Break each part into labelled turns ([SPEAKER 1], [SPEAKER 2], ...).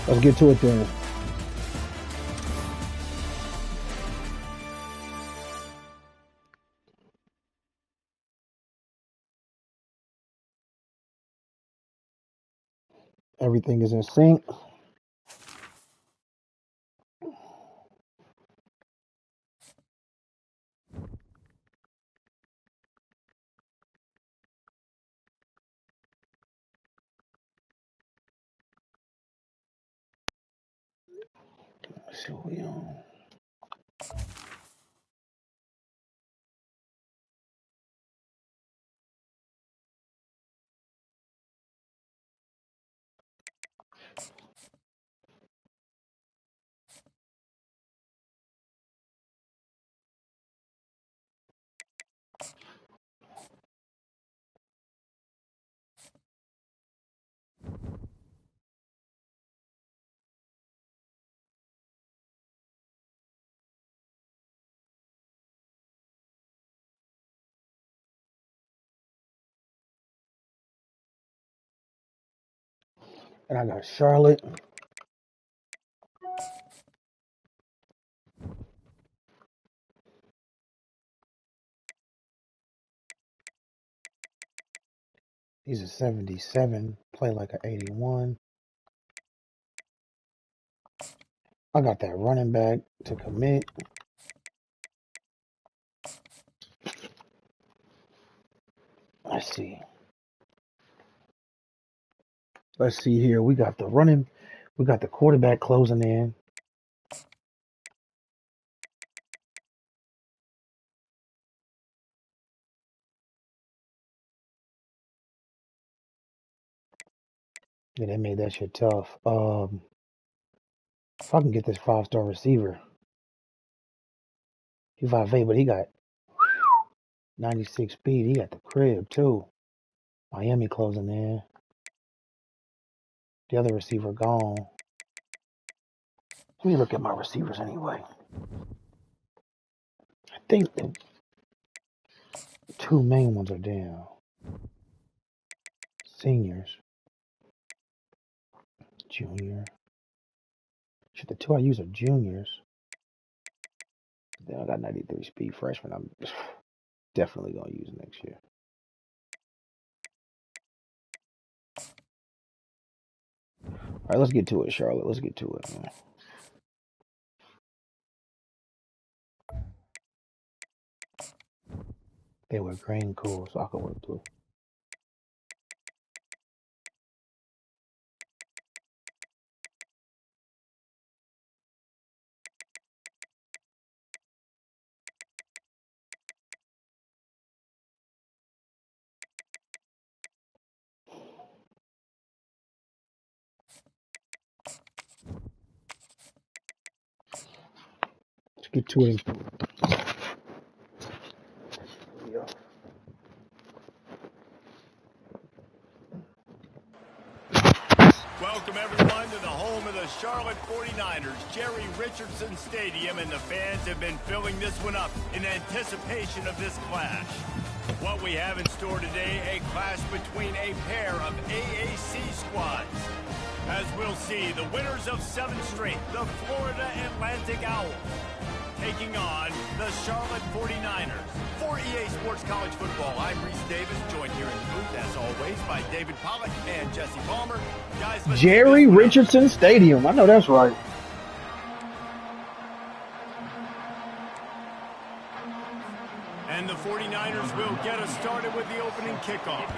[SPEAKER 1] Let's get to it then. Everything is in sync. Let's see what we on. And I got Charlotte. He's a 77. Play like an 81. I got that running back to commit. Let's see. Let's see here. We got the quarterback closing in. Yeah, they made that shit tough. If I can get this 5-star receiver. He's 5'8", but he got 96 speed. He got the crib too. Miami closing in. The other receiver gone. Let me look at my receivers anyway. I think the two main ones are down. Seniors. Junior. Shit, the two I use are juniors. Then I got 93 speed freshman. I'm definitely going to use next year. All right, let's get to it, Charlotte. Let's get to it, man. They were green cool, so I could work too. Let's get to it. Yeah.
[SPEAKER 2] Welcome, everyone, to the home of the Charlotte 49ers, Jerry Richardson Stadium, and the fans have been filling this one up in anticipation of this clash. What we have in store today, a clash between a pair of AAC squads. As we'll see, the winners of 7 straight, the Florida Atlantic Owls, taking on the Charlotte 49ers. For EA Sports College Football, I'm Reese Davis, joined here in the booth, as always, by David Pollack and Jesse Palmer. Guys,
[SPEAKER 1] Jerry Richardson Stadium. I know that's right.
[SPEAKER 2] And the 49ers will get us started with the opening kickoff.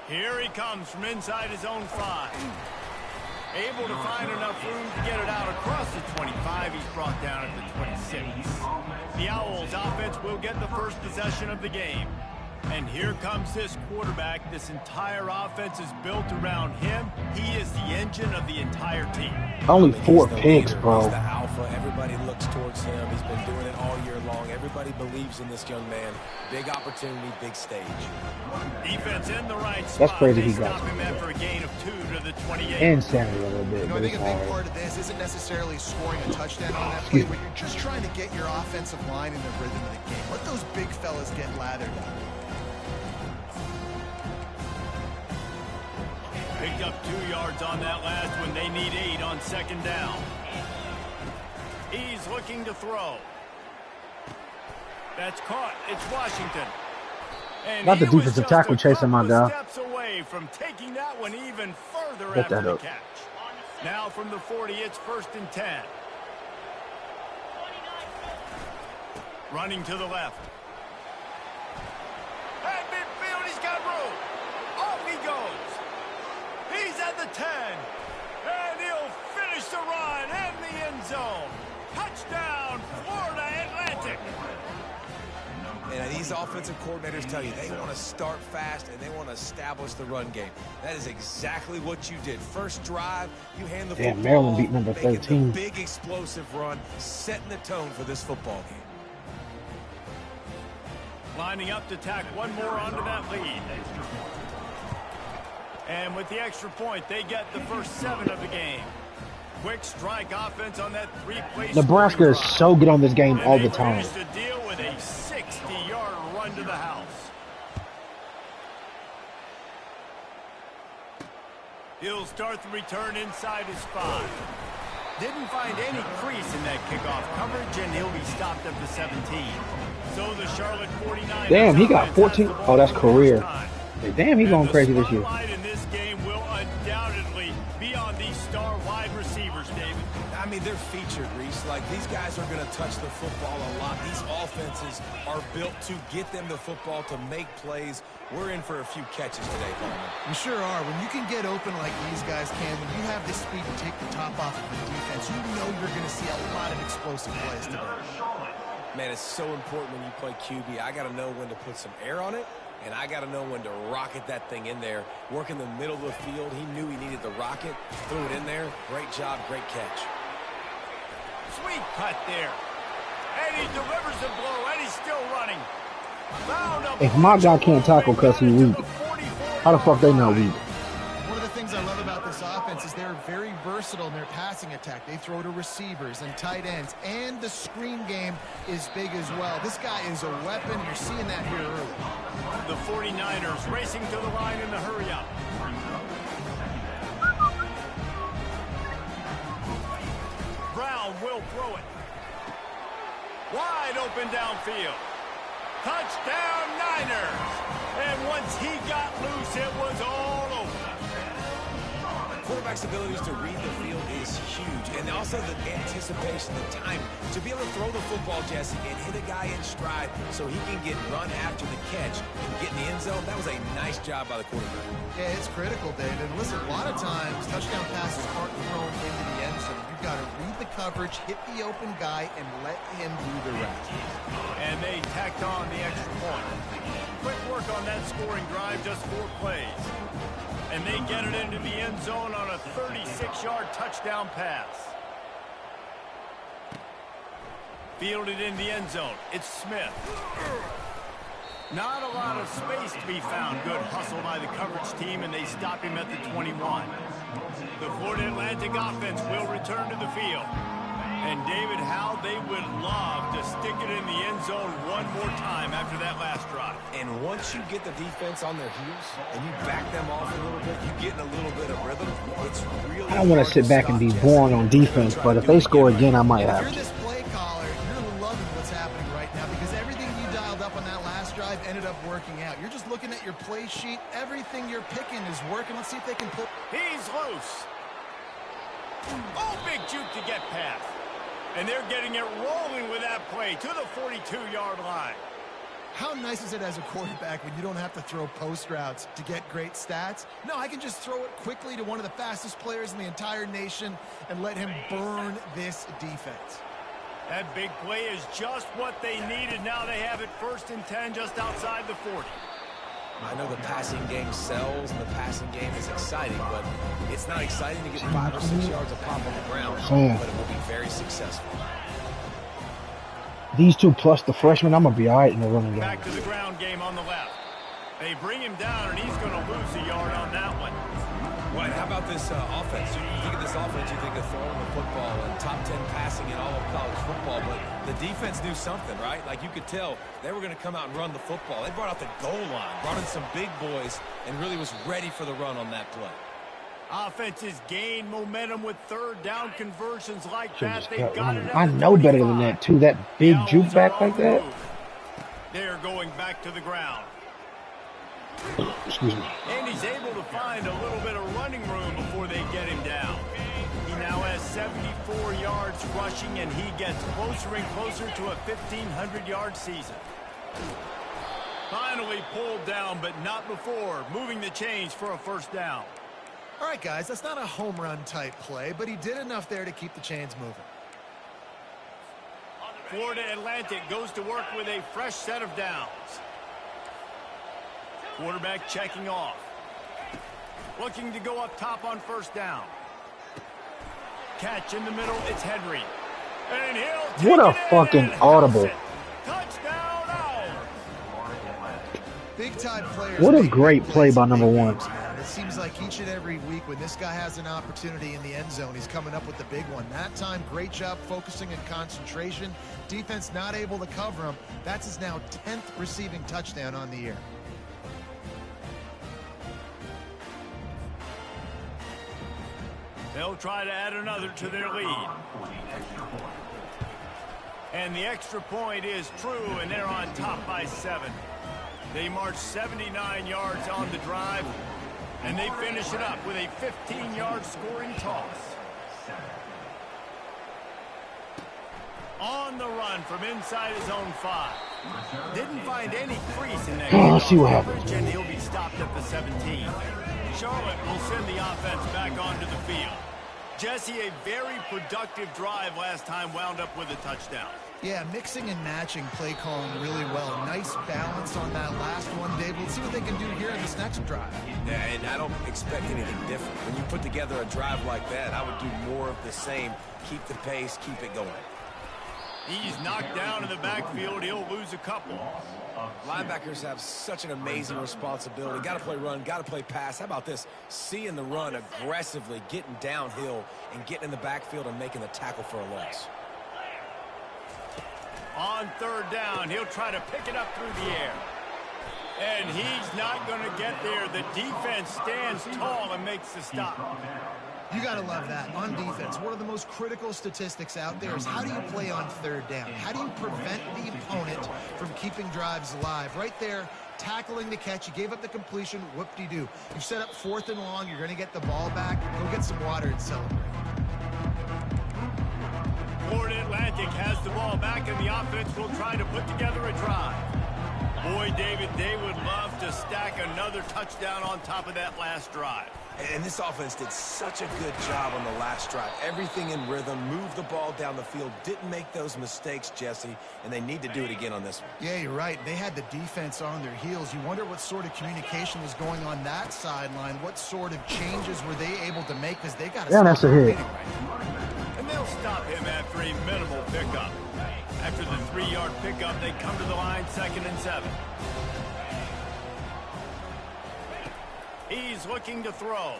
[SPEAKER 2] Here he comes from inside his own 5. Able to find enough room to get it out across the 25. He's brought down at the 26. The Owls offense will get the first possession of the game. And here comes this quarterback. This entire offense is built around him. He is the engine of the entire team.
[SPEAKER 1] Only 4 picks, bro.
[SPEAKER 3] He's the alpha. Everybody looks towards him. He's been doing it all year long. Everybody believes in this young man. Big opportunity, big stage.
[SPEAKER 2] Defense in the right spot.
[SPEAKER 1] That's crazy he got
[SPEAKER 2] him after a gain of 2 to the 28.
[SPEAKER 1] And Sammy a little bit.
[SPEAKER 4] You know, I think a big part of this isn't necessarily scoring a touchdown on that play, but you're just trying to get your offensive line in the rhythm of the game. Let those big fellas get lathered up.
[SPEAKER 2] Picked up 2 yards on that last one. They need 8 on second down. He's looking to throw. That's caught. It's Washington. And
[SPEAKER 1] Not the defensive tackle chasing my guy.
[SPEAKER 2] Steps away from taking that one even further
[SPEAKER 1] Get
[SPEAKER 2] after
[SPEAKER 1] that
[SPEAKER 2] the
[SPEAKER 1] up.
[SPEAKER 2] catch. Now from the 40, it's 1st and 10. Running to the left. At midfield, he's got room. Off he goes. He's at the 10. And he'll finish the run in the end zone. Touchdown, Florida Atlantic.
[SPEAKER 3] And these offensive coordinators tell you they want to start fast and they want to establish the run game. That is exactly what you did. First drive, you hand the football.
[SPEAKER 1] Maryland beat number
[SPEAKER 3] making
[SPEAKER 1] 13.
[SPEAKER 3] the big explosive run, setting the tone for this football game.
[SPEAKER 2] Lining up to tack one more onto that lead. And with the extra point, they get the first 7 of the game. Quick strike offense on that 3-play.
[SPEAKER 1] Nebraska is so good on this game all the time.
[SPEAKER 2] To deal with a 60-yard run to the house. He'll start the return inside his 5. Didn't find any crease in that kickoff coverage, and he'll be stopped at the 17. So the Charlotte 49ers.
[SPEAKER 1] Damn, he got 14. Oh, that's career. Damn, he going crazy this year.
[SPEAKER 2] In this game will undoubtedly be on these star wide receivers, David.
[SPEAKER 3] I mean, they're featured, Reese. Like, these guys are going to touch the football a lot. These offenses are built to get them the football, to make plays. We're in for a few catches today, Coleman.
[SPEAKER 4] You sure are. When you can get open like these guys can, when you have the speed to take the top off of the defense, you know you're going to see a lot of explosive plays today.
[SPEAKER 3] Man, it's so important when you play QB. I got to know when to put some air on it, and I got to know when to rocket that thing in there. Work in the middle of the field. He knew he needed the rocket. Threw it in there. Great job, great catch.
[SPEAKER 2] Sweet cut there. And he delivers the blow, and he's still running.
[SPEAKER 1] If my guy can't tackle because he's weak, how the fuck they not weak?
[SPEAKER 4] One of the things I love about this offense is they're very versatile in their passing attack. They throw to receivers and tight ends, and the screen game is big as well. This guy is a weapon. You're seeing that here early.
[SPEAKER 2] The 49ers racing to the line in the hurry-up. Brown will throw it. Wide open downfield. Touchdown, Niners. And once he got loose, it was all over.
[SPEAKER 3] Quarterback's abilities to read the field is huge. And also the anticipation, the timing. To be able to throw the football, Jesse, and hit a guy in stride so he can get run after the catch and get in the end zone, that was a nice job by the quarterback.
[SPEAKER 4] Yeah, it's critical, David. And listen, a lot of times, touchdown passes aren't thrown into the end zone. You've got to read the coverage, hit the open guy, and let him do the rest.
[SPEAKER 2] And they tacked on the extra point. Quick work on that scoring drive, just 4 plays. And they get it into the end zone on a 36-yard touchdown pass. Fielded in the end zone. It's Smith. Not a lot of space to be found. Good hustle by the coverage team, and they stop him at the 21. The Florida Atlantic offense will return to the field. And David, how they would love to stick it in the end zone one more time after that last drive.
[SPEAKER 3] And once you get the defense on their heels and you back them off a little bit, you get in a little bit of rhythm. It's really
[SPEAKER 1] I don't want to sit back and be boring on defense, but if they score again, I might have
[SPEAKER 4] If you're
[SPEAKER 1] to.
[SPEAKER 4] this play caller, you're loving what's happening right now because everything you dialed up on that last drive ended up working out. You're just looking at your play sheet. Everything you're picking is working. Let's see if they can pull.
[SPEAKER 2] He's loose. Oh, big juke to get past. And they're getting it rolling with that play to the 42-yard line.
[SPEAKER 4] How nice is it as a quarterback when you don't have to throw post routes to get great stats? No, I can just throw it quickly to one of the fastest players in the entire nation and let him burn this defense.
[SPEAKER 2] That big play is just what they needed. Now they have it 1st and 10 just outside the 40.
[SPEAKER 3] I know the passing game sells and the passing game is exciting, but it's not exciting to get 5 or 6 yards of pop on the ground, but it will be very successful.
[SPEAKER 1] These two plus the freshman, I'm going to be all right in the running game.
[SPEAKER 2] Back to the ground game on the left. They bring him down, and he's going to lose a yard on that one.
[SPEAKER 3] Right, how about this offense? You think of this offense, you think of throwing the football and top 10 passing in all of college football, but the defense knew something, right? Like you could tell they were going to come out and run the football. They brought out the goal line, brought in some big boys, and really was ready for the run on that play.
[SPEAKER 2] Offenses gain momentum with third down conversions like that. They got it.
[SPEAKER 1] I know better than that, too. That big juke back like that.
[SPEAKER 2] They're going back to the ground.
[SPEAKER 1] Excuse me.
[SPEAKER 2] And he's able to find a little bit of running room before they get him down. He now has 74 yards rushing, and he gets closer and closer to a 1,500-yard season. Finally pulled down, but not before moving the chains for a first down.
[SPEAKER 4] All right, guys, that's not a home run type play, but he did enough there to keep the chains moving.
[SPEAKER 2] Florida Atlantic goes to work with a fresh set of downs. Quarterback checking off. Looking to go up top on first down. Catch in the middle, it's Henry. And he'll
[SPEAKER 1] what a fucking audible.
[SPEAKER 2] Touchdown Owl.
[SPEAKER 4] Big time players.
[SPEAKER 1] What a great play by number one.
[SPEAKER 4] It seems like each and every week when this guy has an opportunity in the end zone, he's coming up with the big one. That time, great job focusing and concentration. Defense not able to cover him. That's his now 10th receiving touchdown on the year.
[SPEAKER 2] They'll try to add another to their lead. And the extra point is true, and they're on top by 7. They march 79 yards on the drive, and they finish it up with a 15-yard scoring toss. On the run from inside his own 5. Didn't find any crease in that.
[SPEAKER 1] Let's see what happens.
[SPEAKER 2] And he'll be stopped at the 17. Charlotte will send the offense back onto the field. Jesse, a very productive drive last time, wound up with a touchdown.
[SPEAKER 4] Yeah, mixing and matching play calling really well. Nice balance on that last one, Dave. Let's see what they can do here in this next drive.
[SPEAKER 3] Yeah, and I don't expect anything different. When you put together a drive like that, I would do more of the same. Keep the pace, keep it going.
[SPEAKER 2] He's knocked down in the backfield. He'll lose a couple.
[SPEAKER 3] Linebackers have such an amazing responsibility. Got to play run, got to play pass. How about this? Seeing the run aggressively, getting downhill, and getting in the backfield and making the tackle for a loss.
[SPEAKER 2] On third down, he'll try to pick it up through the air. And he's not going to get there. The defense stands tall and makes the stop.
[SPEAKER 4] You got to love that. On defense, one of the most critical statistics out there is how do you play on third down? How do you prevent the opponent from keeping drives alive? Right there, tackling the catch. You gave up the completion. Whoop-de-doo. You set up 4th and long. You're going to get the ball back. Go get some water and celebrate.
[SPEAKER 2] Florida Atlantic has the ball back, and the offense will try to put together a drive. Boy, David, they would love to stack another touchdown on top of that last drive.
[SPEAKER 3] And this offense did such a good job on the last drive. Everything in rhythm, moved the ball down the field, didn't make those mistakes, Jesse, and they need to do it again on this one.
[SPEAKER 4] Yeah, you're right. They had the defense on their heels. You wonder what sort of communication was going on that sideline. What sort of changes were they able to make? Because they got to
[SPEAKER 1] that's a hit.
[SPEAKER 2] And they'll stop him after a minimal pickup. After the 3-yard pickup, they come to the line 2nd and 7. He's looking to throw.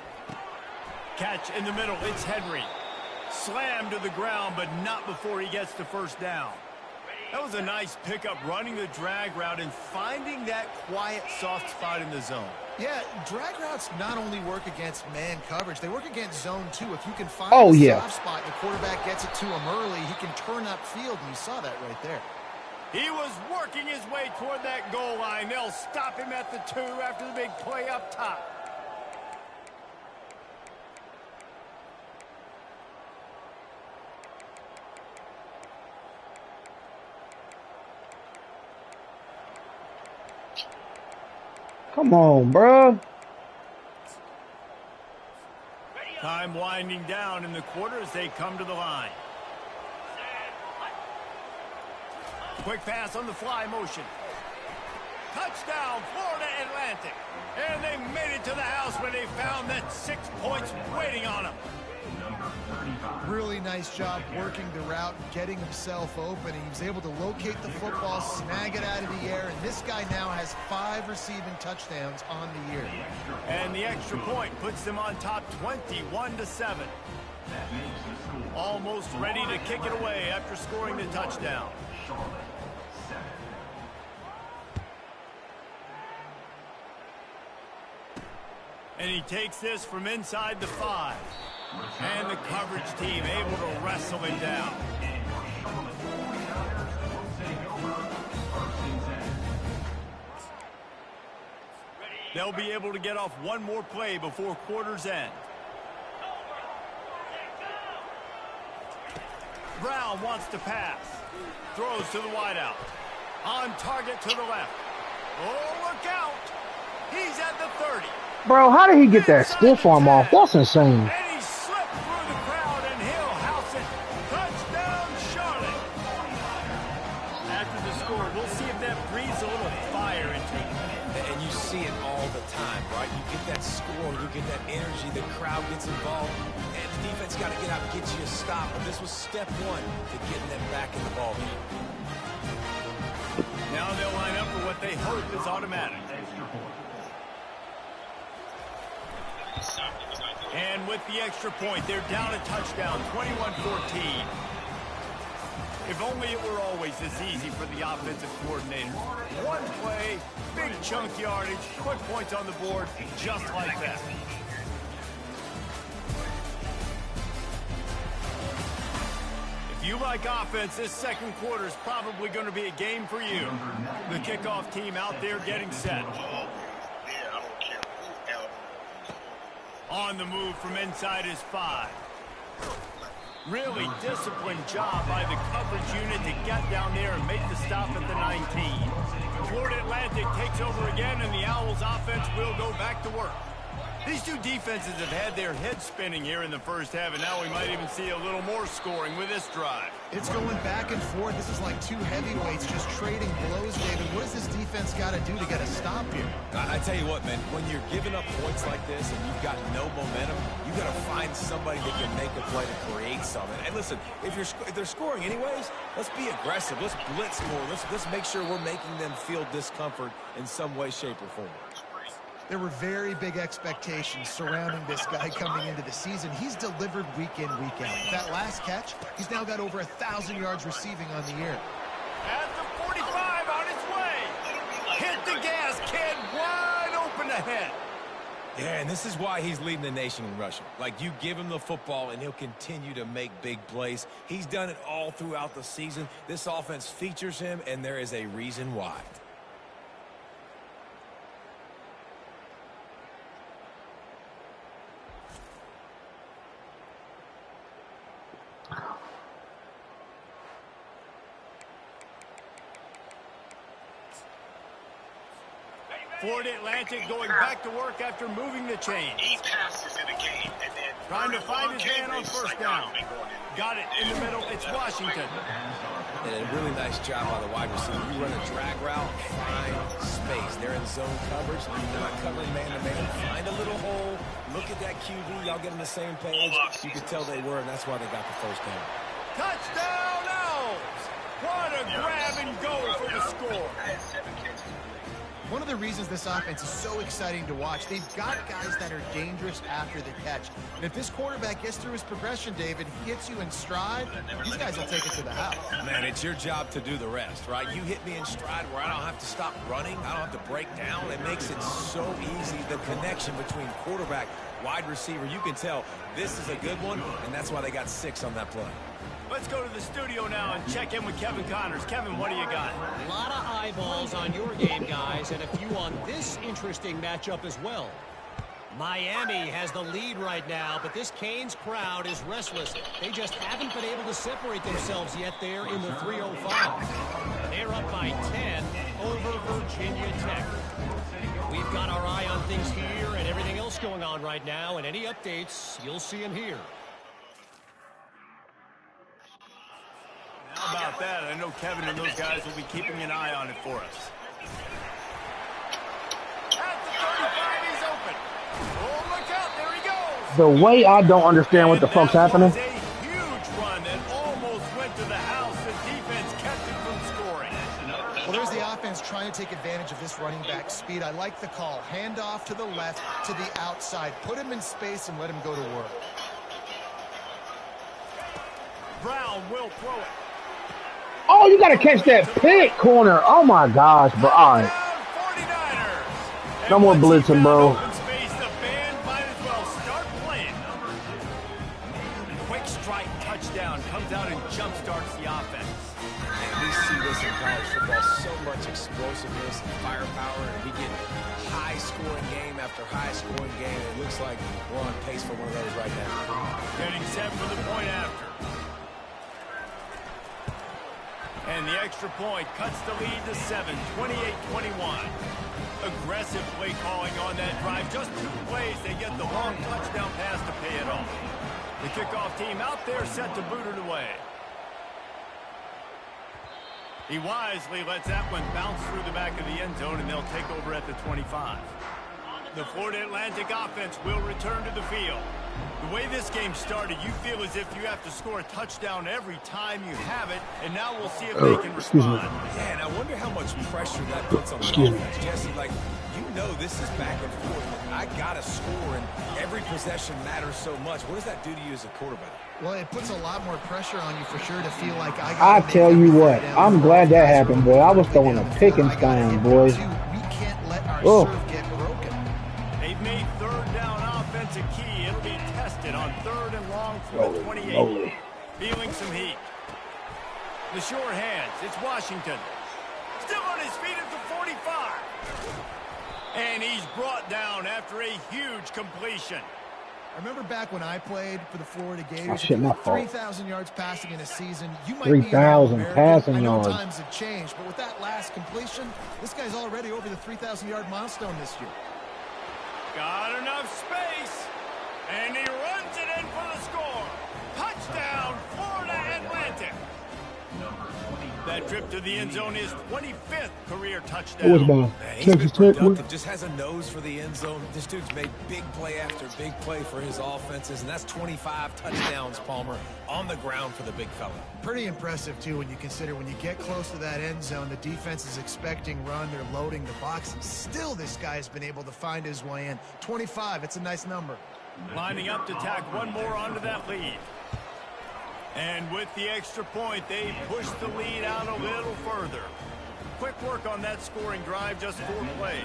[SPEAKER 2] Catch in the middle. It's Henry. Slammed to the ground, but not before he gets to first down. That was a nice pickup, running the drag route and finding that quiet, soft spot in the zone.
[SPEAKER 4] Yeah, drag routes not only work against man coverage, they work against zone too. If you can find the soft spot, the quarterback gets it to him early, he can turn upfield, and you saw that right there.
[SPEAKER 2] He was working his way toward that goal line. They'll stop him at the 2 after the big play up top.
[SPEAKER 1] Come on, bro.
[SPEAKER 2] Time winding down in the quarter as they come to the line. Quick pass on the fly motion. Touchdown, Florida Atlantic. And they made it to the house where they found that 6 points waiting on them.
[SPEAKER 4] Really nice job working the route, getting himself open. He was able to locate the football, snag it out of the air, and this guy now has 5 receiving touchdowns on the year.
[SPEAKER 2] And the extra point puts them on top 21-7. Almost ready to kick it away after scoring the touchdown. And he takes this from inside the 5. And the coverage team able to wrestle him down. They'll be able to get off one more play before quarter's end. Brown wants to pass. Throws to the wideout. On target to the left. Oh, look out. He's at the 30.
[SPEAKER 1] Bro, how did he get that stiff arm off? That's insane.
[SPEAKER 2] And he slipped through the crowd, and he'll house it. Touchdown, Charlotte. After the score, we'll see if that breathes a little fire into him.
[SPEAKER 3] And you see it all the time, right? You get that score, you get that energy, the crowd gets involved, and the defense got to get out and get you a stop. And this was step one to getting them back in the ballgame.
[SPEAKER 2] Now they'll line up for what they hope is automatic. And with the extra point, they're down a touchdown, 21-14. If only it were always this easy for the offensive coordinator. One play, big chunk yardage, quick points on the board, just like that. If you like offense, this second quarter is probably going to be a game for you. The kickoff team out there getting set. On the move from inside his 5. Really disciplined job by the coverage unit to get down there and make the stop at the 19. Florida Atlantic takes over again, and the Owls offense will go back to work. These two defenses have had their heads spinning here in the first half, and now we might even see a little more scoring with this drive.
[SPEAKER 4] It's going back and forth. This is like two heavyweights just trading blows, David. What does this defense got to do to get a stop here?
[SPEAKER 3] I tell you what, man, when you're giving up points like this and you've got no momentum, you got to find somebody that can make a play to create something. And listen, if they're scoring anyways, let's be aggressive. Let's blitz more. Let's make sure we're making them feel discomfort in some way, shape, or form.
[SPEAKER 4] There were very big expectations surrounding this guy coming into the season. He's delivered week in, week out. That last catch, he's now got over 1,000 yards receiving on the year.
[SPEAKER 2] At the 45 on its way. Hit the gas, kid. Wide open ahead.
[SPEAKER 3] Yeah, and this is why he's leading the nation in rushing. Like, you give him the football, and he'll continue to make big plays. He's done it all throughout the season. This offense features him, and there is a reason why.
[SPEAKER 2] Florida Atlantic going back to work after moving the chains.
[SPEAKER 5] He passes in the game, and then
[SPEAKER 2] trying to find his man on first down. Got it in the middle. It's Washington.
[SPEAKER 3] And a really nice job by the wide receiver. You run a drag route, find space. They're in zone coverage. You're not covering man-to-man. Find a little hole. Look at that QB. Y'all get on the same page. You could tell they were, and that's why they got the first down.
[SPEAKER 2] Touchdown, Owls! What a grab and go for the score.
[SPEAKER 4] One of the reasons this offense is so exciting to watch, they've got guys that are dangerous after the catch. And if this quarterback gets through his progression, David, hits you in stride, these guys will take it to the house.
[SPEAKER 3] Man, it's your job to do the rest, right? You hit me in stride where I don't have to stop running. I don't have to break down. It makes it so easy. The connection between quarterback, wide receiver, you can tell this is a good one, and that's why they got 6 on that play.
[SPEAKER 2] Let's go to the studio now and check in with Kevin Connors. Kevin, what do you got?
[SPEAKER 6] A lot of eyeballs on your game, guys, and a few on this interesting matchup as well. Miami has the lead right now, but this Canes crowd is restless. They just haven't been able to separate themselves yet there in the 305. They're up by 10 over Virginia Tech. We've got our eye on things here and everything else going on right now, and any updates, you'll see them here.
[SPEAKER 2] How about that? I know Kevin and those guys will be keeping an eye on it for us. At the 35, he's open. Oh, look out, there he goes.
[SPEAKER 1] The way I don't understand what the fuck's happening.
[SPEAKER 2] That was a huge run that almost went to the house. The defense kept it from scoring.
[SPEAKER 4] Well, there's the offense trying to take advantage of this running back speed. I like the call. Hand off to the left, to the outside. Put him in space and let him go to work.
[SPEAKER 2] Brown will throw it.
[SPEAKER 1] Oh, you got to catch that pick corner. Oh, my gosh. But all right. No more blitzing, bro.
[SPEAKER 2] quick strike touchdown comes out and jump-starts the offense.
[SPEAKER 3] And we see this in college football, so much explosiveness and firepower, and we get high-scoring game after high-scoring game. It looks like we're on pace for one of those right now.
[SPEAKER 2] Getting set for the point after. And the extra point cuts the lead to 7, 28-21. Aggressive play calling on that drive. Just 2 plays, they get the long touchdown pass to pay it off. The kickoff team out there set to boot it away. He wisely lets that one bounce through the back of the end zone, and they'll take over at the 25. The Florida Atlantic offense will return to the field. The way this game started, you feel as if you have to score a touchdown every time you have it, and now we'll see if they can respond.
[SPEAKER 3] Yeah, and I wonder how much pressure that puts on the offense. Jesse, like, you know this is back and forth. I got to score, and every possession matters so much. What does that do to you as a quarterback?
[SPEAKER 4] Well, it puts a lot more pressure on you for sure to feel like
[SPEAKER 1] I tell you what, I'm glad that happened, boy. I was throwing a pick and stein, boys.
[SPEAKER 4] We can't let our serve get broken.
[SPEAKER 2] They've made third down offense a key. It'll be tested on 3rd and long for the 28. Feeling some heat. The sure hands. It's Washington. Still on his feet at the 45. And he's brought down after a huge completion.
[SPEAKER 4] I remember back when I played for the Florida Gators,
[SPEAKER 1] Oh, shit, my fault.
[SPEAKER 4] 3,000 yards passing in a season. You might
[SPEAKER 1] 3,000
[SPEAKER 4] be
[SPEAKER 1] passing
[SPEAKER 4] I know
[SPEAKER 1] yards.
[SPEAKER 4] times have changed, but with that last completion, this guy's already over the 3,000-yard milestone this year.
[SPEAKER 2] Got enough space. And he runs it in for the score. Touchdown, Florida Atlantic. That trip to the end zone is 25th career touchdown.
[SPEAKER 1] Who was ball?
[SPEAKER 3] Man, he's been
[SPEAKER 1] Texas Tech.
[SPEAKER 3] productive, just has a nose for the end zone. This dude's made big play after big play for his offenses, and that's 25 touchdowns, Palmer, on the ground for the big fella.
[SPEAKER 4] Pretty impressive, too, when you consider when you get close to that end zone, the defense is expecting run, they're loading the box, and still this guy's been able to find his way in. 25, it's a nice number.
[SPEAKER 2] Lining up to tack one more onto that lead. And with the extra point, they push the lead out a little further. Quick work on that scoring drive, just 4 plays.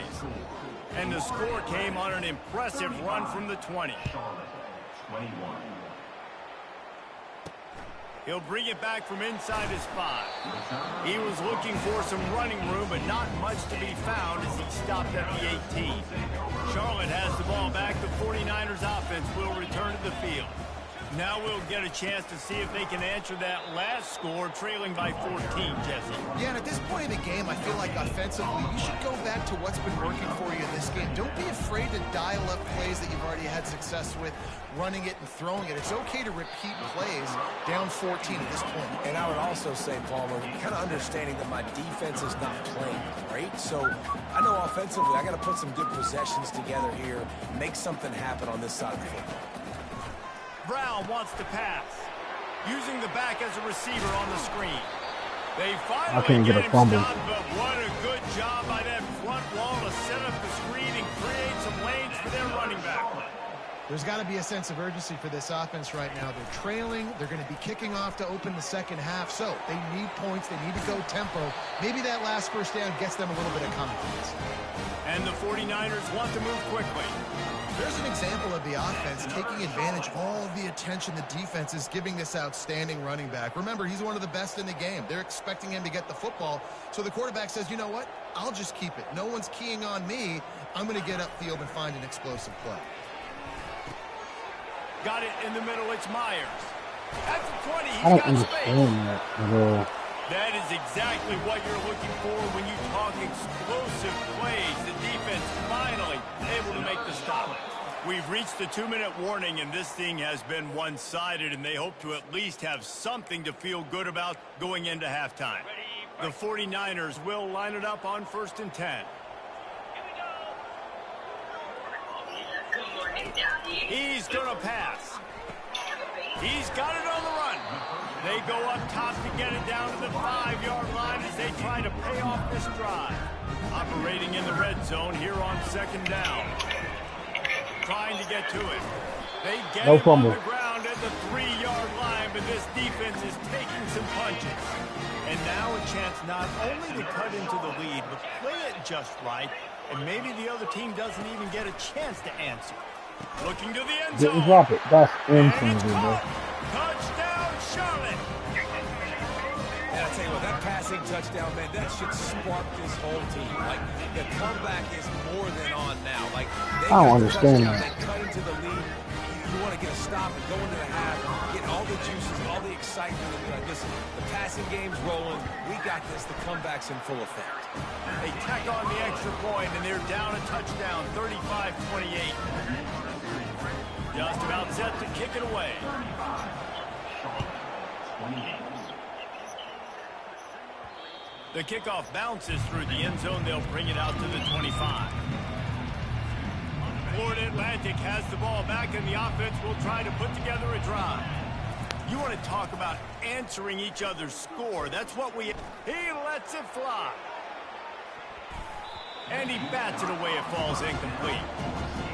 [SPEAKER 2] And the score came on an impressive run from the 20. He'll bring it back from inside his 5. He was looking for some running room, but not much to be found as he stopped at the 18. Charlotte has the ball back. The 49ers offense will return to the field. Now we'll get a chance to see if they can answer that last score, trailing by 14, Jesse.
[SPEAKER 4] Yeah, and at this point in the game, I feel like offensively, you should go back to what's been working for you in this game. Don't be afraid to dial up plays that you've already had success with, running it and throwing it. It's okay to repeat plays down 14 at this point.
[SPEAKER 3] And I would also say, Palmer, kind of understanding that my defense is not playing great, so I know offensively I got to put some good possessions together here, make something happen on this side of the football.
[SPEAKER 2] Brown wants to pass. Using the back as a receiver on the screen. They finally get him stopped, but what a good job by that front wall to set up the screen and create some lanes for their running back.
[SPEAKER 4] There's got to be a sense of urgency for this offense right now. They're trailing. They're going to be kicking off to open the second half. So they need points. They need to go tempo. Maybe that last first down gets them a little bit of confidence.
[SPEAKER 2] And the 49ers want to move quickly.
[SPEAKER 4] There's an example of the offense taking advantage of all of the attention the defense is giving this outstanding running back. Remember, he's one of the best in the game. They're expecting him to get the football. So the quarterback says, you know what? I'll just keep it. No one's keying on me. I'm going to get upfield and find an explosive play.
[SPEAKER 2] Got it in the middle. It's Myers. At the 20, he's
[SPEAKER 1] I don't
[SPEAKER 2] got
[SPEAKER 1] understand
[SPEAKER 2] space.
[SPEAKER 1] that at all.
[SPEAKER 2] That is exactly what you're looking for when you talk explosive plays. The defense finally able to make the stop. We've reached the 2-minute warning, and this thing has been one-sided, and they hope to at least have something to feel good about going into halftime. The 49ers will line it up on 1st and 10. He's going to pass. He's got it on the run. They go up top to get it down to the 5-yard line as they try to pay off this drive. Operating in the red zone here on 2nd down. Trying to get to it. They get it on the ground at the 3-yard line, but this defense is taking some punches. And now a chance not only to cut into the lead, but play it just right, and maybe the other team doesn't even get a chance to answer. Looking to the end zone.
[SPEAKER 1] Didn't drop it. That's insane, bro.
[SPEAKER 2] Touchdown, Charlotte.
[SPEAKER 3] And I tell you what, that passing touchdown, man, that should spark this whole team. Like, the comeback is more than on now. Like, they
[SPEAKER 1] I don't
[SPEAKER 3] got the
[SPEAKER 1] understand
[SPEAKER 3] touchdown,
[SPEAKER 1] that.
[SPEAKER 3] they cut into the lead. You want to get a stop and go into the half, get all the juices, all the excitement, and be like, listen, the passing game's rolling. We got this. The comeback's in full effect.
[SPEAKER 2] They tack on the extra point, and they're down a touchdown, 35-28. Just about set to kick it away. The kickoff bounces through the end zone. They'll bring it out to the 25. Florida Atlantic has the ball back, and the offense will try to put together a drive. You want to talk about answering each other's score. That's what we... He lets it fly. And he bats it away. It falls incomplete.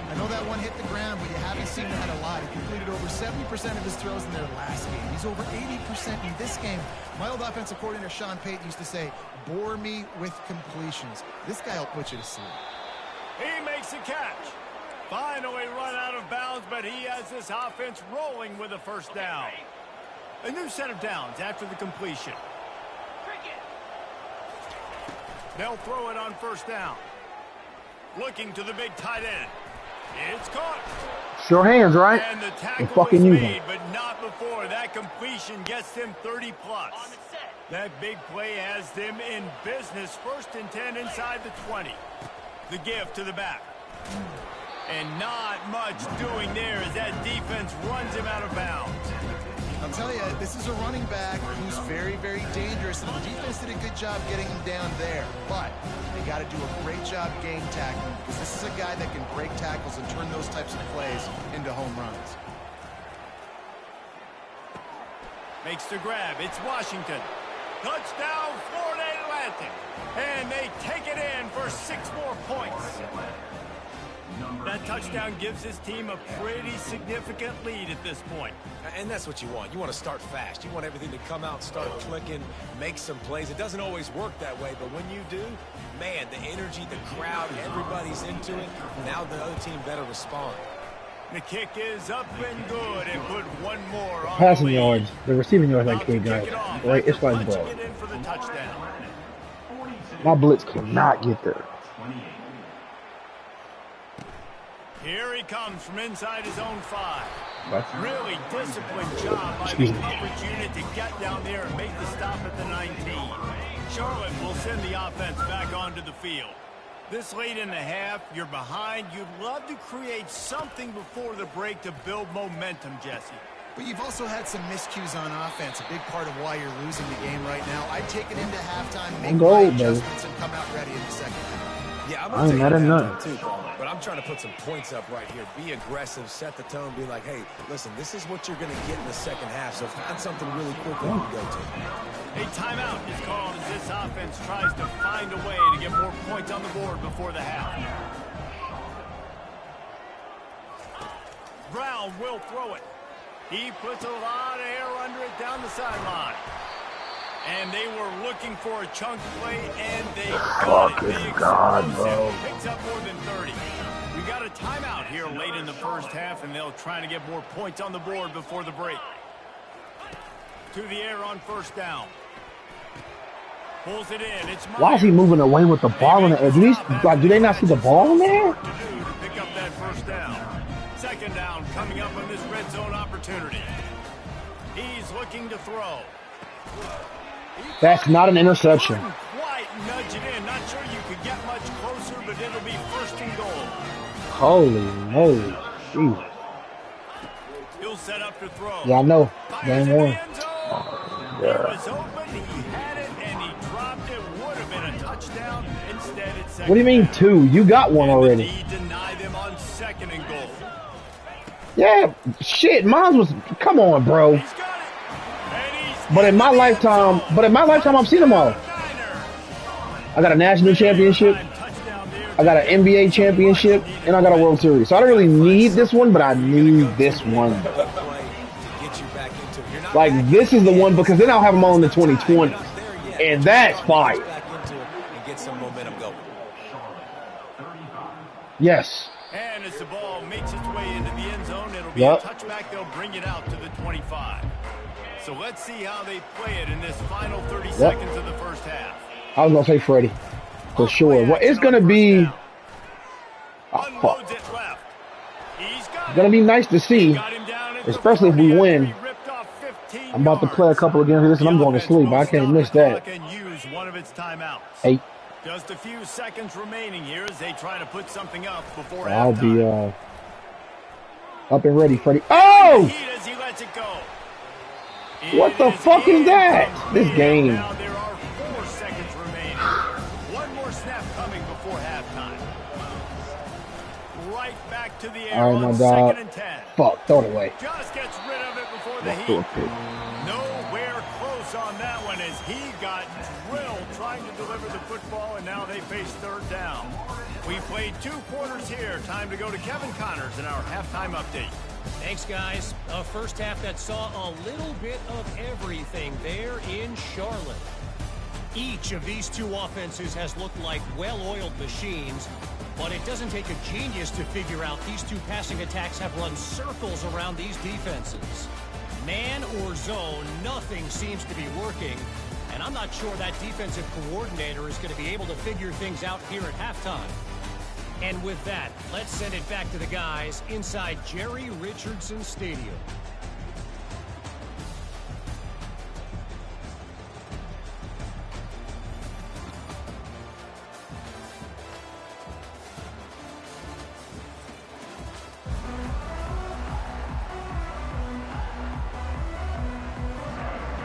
[SPEAKER 4] I know that one hit the ground, but you haven't seen that a lot. He completed over 70% of his throws in their last game. He's over 80% in this game. My old offensive coordinator, Sean Payton, used to say, bore me with completions. This guy will put you to sleep.
[SPEAKER 2] He makes a catch. Finally run out of bounds, but he has this offense rolling with a first down. A new set of downs after the completion. They'll throw it on first down. Looking to the big tight end. It's caught.
[SPEAKER 1] Sure hands, right?
[SPEAKER 2] And the tackle
[SPEAKER 1] fucking
[SPEAKER 2] is
[SPEAKER 1] use
[SPEAKER 2] made,
[SPEAKER 1] them.
[SPEAKER 2] but not before. That completion gets them 30+. That big play has them in business. 1st and 10 inside the 20. The give to the back. And not much doing there as that defense runs him out of bounds.
[SPEAKER 4] I'll tell you, this is a running back who's very, very dangerous, and the defense did a good job getting him down there. But they got to do a great job game tackling, because this is a guy that can break tackles and turn those types of plays into home runs.
[SPEAKER 2] Makes the grab. It's Washington. Touchdown, Florida Atlantic. And they take it in for 6 more points. That touchdown gives his team a pretty significant lead at this point.
[SPEAKER 3] And that's what you want. You want to start fast. You want everything to come out, start clicking, make some plays. It doesn't always work that way, but when you do, man, the energy, the crowd, everybody's into it. Now the other team better respond.
[SPEAKER 2] The kick is up and good, and put one more on
[SPEAKER 1] Passing
[SPEAKER 2] the lead.
[SPEAKER 1] yards. The receiving yards I
[SPEAKER 2] About to
[SPEAKER 1] can't
[SPEAKER 2] kick
[SPEAKER 1] get.
[SPEAKER 2] it off
[SPEAKER 1] Right? It's
[SPEAKER 2] after
[SPEAKER 1] like
[SPEAKER 2] punching
[SPEAKER 1] ball.
[SPEAKER 2] it in for the touchdown.
[SPEAKER 1] My blitz cannot get there.
[SPEAKER 2] Here he comes from inside his own 5.
[SPEAKER 1] That's
[SPEAKER 2] Really disciplined job by the coverage unit to get down there and make the stop at the 19. Charlotte will send the offense back onto the field. This late in the half, you're behind. You'd love to create something before the break to build momentum, Jesse.
[SPEAKER 4] But you've also had some miscues on offense, a big part of why you're losing the game right now. I'd take it into halftime, make
[SPEAKER 1] Go,
[SPEAKER 4] right
[SPEAKER 1] baby.
[SPEAKER 4] adjustments, and come out ready in the second half.
[SPEAKER 3] Yeah, I'm
[SPEAKER 1] I ain't
[SPEAKER 3] going to
[SPEAKER 1] mad
[SPEAKER 3] take
[SPEAKER 1] at
[SPEAKER 3] that
[SPEAKER 1] nothing.
[SPEAKER 3] too, Paul. But I'm trying to put some points up right here. Be aggressive, set the tone, be like, hey, listen, this is what you're going to get in the second half, so find something really quick that you can go to.
[SPEAKER 2] A timeout is called as this offense tries to find a way to get more points on the board before the half. Brown will throw it. He puts a lot of air under it down the sideline. And they were looking for a chunk play, and they got it. The explosive picks up more than 30. We got a timeout here late in the first half, and they'll try to get more points on the board before the break. To the air on first down. Pulls it in. It's
[SPEAKER 1] Why is he moving away with the ball in the air? Do they not see the ball in there?
[SPEAKER 2] To pick up that first down. Second down coming up on this red zone opportunity. He's looking to throw.
[SPEAKER 1] That's not an interception.
[SPEAKER 2] Couldn't quite nudge it in. Not sure you could get much closer, but it'll be 1st and goal.
[SPEAKER 1] Holy moly. Jesus.
[SPEAKER 2] He'll set up to throw.
[SPEAKER 1] Yeah, I know.
[SPEAKER 2] Fires
[SPEAKER 1] Game
[SPEAKER 2] in the
[SPEAKER 1] one.
[SPEAKER 2] end zone. He was open, he had it, and he dropped it. Would have been a touchdown. Instead, it's second
[SPEAKER 1] What do you mean
[SPEAKER 2] down.
[SPEAKER 1] 2? You got one
[SPEAKER 2] And
[SPEAKER 1] already.
[SPEAKER 2] he denied them on 2nd and goal.
[SPEAKER 1] Yeah, shit. Mine was. Come on, bro.
[SPEAKER 2] He's got it. And he's
[SPEAKER 1] But in my
[SPEAKER 2] into the
[SPEAKER 1] lifetime,
[SPEAKER 2] end zone.
[SPEAKER 1] I've seen them all.
[SPEAKER 2] Niner.
[SPEAKER 1] I got a national championship.
[SPEAKER 2] Touchdown there.
[SPEAKER 1] I got an NBA championship, and I got a World Series. So I don't really need this one, but I need this one.
[SPEAKER 3] Play to get you back into it. You're not
[SPEAKER 1] Like,
[SPEAKER 3] back
[SPEAKER 1] this is the one because then I'll have them all in the
[SPEAKER 3] You're
[SPEAKER 1] 2020s.
[SPEAKER 3] not there yet.
[SPEAKER 1] And that's fire.
[SPEAKER 3] Back into it and get some momentum going.
[SPEAKER 1] Yes.
[SPEAKER 2] And as the ball makes its way into the end zone, it'll be a touchback. They'll bring it out to the 25. So let's see how they play it in this final 30 seconds of the first half.
[SPEAKER 1] I was going to say Freddie. For sure. Well, it's going to be... Oh, fuck. It's going to be nice to see, especially if we win. I'm about to play a couple of games of this, and I'm going to sleep. I can't miss that. 8.
[SPEAKER 2] Just a few seconds remaining here as they try to put something up before
[SPEAKER 1] I'll be up and ready, Freddie. Oh! What the fuck is that? This game.
[SPEAKER 2] Now there are 4 seconds remaining. One more snap coming before halftime. Right back to the air on 2nd and 10.
[SPEAKER 1] Fuck, throw it away.
[SPEAKER 2] Just gets rid of it before the heat. Nowhere close on that one as he got drilled trying to deliver the football, and now they face 3rd down. We played 2 quarters here. Time to go to Kevin Connors in our halftime update.
[SPEAKER 6] Thanks, guys. A first half that saw a little bit of everything there in Charlotte. Each of these 2 offenses has looked like well-oiled machines, but it doesn't take a genius to figure out these 2 passing attacks have run circles around these defenses. Man or zone, nothing seems to be working, and I'm not sure that defensive coordinator is going to be able to figure things out here at halftime. And with that, let's send it back to the guys inside Jerry Richardson Stadium.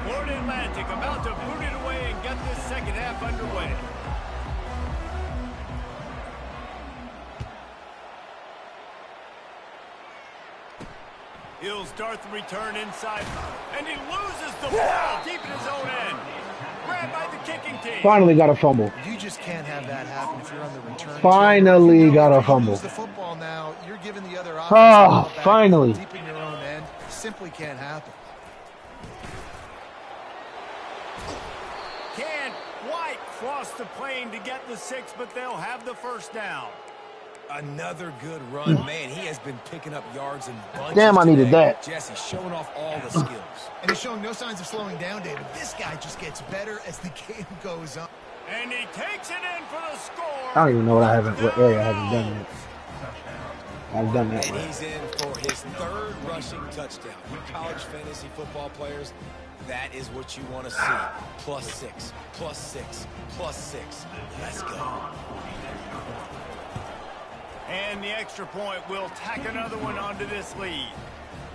[SPEAKER 2] Florida Atlantic about to boot it away and get this second half underway. He'll start the return inside, and he loses the ball deep in his own end. Grabbed by the kicking team.
[SPEAKER 1] Finally got a fumble.
[SPEAKER 4] You just can't have that happen if you're on the return.
[SPEAKER 1] Finally got a fumble.
[SPEAKER 4] Lose the football now. You're giving the other offense
[SPEAKER 1] finally.
[SPEAKER 4] Deep in your own end. Simply can't happen.
[SPEAKER 2] Can't quite cross the plane to get the 6, but they'll have the first down.
[SPEAKER 3] Another good run, man. He has been picking up yards and bunches.
[SPEAKER 1] Damn, I needed
[SPEAKER 3] today.
[SPEAKER 1] that.
[SPEAKER 3] Jesse showing off all the skills.
[SPEAKER 4] And he's showing no signs of slowing down, David. This guy just gets better as the game goes on.
[SPEAKER 2] And he takes it in for the score.
[SPEAKER 1] I don't even know what area I haven't done yet. I've done that.
[SPEAKER 3] And he's in for his 3rd rushing touchdown. You college fantasy football players, that is what you want to see. +6, +6, +6. Let's go.
[SPEAKER 2] And the extra point will tack another one onto this lead.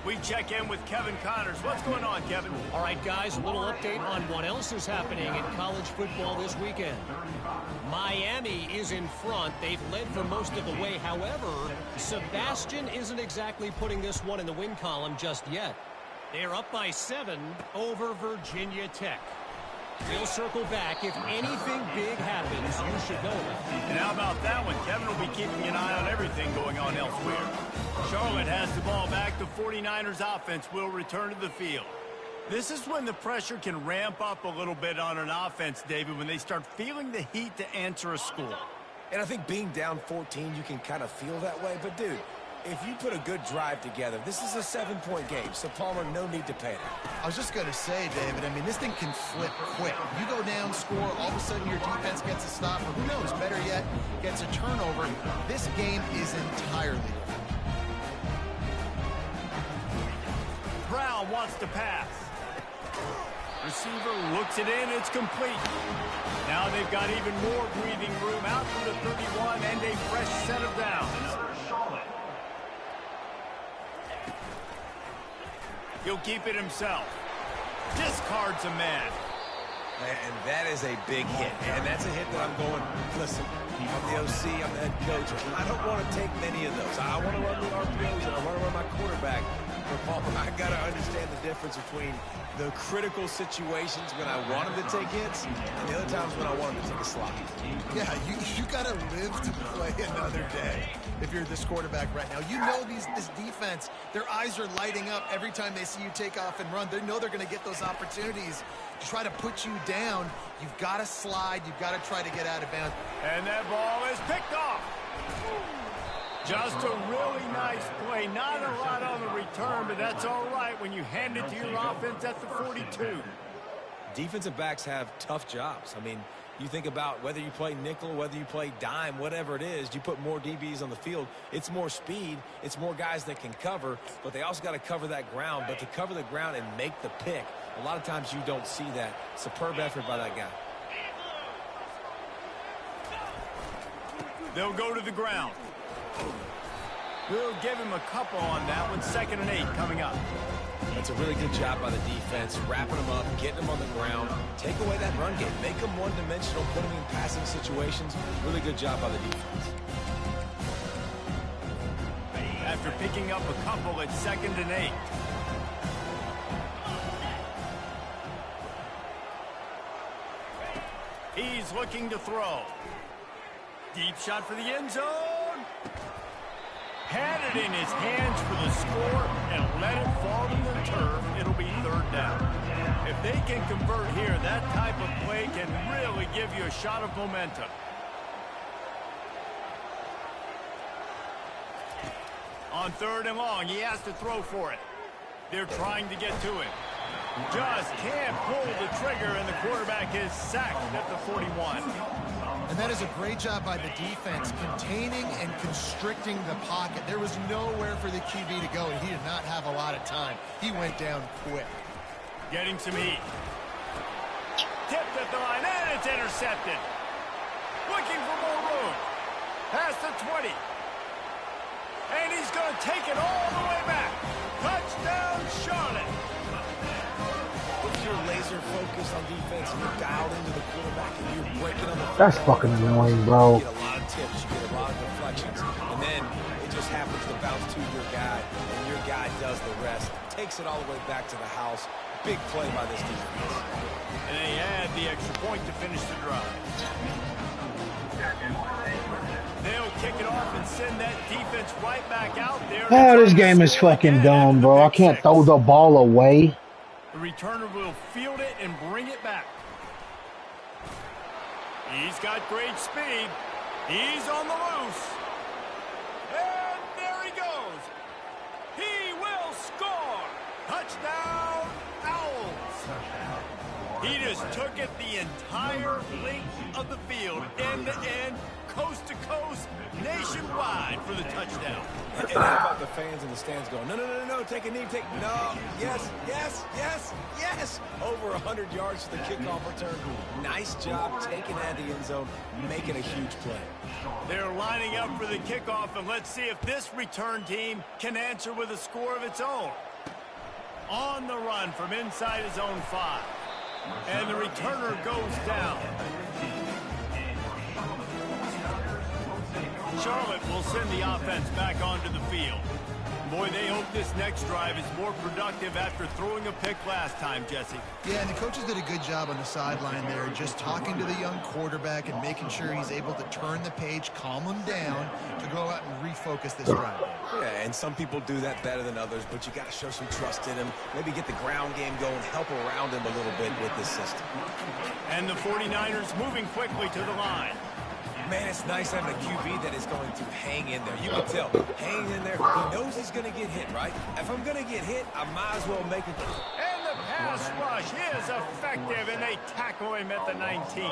[SPEAKER 2] We check in with Kevin Connors. What's going on, Kevin?
[SPEAKER 6] All right, guys, a little update on what else is happening in college football this weekend. Miami is in front. They've led for most of the way. However, Sebastian isn't exactly putting this one in the win column just yet. They're up by 7 over Virginia Tech. We'll circle back. If anything big happens, you should know about it.
[SPEAKER 2] And how about that one? Kevin will be keeping an eye on everything going on elsewhere. Charlotte has the ball back. The 49ers offense will return to the field. This is when the pressure can ramp up a little bit on an offense, David, when they start feeling the heat to answer a score.
[SPEAKER 3] And I think being down 14, you can kind of feel that way. But, dude, if you put a good drive together, this is a 7-point game. So, Palmer, no need to panic.
[SPEAKER 4] I was just going to say, David, I mean, this thing can flip quick. You go down, score, all of a sudden your defense gets a stop, or who knows, better yet, gets a turnover. This game is entirely different.
[SPEAKER 2] Brown wants to pass. Receiver looks it in. It's complete. Now they've got even more breathing room out to the 31 and a fresh set of downs. He'll keep it himself. Discards a man.
[SPEAKER 3] And that is a big hit. And that's a hit that I'm going, listen, I'm the OC, I'm the head coach. I don't want to take many of those. I want to run the RPOs and I want to run my quarterback. But Palmer, I got to understand the difference between the critical situations when I want him to take hits and the other times when I want him to take a slot.
[SPEAKER 4] Yeah, you got to live to play another day if you're this quarterback right now. You know this defense, their eyes are lighting up every time they see you take off and run. They know they're going to get those opportunities to try to put you down. You've got to slide. You've got to try to get out of bounds.
[SPEAKER 2] And that ball is picked off. Just a really nice play. Not a lot on the return, but that's all right when you hand it to your offense at the 42.
[SPEAKER 3] Defensive backs have tough jobs. I mean, you think about whether you play nickel, whether you play dime, whatever it is, you put more DBs on the field. It's more speed. It's more guys that can cover, but they also got to cover that ground. But to cover the ground and make the pick, a lot of times you don't see that. Superb effort by that guy.
[SPEAKER 2] They'll go to the ground. We'll give him a couple on that one. 2nd and 8 coming up.
[SPEAKER 3] That's a really good job by the defense, wrapping them up, getting them on the ground, take away that run game, make them one-dimensional, put them in passing situations. Really good job by the defense.
[SPEAKER 2] After picking up a couple, it's 2nd and 8. He's looking to throw. Deep shot for the end zone. Had it in his hands for the score and let it fall to the turf. It'll be 3rd down. If they can convert here, that type of play can really give you a shot of momentum. On 3rd and long, he has to throw for it. They're trying to get to it. Just can't pull the trigger, and the quarterback is sacked at the 41.
[SPEAKER 4] And that is a great job by the defense, containing and constricting the pocket. There was nowhere for the QB to go, and he did not have a lot of time. He went down quick.
[SPEAKER 2] Getting some heat. Tipped at the line, and it's intercepted. Looking for more room. Past the 20. And he's going to take it all the way back. Touchdown, Charlotte.
[SPEAKER 3] If you're laser focused on defense and you're dialed into the quarterback and you're breaking on the
[SPEAKER 1] That's fucking annoying, bro.
[SPEAKER 3] You get a lot of tips, you get a lot of deflections, and then it just happens to bounce to your guy, and your guy does the rest. Takes it all the way back to the house. Big play by this defense.
[SPEAKER 2] And they add the extra point to finish the drive. They'll kick it off and send that defense right back out there.
[SPEAKER 1] Oh, this game is fucking dumb, bro. I can't throw the ball away.
[SPEAKER 2] The returner will field it and bring it back. He's got great speed. He's on the loose. And there he goes. He will score. Touchdown, Owls. He just took it the entire length of the field, end to end, coast to coast, nationwide for the touchdown.
[SPEAKER 3] And how about the fans in the stands going, no, no, no, no, no, take a knee, take, no, yes, yes, yes, yes. Over 100 yards to the kickoff return. Nice job taking that to the end zone, making a huge play.
[SPEAKER 2] They're lining up for the kickoff, and let's see if this return team can answer with a score of its own. On the run from inside his own 5. And the returner goes down. Charlotte will send the offense back onto the field. Boy, they hope this next drive is more productive after throwing a pick last time, Jesse.
[SPEAKER 4] Yeah, and the coaches did a good job on the sideline there, just talking to the young quarterback and making sure he's able to turn the page, calm him down, to go out and refocus this drive.
[SPEAKER 3] Yeah, and some people do that better than others, but you got to show some trust in him, maybe get the ground game going, help around him a little bit with this system.
[SPEAKER 2] And the 49ers moving quickly to the line.
[SPEAKER 3] Man, it's nice having a QB that is going to hang in there. You can tell, hang in there. He knows he's going to get hit, right? If I'm going to get hit, I might as well make it.
[SPEAKER 2] And the pass rush is effective, and they tackle him at the 19.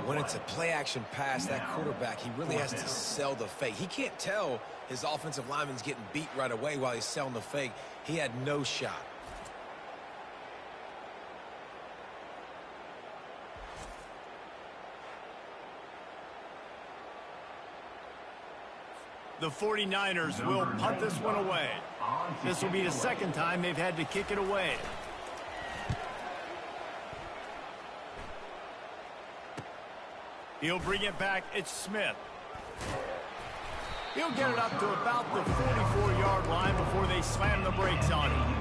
[SPEAKER 3] When it's a play-action pass, that quarterback, he really has to sell the fake. He can't tell his offensive lineman's getting beat right away while he's selling the fake. He had no shot.
[SPEAKER 2] The 49ers will punt this one away. This will be the second time they've had to kick it away. He'll bring it back. It's Smith. He'll get it up to about the 44-yard line before they slam the brakes on him.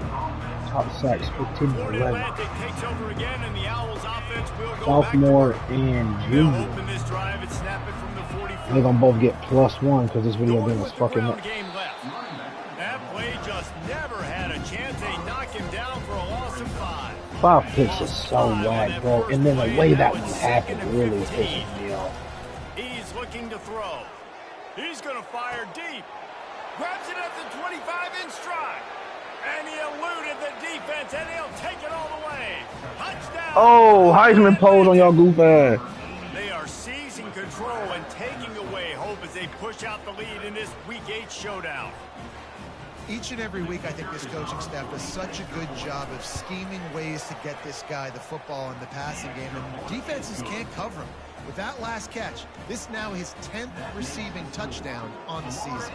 [SPEAKER 1] Top sacks, 15-11.
[SPEAKER 2] Atlantic takes over again, and the Owls offense will go
[SPEAKER 1] Sophomore
[SPEAKER 2] back
[SPEAKER 1] and
[SPEAKER 2] They'll
[SPEAKER 1] junior.
[SPEAKER 2] open this drive and snap it from the 44.
[SPEAKER 1] They're gonna both get +1 because this video game is fucking up.
[SPEAKER 2] Game left. That play just never had a chance. They knock him down for a loss of 5.
[SPEAKER 1] 5 picks is so wide, bro. And then the way that one happened really pisses me off.
[SPEAKER 2] He's looking to throw. He's going to fire deep. Grabs it at the 25 in stride. And he eluded the defense, and he'll take it all the way. Touchdown.
[SPEAKER 1] Oh, Heisman pose on y'all goof ass.
[SPEAKER 2] They are seizing control and taking away hope as they push out the lead in this Week 8 showdown.
[SPEAKER 4] Each and every week, I think this coaching staff does such a good job of scheming ways to get this guy the football in the passing game, and defenses can't cover him. With that last catch, this now his 10th receiving touchdown on the season.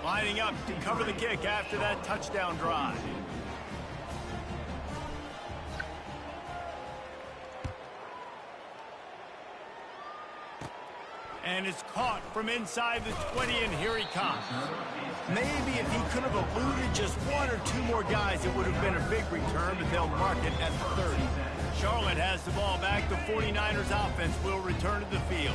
[SPEAKER 2] Lining up to cover the kick after that touchdown drive. And it's caught from inside the 20, and here he comes. Maybe if he could have eluded just one or two more guys, it would have been a big return, but they'll mark it at the 30. Charlotte has the ball back. The 49ers offense will return to the field.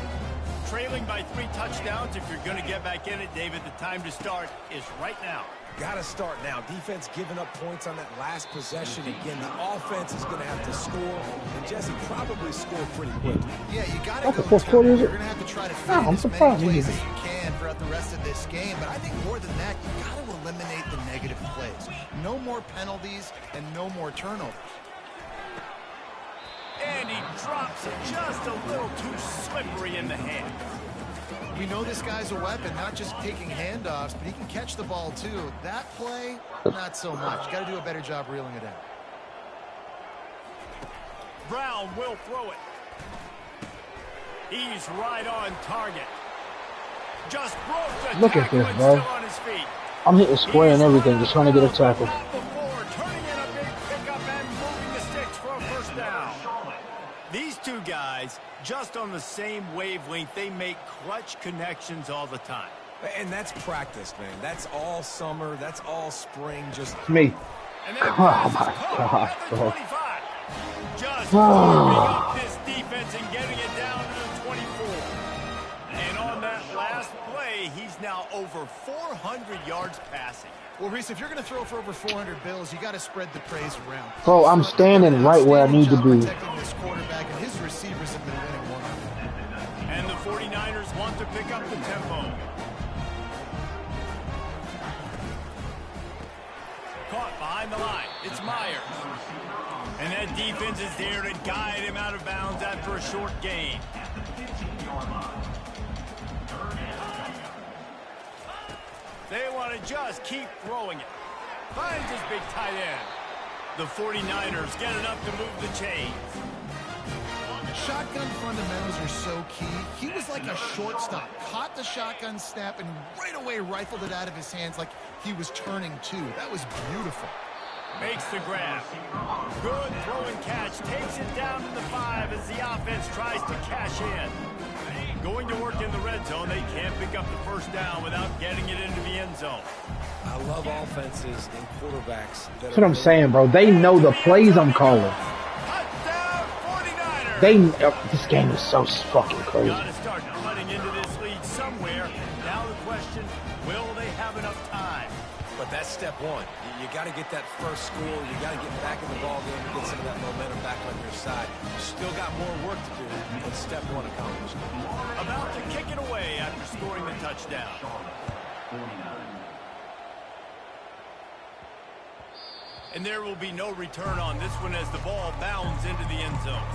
[SPEAKER 2] Trailing by 3 touchdowns. If you're going to get back in it, David, the time to start is right now.
[SPEAKER 3] Got to start now. Defense giving up points on that last possession. Again, the offense is going to have to score, and Jesse probably score pretty quickly.
[SPEAKER 4] Yeah, you got to
[SPEAKER 1] That's
[SPEAKER 4] go.
[SPEAKER 1] the fourth quarter, is it?
[SPEAKER 4] You're going to have to try to fit
[SPEAKER 1] I'm
[SPEAKER 4] as many
[SPEAKER 1] surprised
[SPEAKER 4] plays
[SPEAKER 1] you
[SPEAKER 4] as
[SPEAKER 1] did.
[SPEAKER 4] you can throughout the rest of this game. But I think more than that, you got to eliminate the negative plays. No more penalties and no more turnovers.
[SPEAKER 2] And he drops it just a little too slippery in the hand.
[SPEAKER 4] We know this guy's a weapon, not just taking handoffs, but he can catch the ball too. That play, not so much. Got to do a better job reeling it out.
[SPEAKER 2] Brown will throw it. He's right on target. Just broke the
[SPEAKER 1] Look at
[SPEAKER 2] tackle
[SPEAKER 1] this,
[SPEAKER 2] and
[SPEAKER 1] bro.
[SPEAKER 2] still on his feet.
[SPEAKER 1] I'm hitting square and everything, just trying to get a tackle.
[SPEAKER 2] Turning in a big pickup and moving the sticks for a first down. These two guys, just on the same wavelength, they make clutch connections all the time.
[SPEAKER 3] And that's practice, man. That's all summer. That's all spring. Just
[SPEAKER 1] Me.
[SPEAKER 2] And
[SPEAKER 1] Oh, my God, bro.
[SPEAKER 2] Just warming up this defense and getting it down to the 24. And on that last play, he's now over 400 yards passing.
[SPEAKER 4] Well, Reese, if you're going to throw for over 400 bills, you got to spread the praise around.
[SPEAKER 1] Bro, I'm standing right where I need to be.
[SPEAKER 4] Protecting this quarterback, and his receivers have been winning one.
[SPEAKER 2] And the 49ers want to pick up the tempo. Caught behind the line. It's Myers. And that defense is there to guide him out of bounds after a short gain. They want to just keep throwing it. Finds his big tight end. The 49ers get enough to move the chains.
[SPEAKER 4] Shotgun fundamentals are so key. He was like a shortstop. Caught the shotgun snap and right away rifled it out of his hands like he was turning two. That was beautiful.
[SPEAKER 2] Makes the grab. Good throw and catch. Takes it down to the 5 as the offense tries to cash in. Going to work in the red zone. They can't pick up the first down without getting it into the end zone.
[SPEAKER 3] I love offenses and quarterbacks.
[SPEAKER 1] That's what I'm saying, bro. They know the plays I'm calling.
[SPEAKER 2] Touchdown 49ers.
[SPEAKER 1] This game is so fucking crazy.
[SPEAKER 2] Got to start cutting into this lead somewhere. Now the question, will they have enough time?
[SPEAKER 3] But that's step one. You got to get that first score. You got to get back in the ball game and get some of that momentum back on your side. Still got more work to do, but step one accomplished.
[SPEAKER 2] About to kick it away after scoring the touchdown. And there will be no return on this one as the ball bounds into the end zone.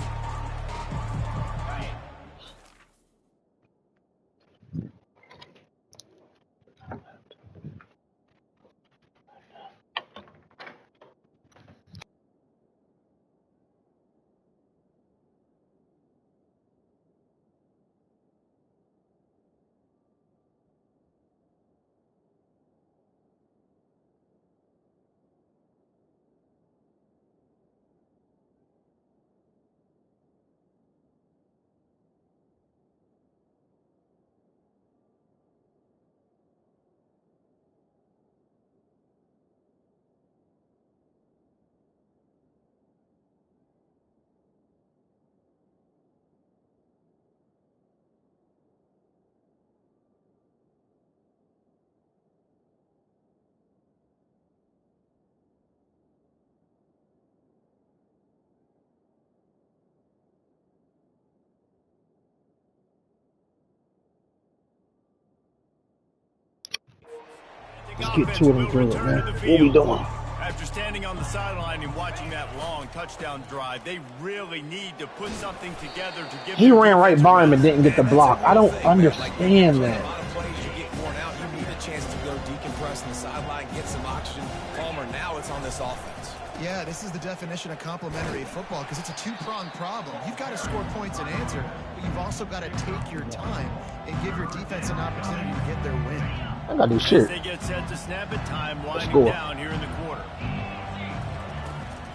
[SPEAKER 1] Let's get two of them through it, man. What we doing?
[SPEAKER 2] After standing on the sideline and watching that long touchdown drive, they really need to put something together to give.
[SPEAKER 1] He ran right by him and didn't get the block. I don't understand that.
[SPEAKER 3] A lot of plays you get worn out. You need a chance to go decompress on the sideline, get some oxygen. Palmer, now it's on this offense.
[SPEAKER 4] Yeah, this is the definition of complementary football because it's a two-pronged problem. You've got to score points and answer, but you've also got to take your time and give your defense an opportunity to get their win.
[SPEAKER 1] I gotta do shit.
[SPEAKER 2] They get set to snap it, time winding down here in the quarter.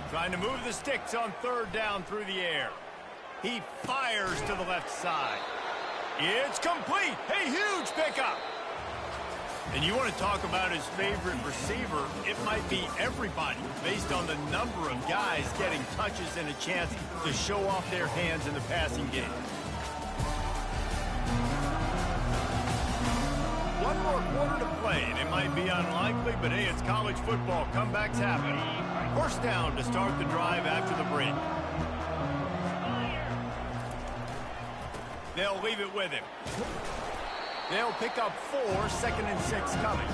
[SPEAKER 2] Trying to move the sticks on third down through the air. He fires to the left side. It's complete. A huge pickup. And you want to talk about his favorite receiver, it might be everybody based on the number of guys getting touches and a chance to show off their hands in the passing game. One more quarter to play, and it might be unlikely, but hey, it's college football. Comebacks happen. First down to start the drive after the break. They'll leave it with him. They'll pick up 4, 2nd and 6 coming.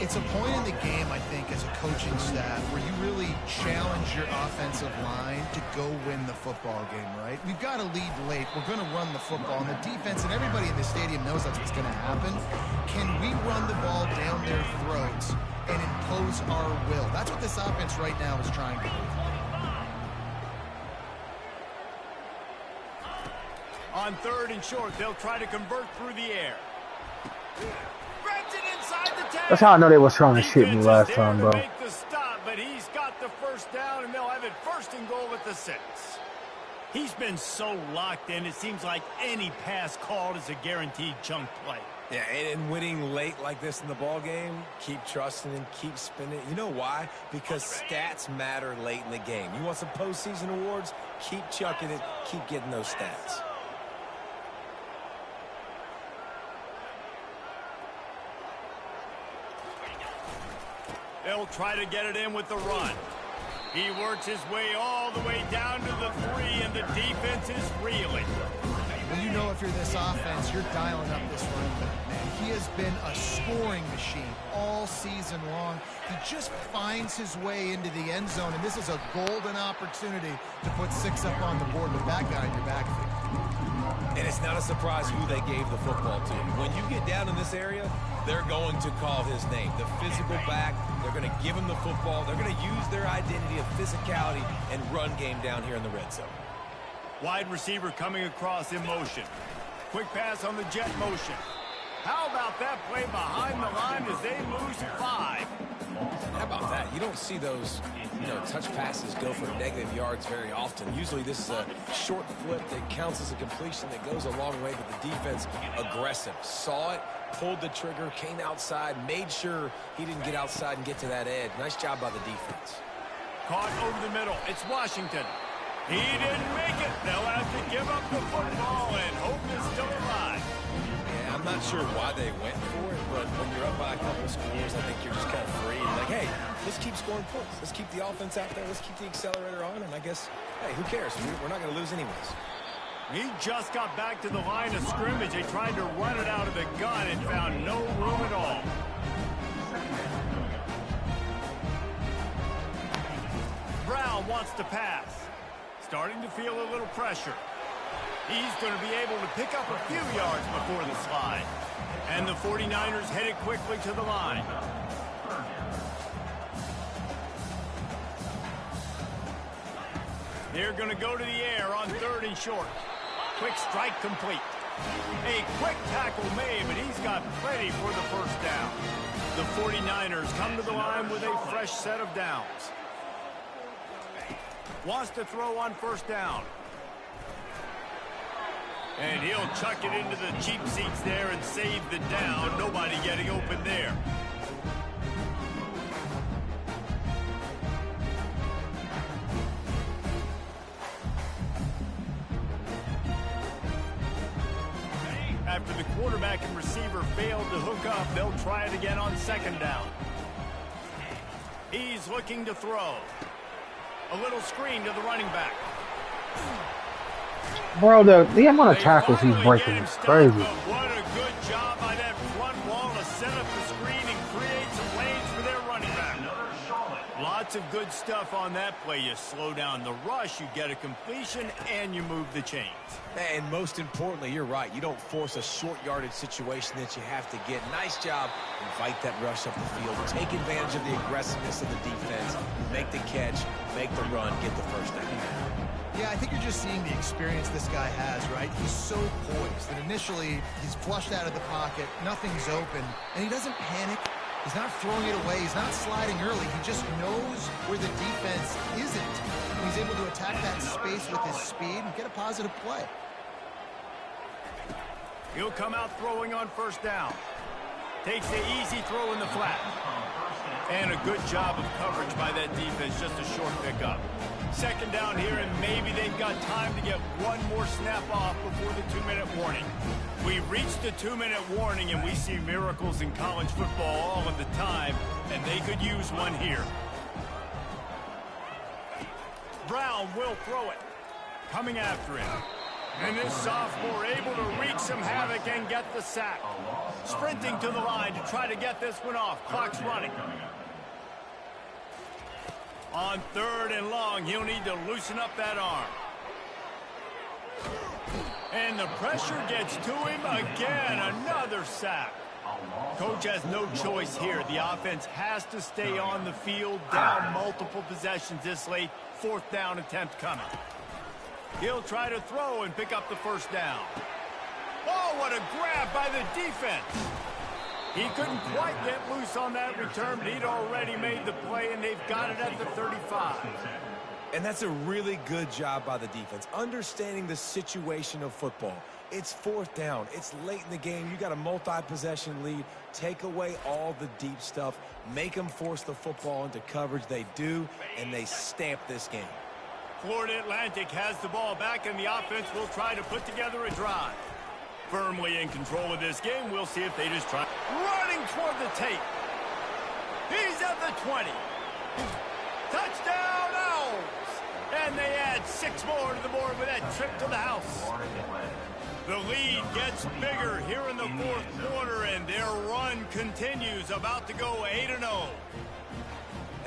[SPEAKER 4] It's a point in the game, I think, as a coaching staff where you really challenge your offensive line to go win the football game, right? We've got to lead late. We're going to run the football. And the defense and everybody in the stadium knows that's what's going to happen. Can we run the ball down their throats and impose our will? That's what this offense right now is trying to do.
[SPEAKER 2] On third and short, they'll try to convert through the air.
[SPEAKER 1] That's how I know they was trying to shit me last time, bro.
[SPEAKER 2] Make the stop, but he's got the first down, and they'll have it 1st and goal at the 6. He's been so locked in, it seems like any pass called is a guaranteed chunk play.
[SPEAKER 3] Yeah, and winning late like this in the ball game, keep trusting and keep spinning. You know why? Because stats matter late in the game. You want some postseason awards? Keep chucking it. Keep getting those stats.
[SPEAKER 2] They'll try to get it in with the run. He works his way all the way down to the 3, and the defense is reeling.
[SPEAKER 4] Well, you know if you're this offense, you're dialing up this running back, man. He has been a scoring machine all season long. He just finds his way into the end zone, and this is a golden opportunity to put 6 up on the board with that guy in your backfield.
[SPEAKER 3] And it's not a surprise who they gave the football to. When you get down in this area, they're going to call his name. The physical back, they're going to give him the football. They're going to use their identity of physicality and run game down here in the red zone.
[SPEAKER 2] Wide receiver coming across in motion. Quick pass on the jet motion. How about that play behind the line as they lose 5?
[SPEAKER 3] How about that? You don't see those, touch passes go for negative yards very often. Usually this is a short flip that counts as a completion that goes a long way, but the defense aggressive. Saw it, pulled the trigger, came outside, made sure he didn't get outside and get to that edge. Nice job by the defense.
[SPEAKER 2] Caught over the middle. It's Washington. He didn't make it. They'll have to give up the football, and hope is still alive.
[SPEAKER 3] Yeah, I'm not sure why they went for it, but when you're up by a couple scores, I think you're just kind of free. Like, hey, let's keep scoring points. Let's keep the offense out there. Let's keep the accelerator on, and I guess, hey, who cares? We're not going to lose anyways.
[SPEAKER 2] He just got back to the line of scrimmage. They tried to run it out of the gun and found no room at all. Brown wants to pass. Starting to feel a little pressure. He's going to be able to pick up a few yards before the slide. And the 49ers headed quickly to the line. They're going to go to the air on 3rd and short. Quick strike complete. A quick tackle made, but he's got plenty for the first down. The 49ers come to the line with a fresh set of downs. Wants to throw on 1st down. And he'll chuck it into the cheap seats there and save the down. Nobody getting open there. After the quarterback and receiver failed to hook up, they'll try it again on 2nd down. He's looking to throw. A little screen to the running back.
[SPEAKER 1] Bro, the amount of tackles he's breaking is crazy.
[SPEAKER 2] What a good job by that front wall of set up the screen and create some lanes for their running back. Lots of good stuff on that play. You slow down the rush, you get a completion, and you move the chains.
[SPEAKER 3] And most importantly, you're right. You don't force a short yardage situation that you have to get. Nice job. Invite that rush up the field. Take advantage of the aggressiveness of the defense. Make the catch, make the run, get the first down.
[SPEAKER 4] Yeah, I think you're just seeing the experience this guy has, right? He's so poised that initially he's flushed out of the pocket, nothing's open, and he doesn't panic. He's not throwing it away. He's not sliding early. He just knows where the defense isn't. And he's able to attack that space with his speed and get a positive play.
[SPEAKER 2] He'll come out throwing on first down. Takes the easy throw in the flat. And a good job of coverage by that defense, just a short pickup. Second down here, and maybe they've got time to get one more snap off before the 2-minute warning. We've reached the 2-minute warning, and we see miracles in college football all of the time, and they could use one here. Brown will throw it. Coming after him. And this sophomore able to wreak some havoc and get the sack. Sprinting to the line to try to get this one off. Clock's running. On 3rd and long, he'll need to loosen up that arm. And the pressure gets to him again. Another sack. Coach has no choice here. The offense has to stay on the field, down multiple possessions this late. 4th down attempt coming. He'll try to throw and pick up the first down. Oh, what a grab by the defense. He couldn't quite get loose on that return, but he'd already made the play, and they've got it at the 35.
[SPEAKER 3] And that's a really good job by the defense, understanding the situation of football. It's 4th down. It's late in the game. You got a multi-possession lead. Take away all the deep stuff. Make them force the football into coverage. They do, and they stamp this game.
[SPEAKER 2] Florida Atlantic has the ball back, and the offense will try to put together a drive. Firmly in control of this game. We'll see if they just try. Running toward the tape. He's at the 20. Touchdown, Owls! And they add 6 more to the board with that trip to the house. The lead gets bigger here in the 4th quarter, and their run continues. About to go 8-0.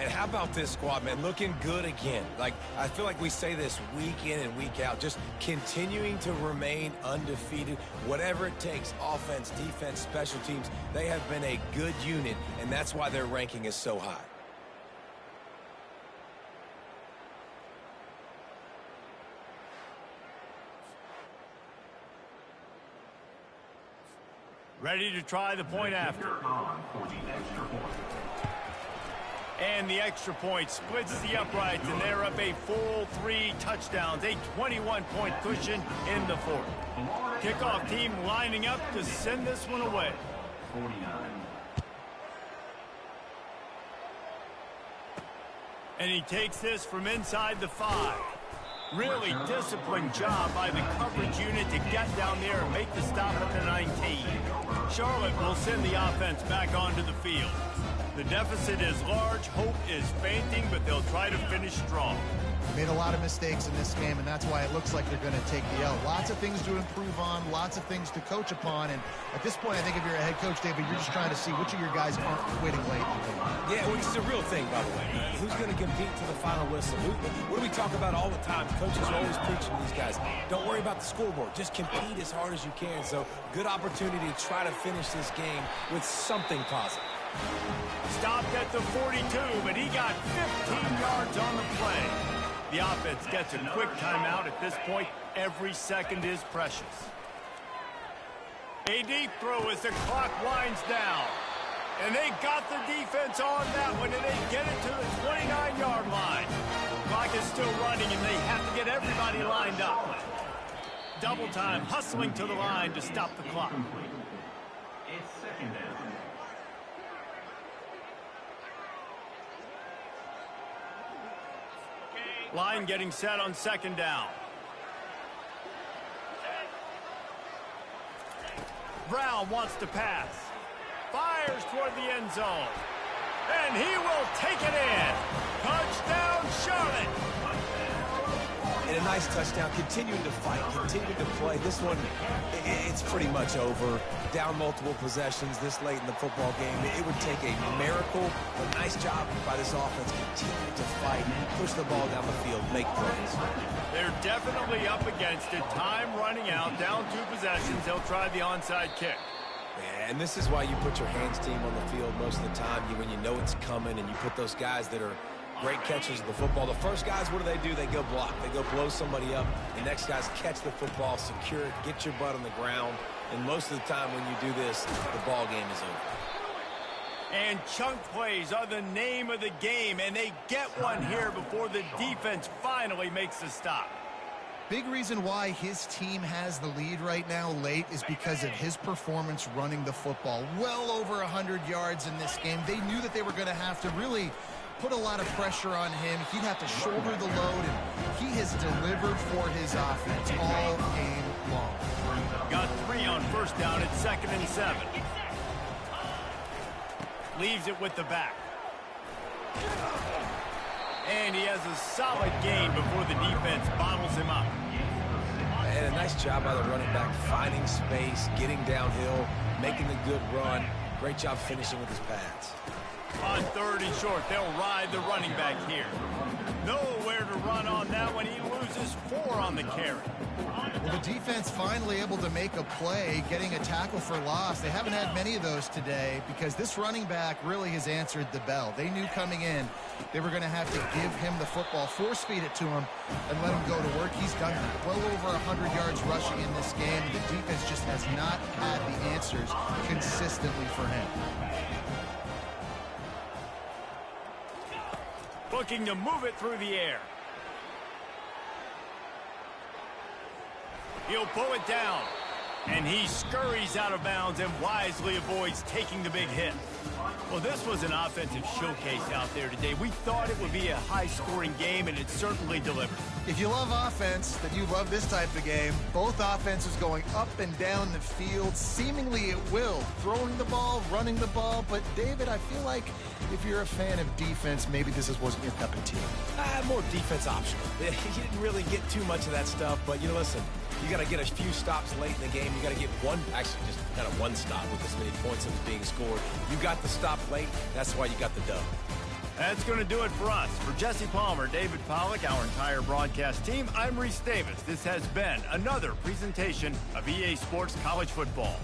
[SPEAKER 3] And how about this squad, man? Looking good again. Like, I feel like we say this week in and week out, just continuing to remain undefeated. Whatever it takes, offense, defense, special teams, they have been a good unit, and that's why their ranking is so high.
[SPEAKER 2] Ready to try the point after. And the extra point splits the uprights, and they're up a full 3 touchdowns, a 21-point cushion in the 4th. Kickoff team lining up to send this one away. 49. And he takes this from inside the 5. Really disciplined job by the coverage unit to get down there and make the stop at the 19. Charlotte will send the offense back onto the field. The deficit is large, hope is fainting, but they'll try to finish strong.
[SPEAKER 4] Made a lot of mistakes in this game, and that's why it looks like they're going to take the L. Lots of things to improve on, lots of things to coach upon, and at this point, I think if you're a head coach, David, you're just trying to see which of your guys aren't quitting late in the game.
[SPEAKER 3] Yeah, which is a real thing, by the way. Who's going to compete to the final whistle? What do we talk about all the time? Coaches are always preaching to these guys. Don't worry about the scoreboard. Just compete as hard as you can. So, good opportunity to try to finish this game with something positive.
[SPEAKER 2] Stopped at the 42, but he got 15 yards on the play. The offense gets a quick timeout at this point. Every second is precious. A deep throw as the clock winds down. And they got the defense on that one, and they get it to the 29-yard line. Clock is still running, and they have to get everybody lined up. Double time, hustling to the line to stop the clock.
[SPEAKER 5] It's 2nd down.
[SPEAKER 2] Line getting set on 2nd down. Brown wants to pass. Fires toward the end zone. And he will take it in. Touchdown, Charlotte.
[SPEAKER 3] And nice touchdown. Continuing to fight, continuing to play. This one, it's pretty much over. Down multiple possessions this late in the football game. It would take a miracle, but nice job by this offense. Continue to fight, push the ball down the field, make plays.
[SPEAKER 2] They're definitely up against it. Time running out, down 2 possessions. They'll try the onside kick.
[SPEAKER 3] And this is why you put your hands team on the field most of the time. When you know it's coming, and you put those guys that are great catchers of the football. The first guys, what do? They go block. They go blow somebody up. The next guys catch the football, secure it, get your butt on the ground. And most of the time when you do this, the ball game is over.
[SPEAKER 2] And chunk plays are the name of the game, and they get one here before the defense finally makes the stop.
[SPEAKER 4] Big reason why his team has the lead right now late is because of his performance running the football. Well over 100 yards in this game. They knew that they were going to have to really put a lot of pressure on him. He'd have to shoulder the load, and he has delivered for his offense all game long.
[SPEAKER 2] Got 3 on first down at 2nd and 7. Leaves it with the back. And he has a solid gain before the defense bottles him up.
[SPEAKER 3] And a nice job by the running back, finding space, getting downhill, making a good run. Great job finishing with his pads.
[SPEAKER 2] On 3rd and short, they'll ride the running back here. Nowhere to run on that one. He loses 4 on the carry.
[SPEAKER 4] Well, the defense finally able to make a play, getting a tackle for loss. They haven't had many of those today because this running back really has answered the bell. They knew coming in they were going to have to give him the football, force feed it to him, and let him go to work. He's done that. Well over 100 yards rushing in this game. The defense just has not had the answers consistently for him.
[SPEAKER 2] Looking to move it through the air. He'll pull it down. And he scurries out of bounds and wisely avoids taking the big hit. Well, this was an offensive showcase out there today. We thought it would be a high-scoring game, and it certainly delivered.
[SPEAKER 4] If you love offense, then you love this type of game. Both offenses going up and down the field, seemingly at will. Throwing the ball, running the ball. But, David, I feel like if you're a fan of defense, maybe this wasn't your cup of tea.
[SPEAKER 3] More defense optional. You didn't really get too much of that stuff, but, listen, you got to get a few stops late in the game. You got to get actually just kind of one stop with as many points that was being scored. You got the stop late. That's why you got the dub.
[SPEAKER 2] That's going to do it for us. For Jesse Palmer, David Pollack, our entire broadcast team, I'm Reese Davis. This has been another presentation of EA Sports College Football.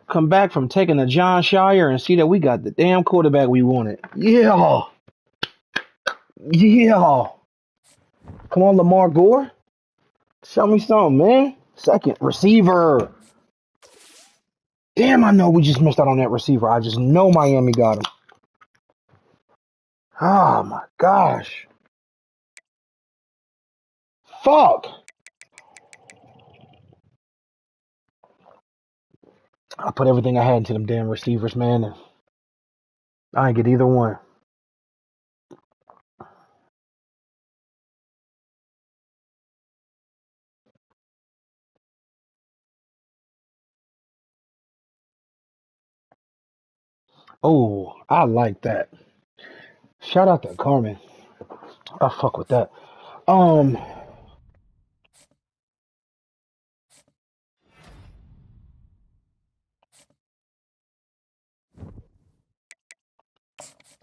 [SPEAKER 1] Come back from taking the John Shire and see that we got the damn quarterback we wanted. Yeah. Yeah. Come on, Lamar Gore. Show me something, man. Second receiver. Damn, I know we just missed out on that receiver. I just know Miami got him. Oh, my gosh. Fuck. I put everything I had into them damn receivers, man, and I ain't get either one. Oh, I like that. Shout out to Carmen. I fuck with that.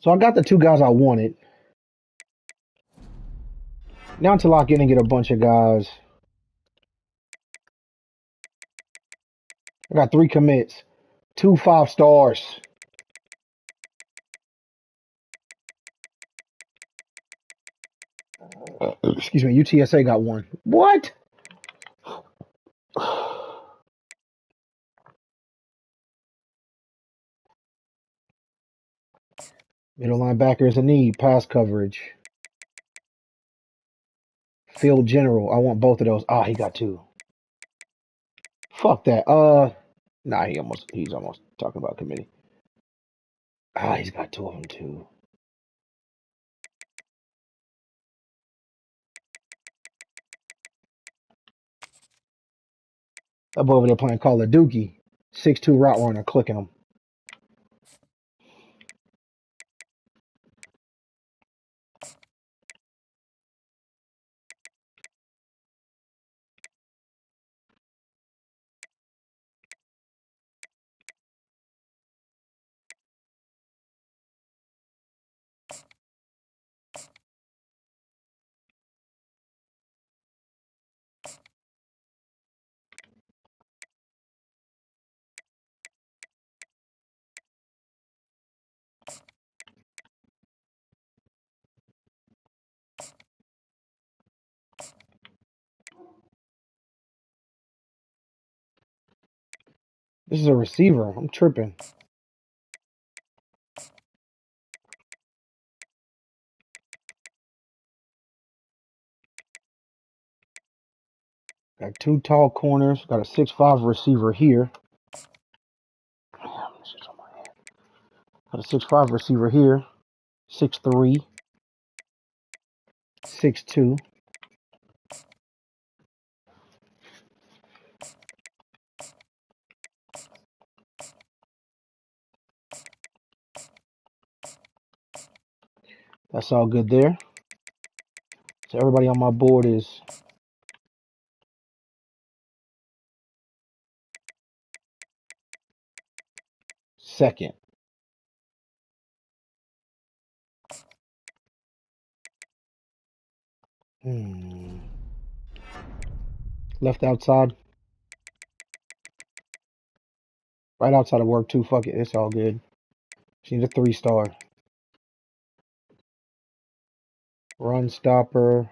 [SPEAKER 1] So I got the two guys I wanted. Now to lock in and get a bunch of guys. I got 3 commits, 2 5-stars. Excuse me, UTSA got 1. What? Middle linebacker is a need. Pass coverage. Field general. I want both of those. Ah, he got 2. Fuck that. Nah, he's almost talking about committee. Ah, he's got 2 of them too. Up over there playing Call of Duty. 6'2" route runner clicking him. This is a receiver. I'm tripping. Got 2 tall corners. Got a 6'5" receiver here. Damn, this is on my head. Got a 6'5" receiver here. 6'3", 6'2". That's all good there. So everybody on my board is second. Left outside. Right outside of work too. Fuck it. It's all good. She needs a 3-star. Run stopper.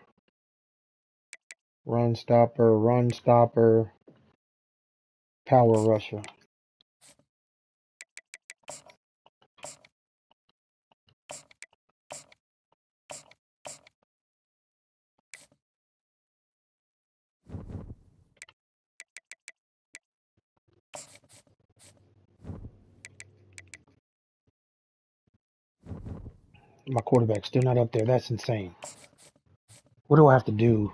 [SPEAKER 1] Run stopper. Run stopper. Power rusher. My quarterback's still not up there. That's insane. What do I have to do?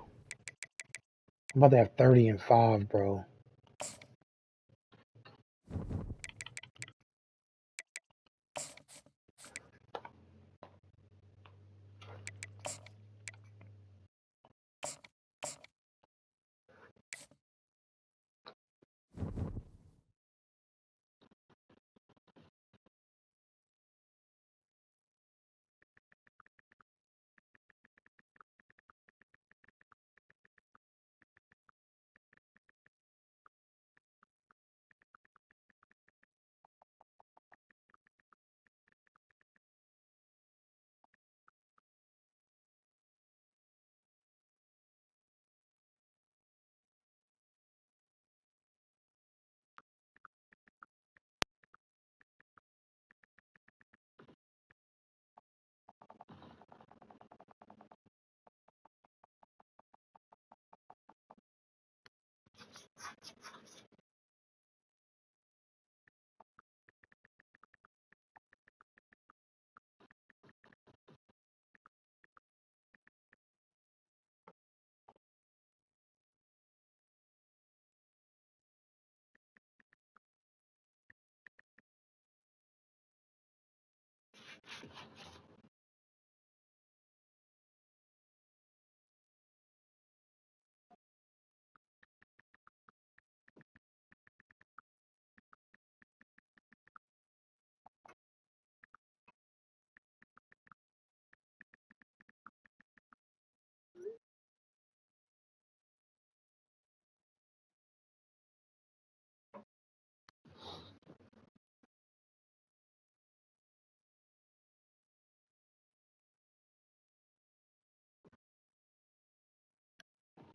[SPEAKER 1] I'm about to have 30-5, bro.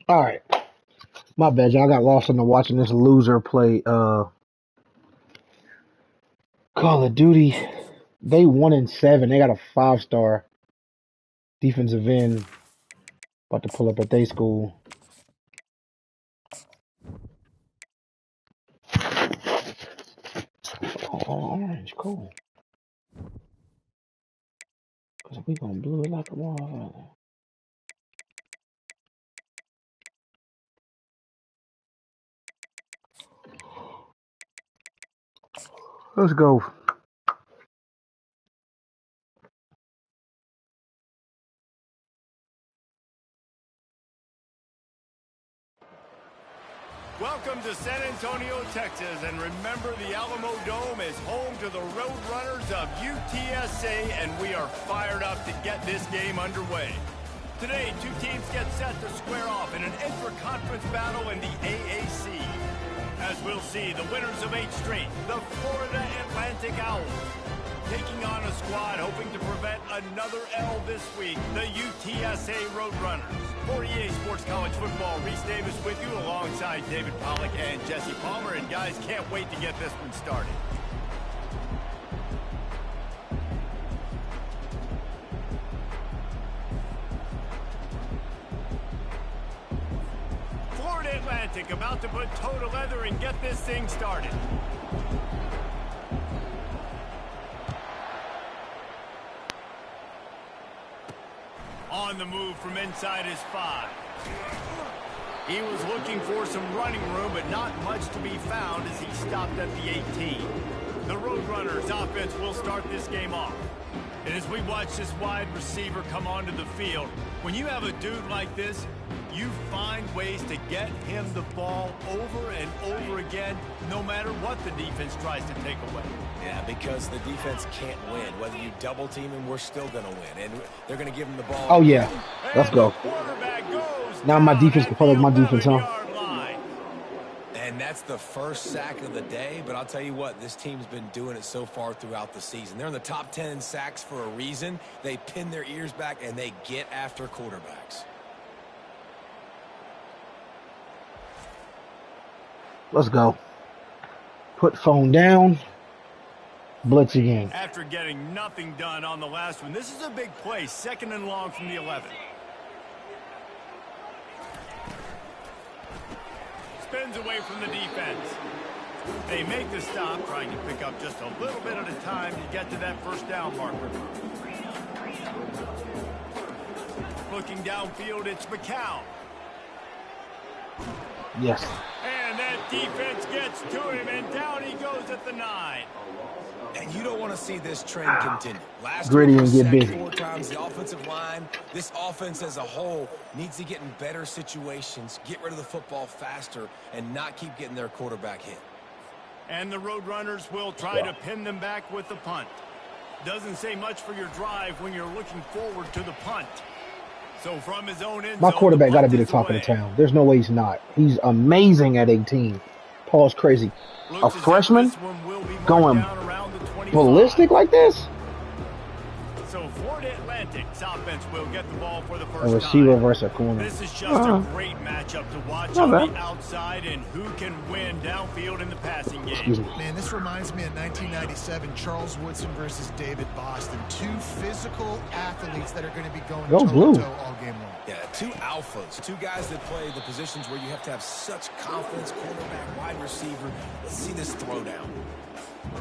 [SPEAKER 1] All right. My bad, y'all. I got lost into watching this loser play Call of Duty. They 1-7. They got a 5-star defensive end about to pull up at their school. Oh, orange, cool. Cause we gonna blue it like a motherfucker. Let's go.
[SPEAKER 2] Welcome to San Antonio, Texas, and remember the Alamo Dome is home to the Roadrunners of UTSA, and we are fired up to get this game underway. Today, two teams get set to square off in an intra-conference battle in the AAC. As we'll see, the winners of 8 straight, the Florida Atlantic Owls, taking on a squad hoping to prevent another L this week, the UTSA Roadrunners. For EA Sports College Football, Reese Davis with you alongside David Pollack and Jesse Palmer. And guys, can't wait to get this one started. Florida Atlantic about to put toe to leather and get this thing started. On the move from inside his 5. He was looking for some running room, but not much to be found as he stopped at the 18. The Roadrunners offense will start this game off. And as we watch this wide receiver come onto the field, when you have a dude like this, you find ways to get him the ball over and over again, no matter what the defense tries to take away.
[SPEAKER 3] Yeah, because the defense can't win. Whether you double team him, we're still going to win. And they're going to give him the ball.
[SPEAKER 1] Oh, yeah. Let's go. Now my defense can play like my defense, huh?
[SPEAKER 3] And that's the first sack of the day. But I'll tell you what, this team's been doing it so far throughout the season. They're in the top 10 in sacks for a reason. They pin their ears back, and they get after quarterbacks.
[SPEAKER 1] Let's go. Put phone down. Blitz again.
[SPEAKER 2] After getting nothing done on the last one, this is a big play. 2nd and long from the 11. Spins away from the defense. They make the stop, trying to pick up just a little bit at a time to get to that first down marker. Looking downfield, it's McCown.
[SPEAKER 1] Yes.
[SPEAKER 2] And that defense gets to him, and down he goes at the 9.
[SPEAKER 3] And you don't want to see this trend continue. Last
[SPEAKER 1] Gritty and get busy.
[SPEAKER 3] 4 times the offensive line. This offense as a whole needs to get in better situations, get rid of the football faster, and not keep getting their quarterback hit.
[SPEAKER 2] And the Roadrunners will try to pin them back with the punt. Doesn't say much for your drive when you're looking forward to the punt. So from his own end
[SPEAKER 1] My
[SPEAKER 2] zone,
[SPEAKER 1] quarterback got to be the
[SPEAKER 2] punt is
[SPEAKER 1] talk of
[SPEAKER 2] away.
[SPEAKER 1] the town. There's no way he's not. He's amazing at 18. Paul's crazy. A
[SPEAKER 2] Looks as if
[SPEAKER 1] freshman
[SPEAKER 2] this one will be marked
[SPEAKER 1] going
[SPEAKER 2] down around the 25.
[SPEAKER 1] ballistic like this?
[SPEAKER 2] So Florida Atlantic's offense will get the ball for the
[SPEAKER 1] A
[SPEAKER 2] first
[SPEAKER 1] receiver
[SPEAKER 2] time.
[SPEAKER 1] versus a corner.
[SPEAKER 2] This is just a great matchup to watch
[SPEAKER 1] Not
[SPEAKER 2] on
[SPEAKER 1] bad.
[SPEAKER 2] the outside and who can win downfield in the passing
[SPEAKER 1] Excuse
[SPEAKER 2] game.
[SPEAKER 1] me.
[SPEAKER 4] Man, this reminds me of 1997, Charles Woodson versus David Boston. 2 physical athletes that are going to be going
[SPEAKER 1] Go blue.
[SPEAKER 4] toe-to-toe all game long.
[SPEAKER 3] Yeah, 2 alphas, 2 guys that play the positions where you have to have such confidence, quarterback, wide receiver. Let's see this throwdown.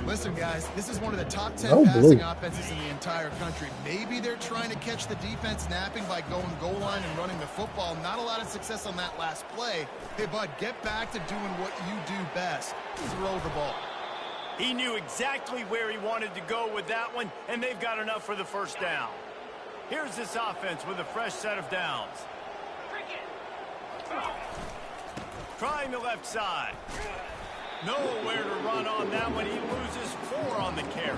[SPEAKER 4] Listen, guys, this is one of the top 10
[SPEAKER 1] Go
[SPEAKER 4] passing
[SPEAKER 1] blue.
[SPEAKER 4] offenses in the entire country. Maybe they're trying to catch the defense napping by going goal line and running the football. Not a lot of success on that last play. Hey, bud, get back to doing what you do best. Throw the ball.
[SPEAKER 2] He knew exactly where he wanted to go with that one, and they've got enough for the first down. Here's this offense with a fresh set of downs. Trying the left side. Nowhere to run on that one. He loses 4 on the carry.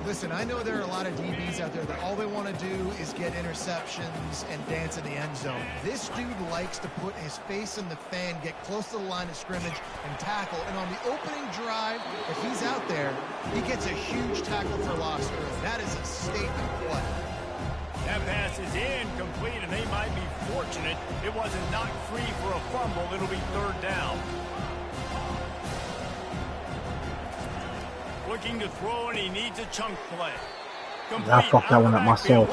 [SPEAKER 4] Listen, I know there are a lot of DBs out there that all they want to do is get interceptions and dance in the end zone. This dude likes to put his face in the fan, get close to the line of scrimmage, and tackle. And on the opening drive, if he's out there, he gets a huge tackle for loss early. That is a statement play.
[SPEAKER 2] That pass is incomplete, and they might be fortunate it wasn't knocked free for a fumble. It'll be 3rd down. Looking to throw, and he needs a chunk play.
[SPEAKER 1] I fucked that one up myself.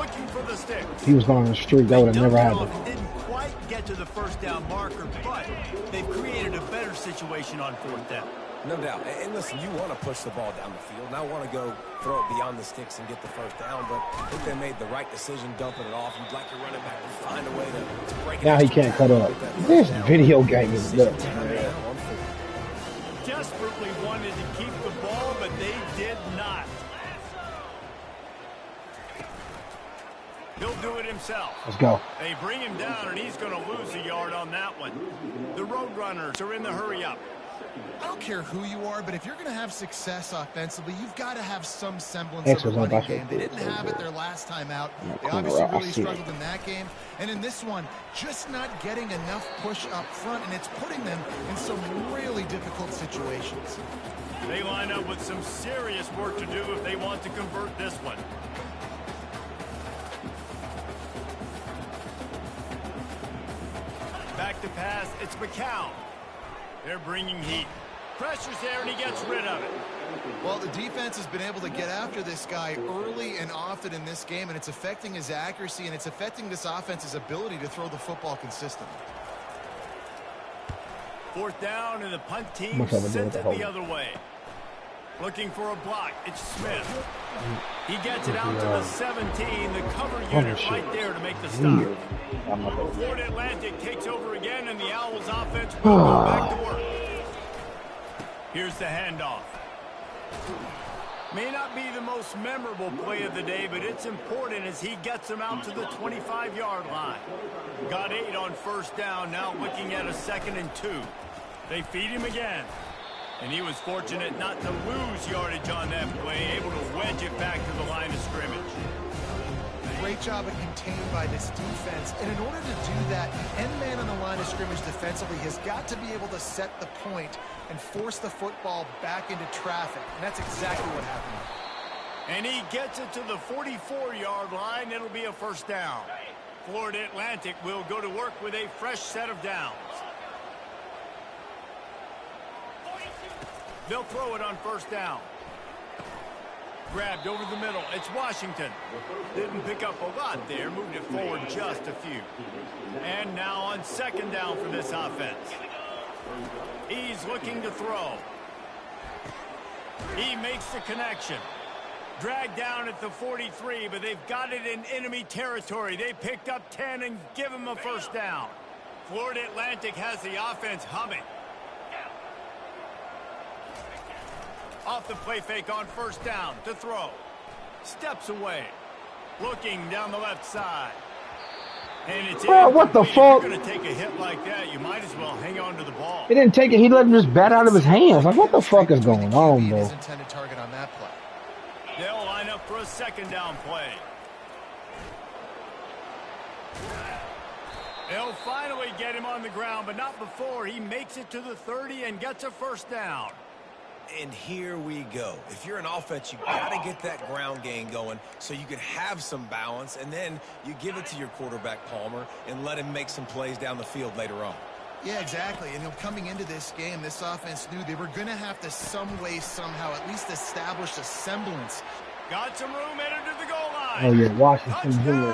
[SPEAKER 1] If he was going on the street, that would have never happened.
[SPEAKER 2] Didn't quite get to the first down marker, but they've created a better situation on 4th down.
[SPEAKER 3] No doubt. And listen, you want to push the ball down the field. And I want to go throw it beyond the sticks and get the first down. But I think they made the right decision dumping it off. You'd like your running back to find a way to break it.
[SPEAKER 1] Now he can't cut up. This video game is nuts.
[SPEAKER 2] Desperately wanted to keep the ball, but they did not. He'll do it himself.
[SPEAKER 1] Let's go.
[SPEAKER 2] They bring him down, and he's going to lose a yard on that one. The Roadrunners are in the hurry-up.
[SPEAKER 4] I don't care who you are, but if you're going to have success offensively, you've got to have some semblance of a running game. They didn't have it their last time out. They obviously really struggled in that game. And in this one, just not getting enough push up front, and it's putting them in some really difficult situations.
[SPEAKER 2] They line up with some serious work to do if they want to convert this one. Back to pass, it's McCown. They're bringing heat. Pressure's there, and he gets rid of it.
[SPEAKER 4] Well, the defense has been able to get after this guy early and often in this game, and it's affecting his accuracy, and it's affecting this offense's ability to throw the football consistently.
[SPEAKER 2] 4th down, and the punt team sends it the other way. Looking for a block. It's Smith. He gets it out to the 17. The cover unit right there to make the stop. Florida Atlantic takes over again, and the Owls offense will go back to work. Here's the handoff. May not be the most memorable play of the day, but it's important as he gets them out to the 25-yard line. Got 8 on 1st down, now looking at a 2nd and 2. They feed him again. And he was fortunate not to lose yardage on that play, able to wedge it back to the line of scrimmage.
[SPEAKER 4] Great job of contained by this defense. And in order to do that, the end man on the line of scrimmage defensively has got to be able to set the point and force the football back into traffic. And that's exactly what happened.
[SPEAKER 2] And he gets it to the 44-yard line. It'll be a 1st down. Florida Atlantic will go to work with a fresh set of downs. They'll throw it on 1st down. Grabbed over the middle. It's Washington. Didn't pick up a lot there. Moved it forward just a few. And now on 2nd down for this offense. He's looking to throw. He makes the connection. Dragged down at the 43, but they've got it in enemy territory. They picked up 10 and give him a 1st down. Florida Atlantic has the offense humming. Off the play fake on 1st down to throw. Steps away. Looking down the left side. And it's
[SPEAKER 1] what the fuck?
[SPEAKER 2] If you're going to take a hit like that, you might as well hang on to the ball.
[SPEAKER 1] He didn't take it. He let him just bat out of his hands. Like, what the fuck is going on, bro?
[SPEAKER 4] His intended target on that play.
[SPEAKER 2] They'll line up for a 2nd down play. They'll finally get him on the ground, but not before he makes it to the 30 and gets a 1st down.
[SPEAKER 3] And here we go. If you're an offense, you got to get that ground game going so you can have some balance, and then you give it to your quarterback, Palmer, and let him make some plays down the field later on.
[SPEAKER 4] Yeah, exactly. And coming into this game, this offense knew they were going to have to some way, somehow, at least establish a semblance.
[SPEAKER 2] Got some room headed to the goal line.
[SPEAKER 1] Oh yeah, Washington Jr.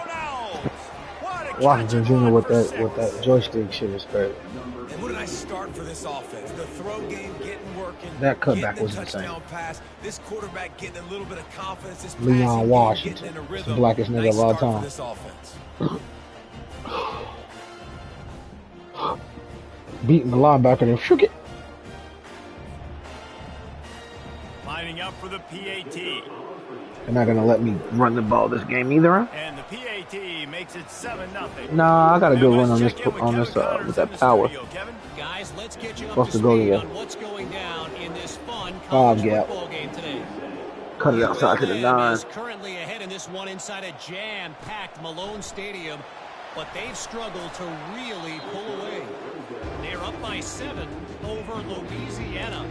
[SPEAKER 1] Washington Jr. with that joystick shit is crazy.
[SPEAKER 3] And what a nice start for this offense. The throw game getting working.
[SPEAKER 1] That cutback was insane.
[SPEAKER 3] Pass. This quarterback getting a little bit of confidence. This
[SPEAKER 1] Leon Washington, the blackest nigga of all time.
[SPEAKER 3] This offense.
[SPEAKER 1] Beating the linebacker and shook it.
[SPEAKER 2] up for the PAT.
[SPEAKER 1] They're not gonna let me run the ball this game either. Huh?
[SPEAKER 2] And the PAT makes it 7-0.
[SPEAKER 1] Nah, I got a good run on this with that power.
[SPEAKER 6] Guys, let's get you up
[SPEAKER 1] Supposed
[SPEAKER 6] to
[SPEAKER 1] to go
[SPEAKER 6] speed
[SPEAKER 1] to
[SPEAKER 6] on what's going down in this fun
[SPEAKER 1] foul
[SPEAKER 6] college
[SPEAKER 1] gap.
[SPEAKER 6] football game today.
[SPEAKER 1] Cut it outside to the 9.
[SPEAKER 6] Is currently ahead in this one inside a jam-packed Malone Stadium, but they've struggled to really pull away. They're up by 7 over Louisiana.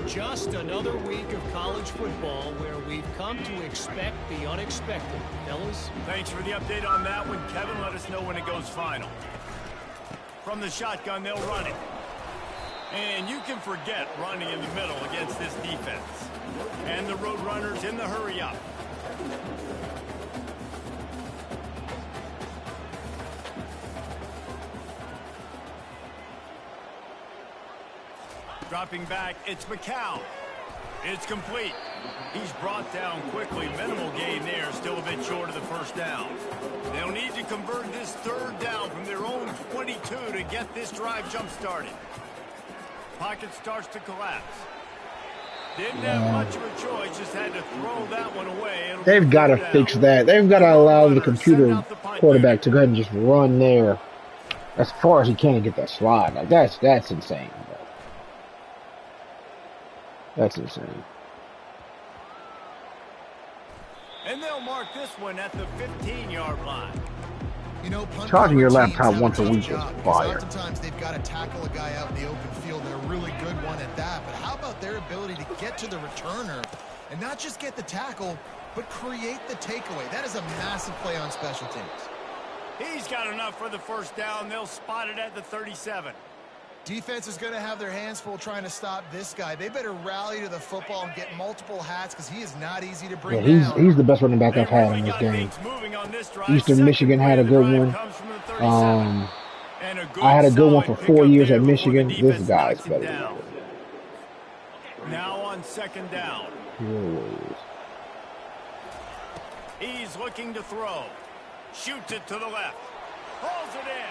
[SPEAKER 6] Just another week of college football where we've come to expect the unexpected. Fellas?
[SPEAKER 2] Thanks for the update on that one, Kevin. Let us know when it goes final. From the shotgun, they'll run it. And you can forget running in the middle against this defense. And the Roadrunners in the hurry up. Dropping back, it's McCown. It's complete. He's brought down quickly. Minimal gain there, still a bit short of the first down. They'll need to convert this 3rd down from their own 22 to get this drive jump-started. Pocket starts to collapse. Didn't have much of a choice, just had to throw that one away.
[SPEAKER 1] They've got to fix that. They've got to allow the computer quarterback to go ahead and just run there as far as he can and get that slide. Like that's insane. That's insane.
[SPEAKER 2] And they'll mark this one at the 15-yard line.
[SPEAKER 4] You know,
[SPEAKER 1] charging your laptop once a week is fire.
[SPEAKER 4] Oftentimes they've got to tackle a guy out in the open field. They're a really good one at that. But how about their ability to get to the returner and not just get the tackle, but create the takeaway? That is a massive play on special teams.
[SPEAKER 2] He's got enough for the first down. They'll spot it at the 37.
[SPEAKER 4] Defense is going to have their hands full trying to stop this guy. They better rally to the football and get multiple hats because he is not easy to bring down.
[SPEAKER 1] He's the best running back I've had in this game. Eastern Michigan had a good one. I had a good one for 4 years at Michigan. This guy's better than that.
[SPEAKER 2] Now on 2nd down. He's looking to throw. Shoots it to the left. Pulls it in.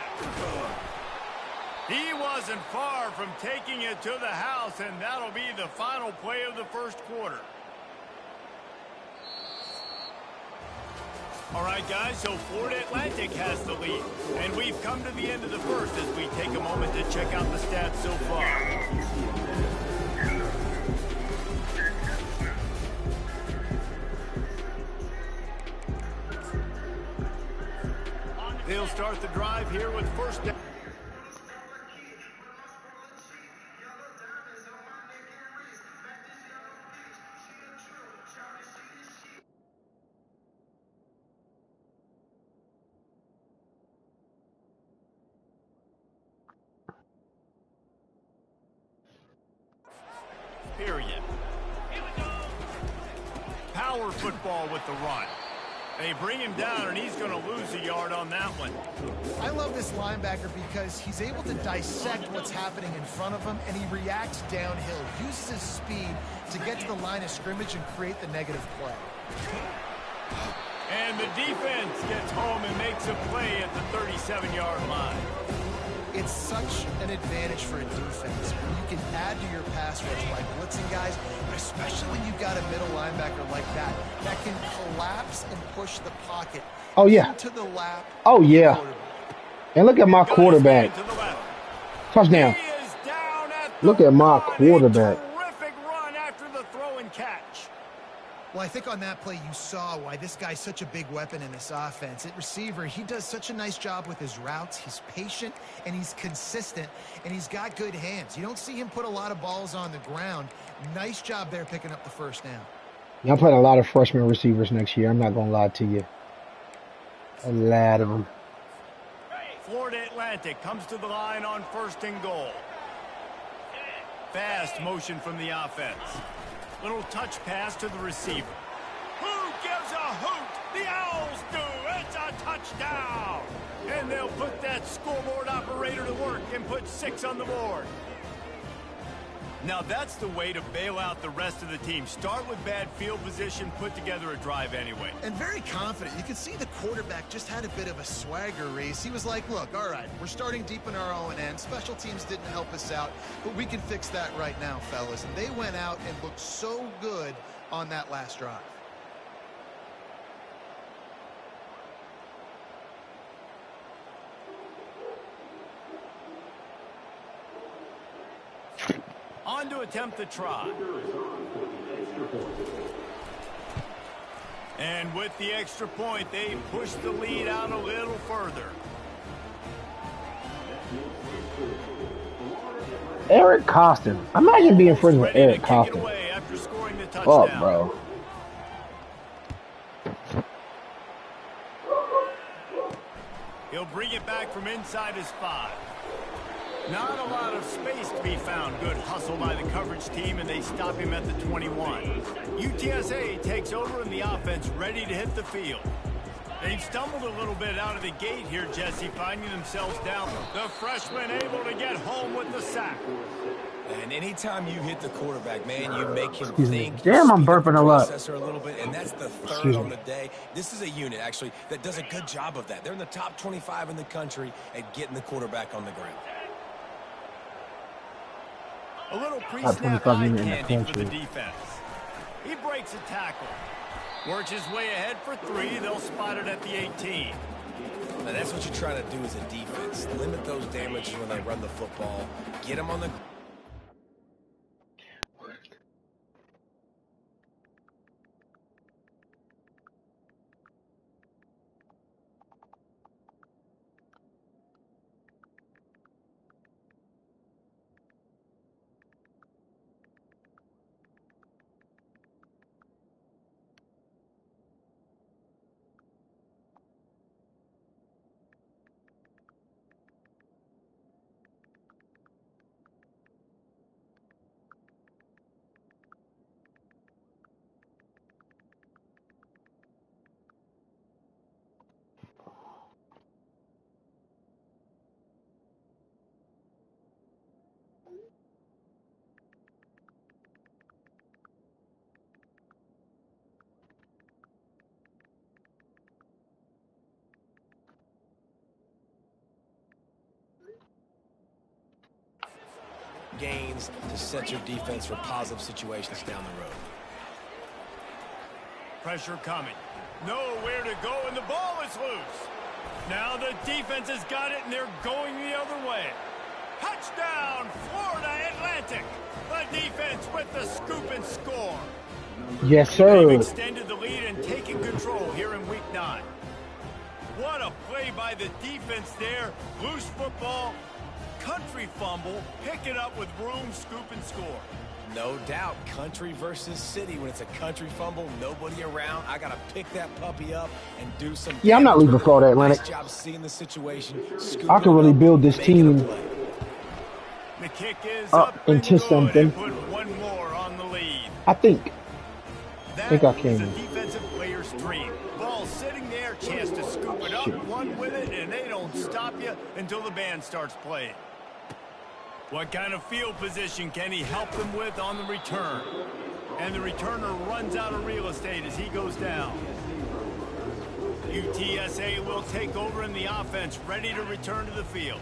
[SPEAKER 2] He wasn't far from taking it to the house, and that'll be the final play of the first quarter. All right, guys, so Florida Atlantic has the lead, and we've come to the end of the first as we take a moment to check out the stats so far. They'll start the drive here with first down. Period. Power football with the run. They bring him down, and he's going to lose a yard on that one.
[SPEAKER 4] I love this linebacker because he's able to dissect what's happening in front of him, and he reacts downhill, uses his speed to get to the line of scrimmage and create the negative play.
[SPEAKER 2] And the defense gets home and makes a play at the 37-yard line.
[SPEAKER 4] It's such an advantage for a defense when you can add to your pass rush by blitzing guys, but especially when you've got a middle linebacker like that can collapse and push the pocket into the lap.
[SPEAKER 1] Oh, yeah. And look at my quarterback. Touchdown. Look at my quarterback.
[SPEAKER 2] Terrific run after the throw and catch.
[SPEAKER 4] Well, I think on that play you saw why this guy's such a big weapon in this offense. At receiver, he does such a nice job with his routes. He's patient, and he's consistent, and he's got good hands. You don't see him put a lot of balls on the ground. Nice job there picking up the first down.
[SPEAKER 1] Yeah, I'm playing a lot of freshman receivers next year. I'm not going to lie to you. A lot of them.
[SPEAKER 2] Florida Atlantic comes to the line on 1st and goal. Fast motion from the offense. Little touch pass to the receiver. Who gives a hoot? The Owls do. It's a touchdown. And they'll put that scoreboard operator to work and put 6 on the board. Now that's the way to bail out the rest of the team. Start with bad field position, put together a drive anyway.
[SPEAKER 4] And very confident. You can see the quarterback just had a bit of a swagger race. He was like, look, all right, we're starting deep in our own end. Special teams didn't help us out, but we can fix that right now, fellas. And they went out and looked so good on that last drive.
[SPEAKER 2] On to attempt the try. And with the extra point, they push the lead out a little further.
[SPEAKER 1] Eric Costin. Imagine being friends with Eric Costin. Fuck, bro.
[SPEAKER 2] He'll bring it back from inside his 5. Not a lot of space to be found. Good hustle by the coverage team, and they stop him at the 21. UTSA takes over in the offense, ready to hit the field. They've stumbled a little bit out of the gate here, Jesse, finding themselves down. The freshman able to get home with the sack.
[SPEAKER 3] And anytime you hit the quarterback, man, you make him think.
[SPEAKER 1] Damn, I'm burping a lot.
[SPEAKER 3] A little bit, and that's the third on the day. This is a unit, actually, that does a good job of that. They're in the top 25 in the country at getting the quarterback on the ground.
[SPEAKER 2] A little pre-snap eye candy for the defense. He breaks a tackle. Works his way ahead for 3. They'll spot it at the 18.
[SPEAKER 3] Now that's what you're trying to do as a defense. Limit those damages when they run the football. Get them on the... gains to set your defense for positive situations down the road.
[SPEAKER 2] Pressure coming. Nowhere to go, and the ball is loose. Now the defense has got it, and they're going the other way. Touchdown, Florida Atlantic. The defense with the scoop and score.
[SPEAKER 1] Yes, sir.
[SPEAKER 2] They've extended the lead and taken control here in week 9. What a play by the defense there. Loose football. Country fumble, pick it up with room, scoop, and score.
[SPEAKER 3] No doubt, country versus city. When it's a country fumble, nobody around. I got to pick that puppy up and do some...
[SPEAKER 1] Yeah, I'm not leaving Florida Atlantic.
[SPEAKER 3] Nice job seeing the situation.
[SPEAKER 1] I can really build this team
[SPEAKER 2] the kick is
[SPEAKER 1] up into something.
[SPEAKER 2] Put one more on the lead.
[SPEAKER 1] I think I can.
[SPEAKER 2] A defensive player's dream. Ball sitting there, chance to scoop it up, run with it, and they don't stop you until the band starts playing. What kind of field position can he help them with on the return? And the returner runs out of real estate as he goes down. UTSA will take over in the offense, ready to return to the field.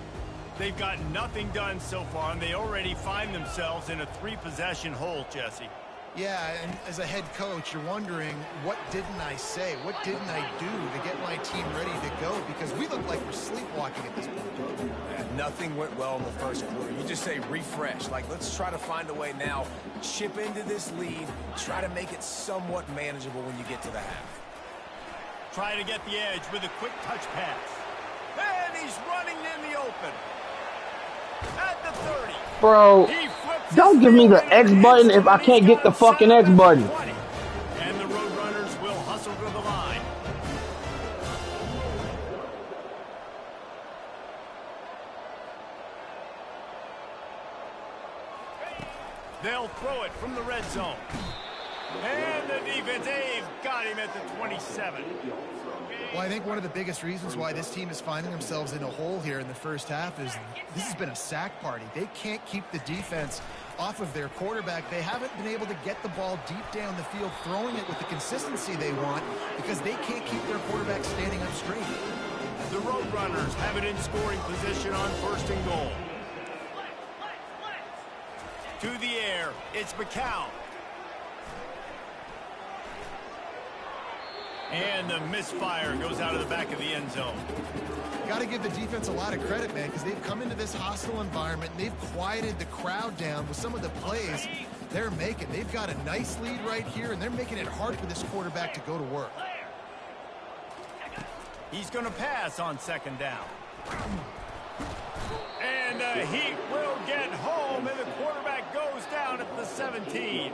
[SPEAKER 2] They've got nothing done so far, and they already find themselves in a 3-possession hole, Jesse.
[SPEAKER 4] Yeah, and as a head coach, you're wondering, what didn't I say? What didn't I do to get my team ready to go? Because we look like we're sleepwalking at this point.
[SPEAKER 3] Yeah, nothing went well in the first quarter. You just say refresh. Like, let's try to find a way now. Chip into this lead. Try to make it somewhat manageable when you get to the half.
[SPEAKER 2] Try to get the edge with a quick touch pass. And he's running in the open. At the 30.
[SPEAKER 1] Bro, don't give me the X button if I can't get the fucking X button.
[SPEAKER 2] And the Roadrunners will hustle to the line. They'll throw it from the red zone. And the defense, they've got him at the 27.
[SPEAKER 4] Well, I think one of the biggest reasons why this team is finding themselves in a hole here in the first half is this has been a sack party. They can't keep the defense off of their quarterback. They haven't been able to get the ball deep down the field, throwing it with the consistency they want because they can't keep their quarterback standing up straight.
[SPEAKER 2] The Roadrunners have it in scoring position on 1st and goal. To the air, it's McCown. And the misfire goes out of the back of the end zone.
[SPEAKER 4] Got to give the defense a lot of credit, man, because they've come into this hostile environment and they've quieted the crowd down with some of the plays they're making. They've got a nice lead right here, and they're making it hard for this quarterback to go to work.
[SPEAKER 2] He's going to pass on 2nd down. And he will get home, and the quarterback goes down at the 17.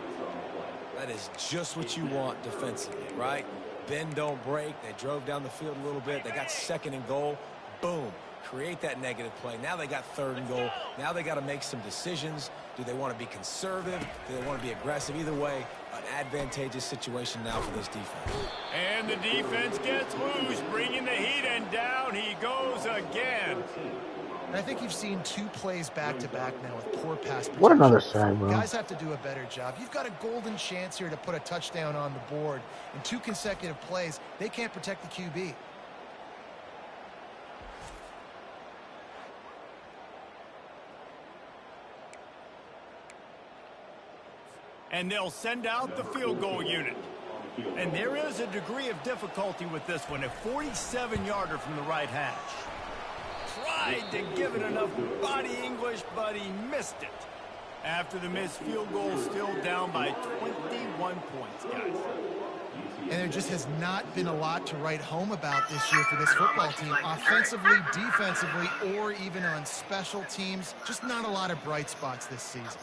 [SPEAKER 3] That is just what you want defensively, right? Bend, don't break. They drove down the field a little bit. They got 2nd and goal. Boom. Create that negative play. Now they got 3rd and goal. Now they got to make some decisions. Do they want to be conservative? Do they want to be aggressive? Either way, an advantageous situation now for this defense.
[SPEAKER 2] And the defense gets loose, bringing the heat, and down he goes again.
[SPEAKER 4] And I think you've seen 2 plays back-to-back now with poor pass protection.
[SPEAKER 1] What another sack, bro.
[SPEAKER 4] Guys have to do a better job. You've got a golden chance here to put a touchdown on the board. In 2 consecutive plays, they can't protect the QB.
[SPEAKER 2] And they'll send out the field goal unit. And there is a degree of difficulty with this one. A 47-yarder from the right hash. Tried to give it enough body English, but he missed it. After the missed field goal, still down by 21 points, guys.
[SPEAKER 4] And there just has not been a lot to write home about this year for this football team. Offensively, defensively, or even on special teams. Just not a lot of bright spots this season.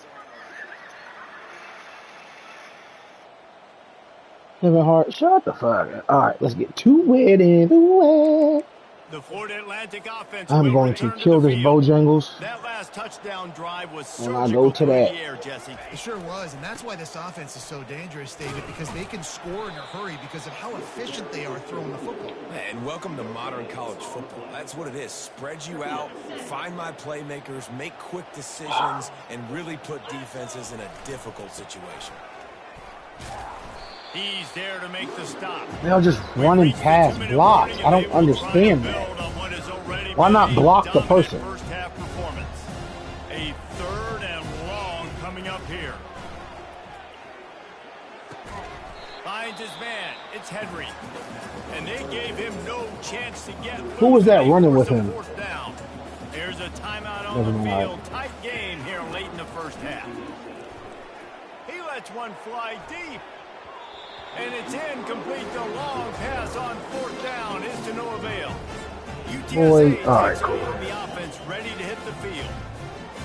[SPEAKER 1] Kevin Hart, shut the fuck up. All right, let's get to it in the way.
[SPEAKER 2] The Florida Atlantic offense.
[SPEAKER 1] I'm going to kill this Bojangles.
[SPEAKER 2] That last touchdown drive was
[SPEAKER 1] when I go to that.
[SPEAKER 2] Air, Jesse.
[SPEAKER 4] It sure was, and that's why this offense is so dangerous, David, because they can score in a hurry because of how efficient they are throwing the football.
[SPEAKER 3] And welcome to modern college football. That's what it is. Spread you out, find my playmakers, make quick decisions, and really put defenses in a difficult situation.
[SPEAKER 2] He's there to make the stop.
[SPEAKER 1] They're just running past blocks. I don't understand that. Why not block the person?
[SPEAKER 2] First half performance. A 3rd and long coming up here. Finds his man. It's Henry. And they gave him no chance to get.
[SPEAKER 1] Who was that running with him?
[SPEAKER 2] Down. There's a timeout on the field. Tight game here late in the first half. He lets one fly deep. And it's incomplete. The long pass on 4th down is to no avail. UTSA takes over the offense, ready to hit the field.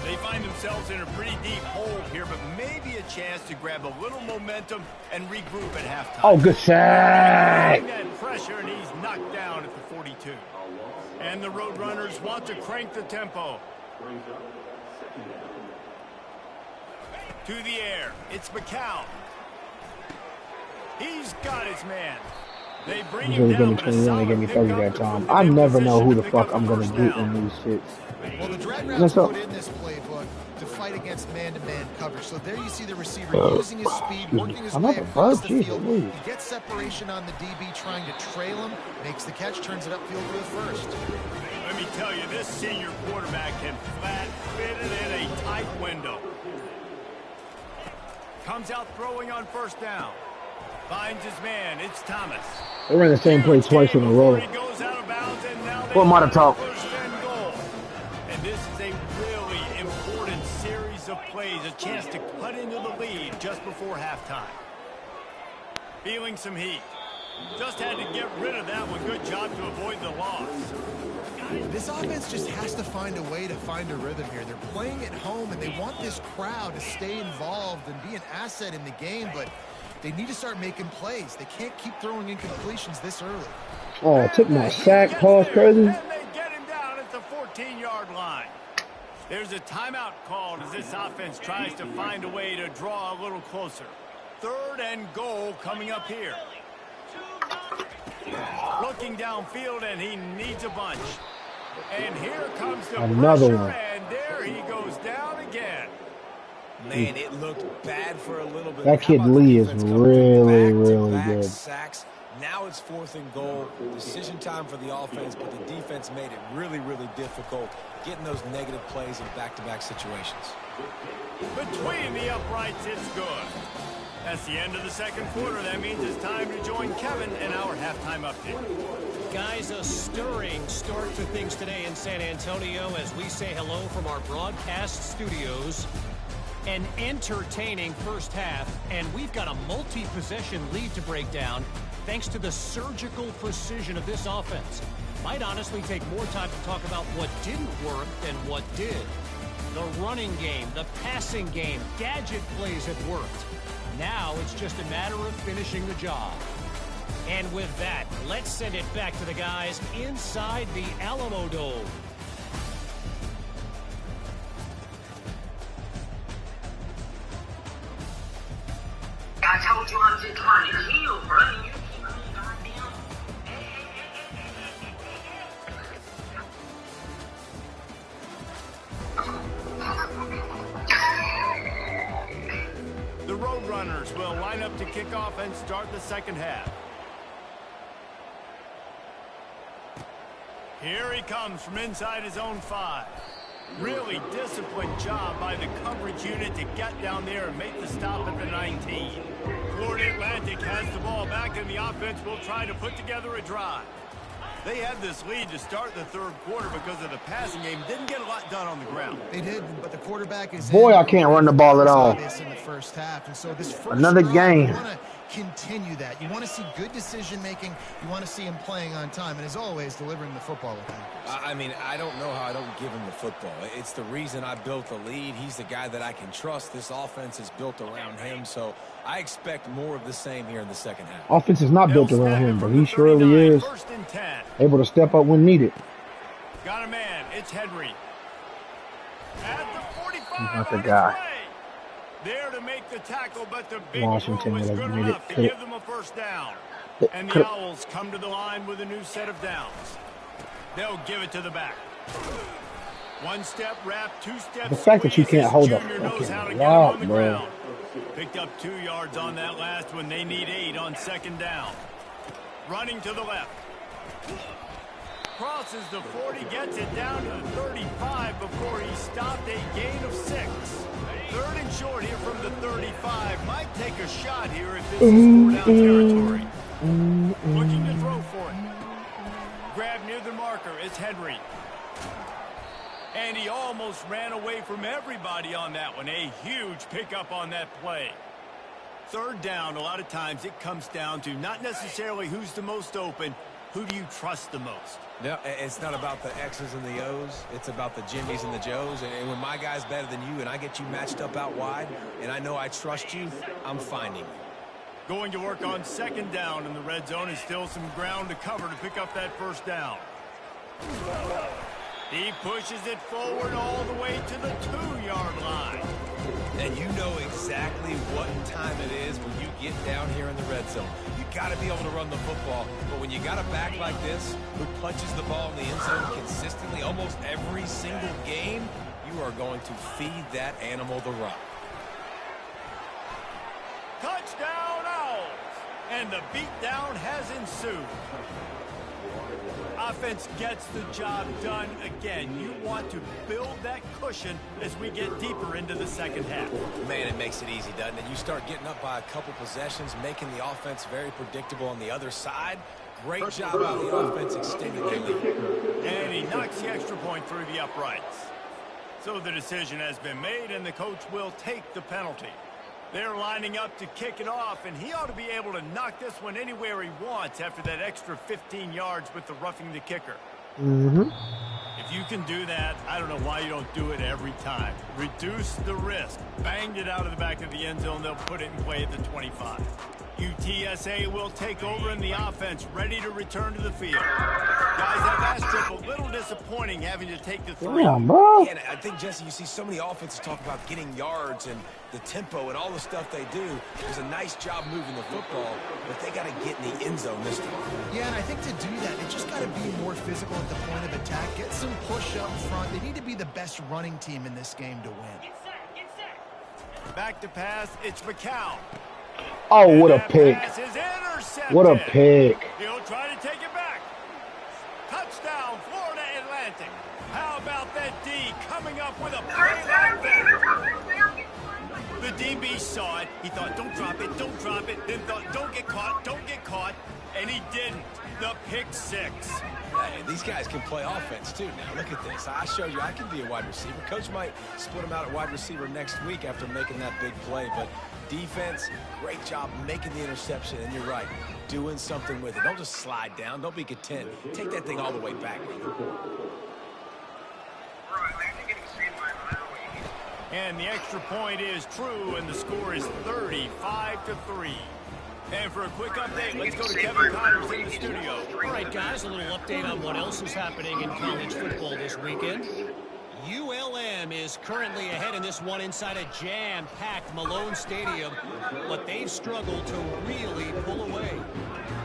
[SPEAKER 2] They find themselves in a pretty deep hole here, but maybe a chance to grab a little momentum and regroup at halftime.
[SPEAKER 1] Oh, good sack.
[SPEAKER 2] That pressure, and he's knocked down at the 42. And the Roadrunners want to crank the tempo. To the air, it's McCown. He's got his man. They bring him down.
[SPEAKER 1] Give me 30 that time. I never know who the fuck I'm gonna get in these shits.
[SPEAKER 4] Well, the drag routes put in this playbook to fight against man-to-man coverage. So there you see the receiver using his speed, working his way across the field. He gets separation on the DB, trying to trail him, makes the catch, turns it upfield for the first.
[SPEAKER 2] Let me tell you, this senior quarterback can flat fit it in a tight window. Comes out throwing on 1st down. Finds his man. It's Thomas.
[SPEAKER 1] They ran the same play twice in a row. What might have talked?
[SPEAKER 2] And this is a really important series of plays. A chance to cut into the lead just before halftime. Feeling some heat. Just had to get rid of that one. Good job to avoid the loss.
[SPEAKER 4] This offense just has to find a way to find a rhythm here. They're playing at home, and they want this crowd to stay involved and be an asset in the game, but they need to start making plays. They can't keep throwing incompletions this early.
[SPEAKER 1] Oh, took my sack, pause crazy.
[SPEAKER 2] And they get him down at the 14-yard line. There's a timeout called as this offense tries to find a way to draw a little closer. 3rd and goal coming up here. looking downfield, and he needs a bunch. And here comes the
[SPEAKER 1] Another
[SPEAKER 2] pressure,
[SPEAKER 1] one.
[SPEAKER 2] and there he goes down again.
[SPEAKER 3] Man, it looked bad for a little bit.
[SPEAKER 1] That
[SPEAKER 3] How
[SPEAKER 1] kid
[SPEAKER 3] about the
[SPEAKER 1] Lee is
[SPEAKER 3] defense coming
[SPEAKER 1] really,
[SPEAKER 3] through
[SPEAKER 1] really
[SPEAKER 3] back-to-back
[SPEAKER 1] good.
[SPEAKER 3] sacks? Now it's 4th and goal. Decision time for the offense, but the defense made it really, really difficult getting those negative plays in back-to-back situations.
[SPEAKER 2] Between the uprights, it's good. That's the end of the second quarter. That means it's time to join Kevin in our halftime update.
[SPEAKER 6] Guys, a stirring start to things today in San Antonio as we say hello from our broadcast studios. An entertaining first half, and we've got a multi-possession lead to break down thanks to the surgical precision of this offense. Might honestly take more time to talk about what didn't work than what did. The running game, the passing game, gadget plays have worked. Now it's just a matter of finishing the job. And with that, let's send it back to the guys inside the Alamo Dome.
[SPEAKER 7] I told you I'm just trying to kill, bro. You keep on goddamn.
[SPEAKER 2] The Roadrunners will line up to kick off and start the second half. Here he comes from inside his own 5. Really disciplined job by the coverage unit to get down there and make the stop at the 19. Florida Atlantic has the ball back, and the offense will try to put together a drive. They had this lead to start the third quarter because of the passing game. Didn't get a lot done on the ground.
[SPEAKER 4] They did, but the quarterback is
[SPEAKER 1] Boy, I can't run the ball at all.
[SPEAKER 4] in the first half, and so this first
[SPEAKER 1] Another
[SPEAKER 4] drive,
[SPEAKER 1] game.
[SPEAKER 4] You want to continue that. You want to see good decision making. You want to see him playing on time, and as always, delivering the football with accuracy.
[SPEAKER 3] I mean, I don't know how I don't give him the football. It's the reason I built the lead. He's the guy that I can trust. This offense is built around him, so I expect more of the same here in the second half.
[SPEAKER 1] Offense is not built around him, but he surely is able to step up when needed.
[SPEAKER 2] Got a man. It's Henry. At the 45.
[SPEAKER 1] He's not the guy.
[SPEAKER 2] There to make the tackle, but the big
[SPEAKER 1] Washington
[SPEAKER 2] was
[SPEAKER 1] would
[SPEAKER 2] good
[SPEAKER 1] have made
[SPEAKER 2] enough
[SPEAKER 1] it.
[SPEAKER 2] to give them a first down. And the Owls come to the line with a new set of downs. They'll give it to the back. One step wrap, 2 steps.
[SPEAKER 1] The fact that you can't hold up
[SPEAKER 2] fucking
[SPEAKER 1] block, bro.
[SPEAKER 2] Picked up 2 yards on that last one. They need 8 on second down. Running to the left. Crosses the 40, gets it down to the 35 before he stopped a gain of 6. 3rd and short here from the 35. Might take a shot here if this is 4-down territory. Looking to throw for it. Grab near the marker. It's Henry. And he almost ran away from everybody on that one. A huge pickup on that play. 3rd down, a lot of times it comes down to not necessarily who's the most open, who do you trust the most?
[SPEAKER 3] No, it's not about the X's and the O's. It's about the Jimmies and the Joes. And when my guy's better than you and I get you matched up out wide and I know I trust you, I'm finding you.
[SPEAKER 2] Going to work on second down in the red zone is still some ground to cover to pick up that first down. He pushes it forward all the way to the 2-yard line.
[SPEAKER 3] And you know exactly what time it is when you get down here in the red zone. You got to be able to run the football. But when you got a back like this who punches the ball in the end zone consistently almost every single game, you are going to feed that animal the rock.
[SPEAKER 2] Touchdown Owls! And the beatdown has ensued. Offense gets the job done again. You want to build that cushion as we get deeper into the second half.
[SPEAKER 3] Man, it makes it easy, doesn't it? You start getting up by a couple possessions, making the offense very predictable on the other side. Great job by the offense extending their lead.
[SPEAKER 2] And he knocks the extra point through the uprights. So the decision has been made, and the coach will take the penalty. They're lining up to kick it off, and he ought to be able to knock this one anywhere he wants after that extra 15 yards with the roughing the kicker.
[SPEAKER 1] Mm-hmm.
[SPEAKER 2] If you can do that, I don't know why you don't do it every time. Reduce the risk. Banged it out of the back of the end zone. They'll put it in play at the 25. UTSA will take over in the offense, ready to return to the field. Guys, that last trip, a little disappointing having to take the 3.
[SPEAKER 1] Damn, bro.
[SPEAKER 3] Yeah, I think, Jesse, you see so many offenses talk about getting yards and the tempo and all the stuff they do. It was a nice job moving the football, but they got to get in the end zone this time.
[SPEAKER 4] Yeah, and I think to do that, they just got to be more physical at the point of attack. Get some push up front. They need to be the best running team in this game to win.
[SPEAKER 2] Back to pass, it's McCown.
[SPEAKER 1] Oh, what a pick. What a pick.
[SPEAKER 2] He'll try to take it back. Touchdown, Florida Atlantic. How about that D coming up with a play like that? The DB saw it. He thought, don't drop it, don't drop it. Then thought, don't get caught. And he didn't. The pick 6.
[SPEAKER 3] Hey, these guys can play offense, too. Now, look at this. I showed you I can be a wide receiver. Coach might split him out at wide receiver next week after making that big play. But defense, great job making the interception. And you're right, doing something with it. Don't just slide down. Don't be content. Take that thing all the way back.
[SPEAKER 2] And the extra point is true, and the score is 35-3. And for a quick update, let's go to Kevin Connors in the studio.
[SPEAKER 6] All right, guys, a little update on what else is happening in college football this weekend. ULM is currently ahead in this one inside a jam-packed Malone Stadium, but they've struggled to really pull away.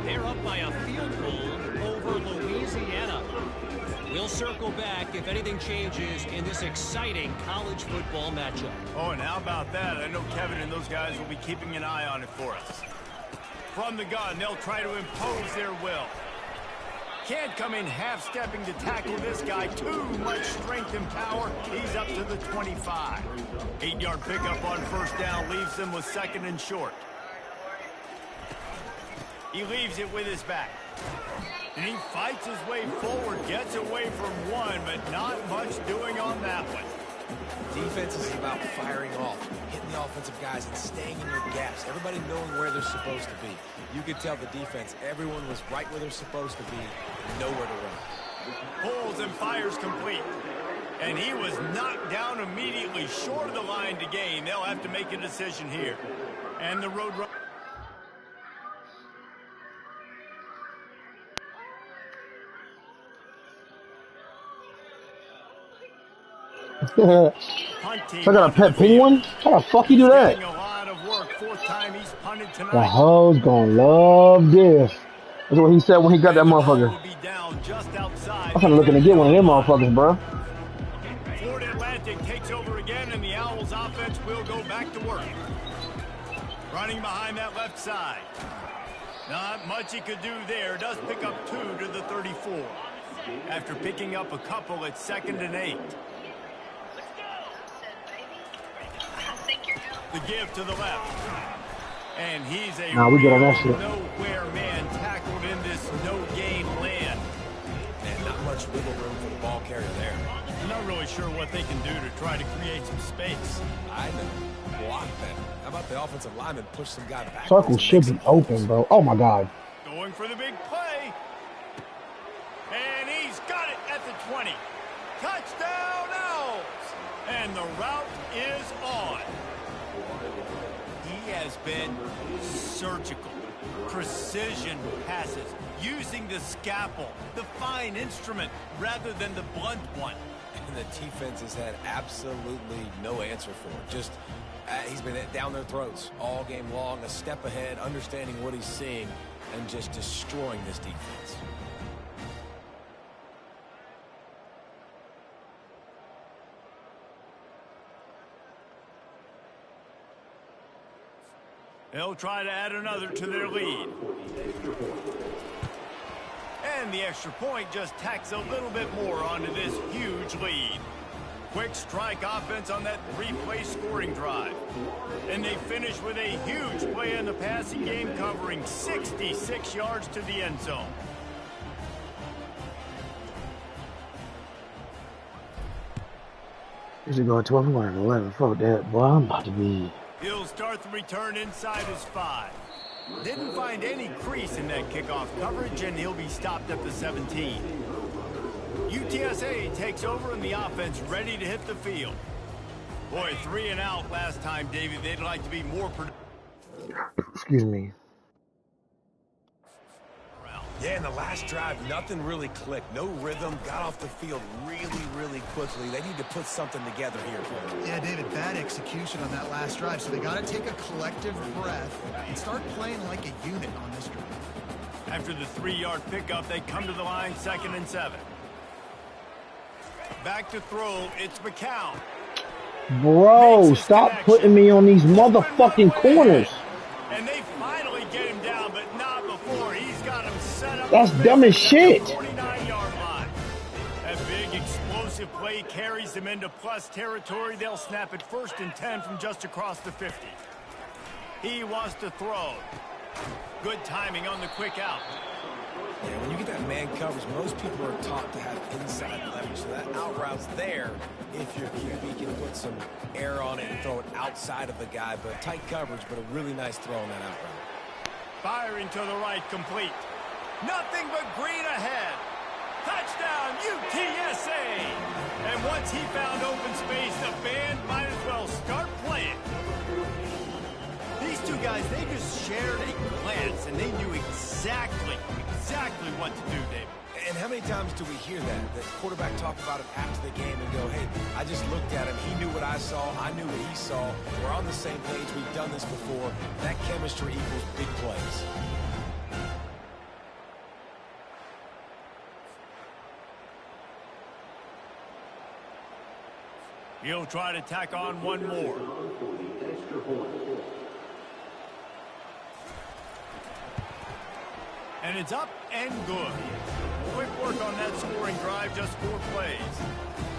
[SPEAKER 6] They're up by a field goal over Louisiana. We'll circle back if anything changes in this exciting college football matchup.
[SPEAKER 2] Oh, and how about that? I know Kevin and those guys will be keeping an eye on it for us. From the gun, they'll try to impose their will. Can't come in half-stepping to tackle this guy. Too much strength and power. He's up to the 25. 8-yard pickup on first down leaves them with 2nd and short. He leaves it with his back. And he fights his way forward, gets away from one, but not much doing on that one.
[SPEAKER 3] Defense is about firing off, hitting the offensive guys, and staying in your gaps. Everybody knowing where they're supposed to be. You could tell the defense, everyone was right where they're supposed to be, nowhere to run.
[SPEAKER 2] Pulls and fires complete. And he was knocked down immediately, short of the line to gain. They'll have to make a decision here. And the road run.
[SPEAKER 1] So I got a pet penguin? How the fuck you do that? The hoes gonna love this. That's what he said when he got that motherfucker. I'm trying to look in to get one of them motherfuckers, bro.
[SPEAKER 2] Florida Atlantic takes over again, and the Owls offense will go back to work. Running behind that left side. Not much he could do there. Does pick up 2 to the 34. After picking up a couple at 2nd and 8. The give to the left. And he's a
[SPEAKER 1] we get on that shit.
[SPEAKER 2] nowhere man tackled in this no-gain land.
[SPEAKER 3] And not much wiggle room for the ball carrier there.
[SPEAKER 2] I'm not really sure what they can do to try to create some space.
[SPEAKER 3] I know. Block that. How about the offensive lineman push some guy back?
[SPEAKER 1] Circle should be open, bro. Oh my god.
[SPEAKER 2] Going for the big play. And he's got it at the 20. Touchdown Owls. And the route is on. He has been surgical. Precision passes. Using the scalpel, the fine instrument, rather than the blunt one.
[SPEAKER 3] And the defense has had absolutely no answer for it. Just, he's been down their throats all game long, a step ahead, understanding what he's seeing, and just destroying this defense.
[SPEAKER 2] They'll try to add another to their lead. And the extra point just tacks a little bit more onto this huge lead. Quick strike offense on that 3-play scoring drive. And they finish with a huge play in the passing game, covering 66 yards to the end zone.
[SPEAKER 1] This is going 12, I'm going 11. Fuck that, boy. I'm about to be.
[SPEAKER 2] He'll start the return inside his 5. Didn't find any crease in that kickoff coverage, and he'll be stopped at the 17. UTSA takes over in the offense, ready to hit the field. Boy, 3 and out last time, David. They'd like to be more productive.
[SPEAKER 1] Excuse me.
[SPEAKER 3] Yeah, in the last drive, nothing really clicked. No rhythm. Got off the field really, really quickly. They need to put something together here.
[SPEAKER 4] Yeah, David, bad execution on that last drive. So they got to take a collective breath and start playing like a unit on this drive.
[SPEAKER 2] After the 3-yard pickup, they come to the line, 2nd and 7. Back to throw, it's McCown.
[SPEAKER 1] Bro, stop putting me on these motherfucking corners.
[SPEAKER 2] And they finally get him down, but not before. He's got him set up.
[SPEAKER 1] That's dumb as shit.
[SPEAKER 2] 49-yard line. That big explosive play carries them into plus territory. They'll snap it 1st and 10 from just across the 50. He wants to throw. Good timing on the quick out.
[SPEAKER 3] Yeah, when you get that man coverage, most people are taught to have inside leverage. So that out route's there if your QB can put some air on it and throw it outside of the guy. But tight coverage, but a really nice throw on that out route.
[SPEAKER 2] Firing to the right, complete. Nothing but green ahead. Touchdown, UTSA! And once he found open space, the band might as well start playing. These two guys, they just shared a glance, and they knew exactly what to do, David.
[SPEAKER 3] And how many times do we hear that? The quarterback talk about it after the game and go, hey, I just looked at him. He knew what I saw. I knew what he saw. We're on the same page. We've done this before. That chemistry equals big plays.
[SPEAKER 2] He'll try to tack on one more. And it's up and good. Quick work on that scoring drive, just 4 plays.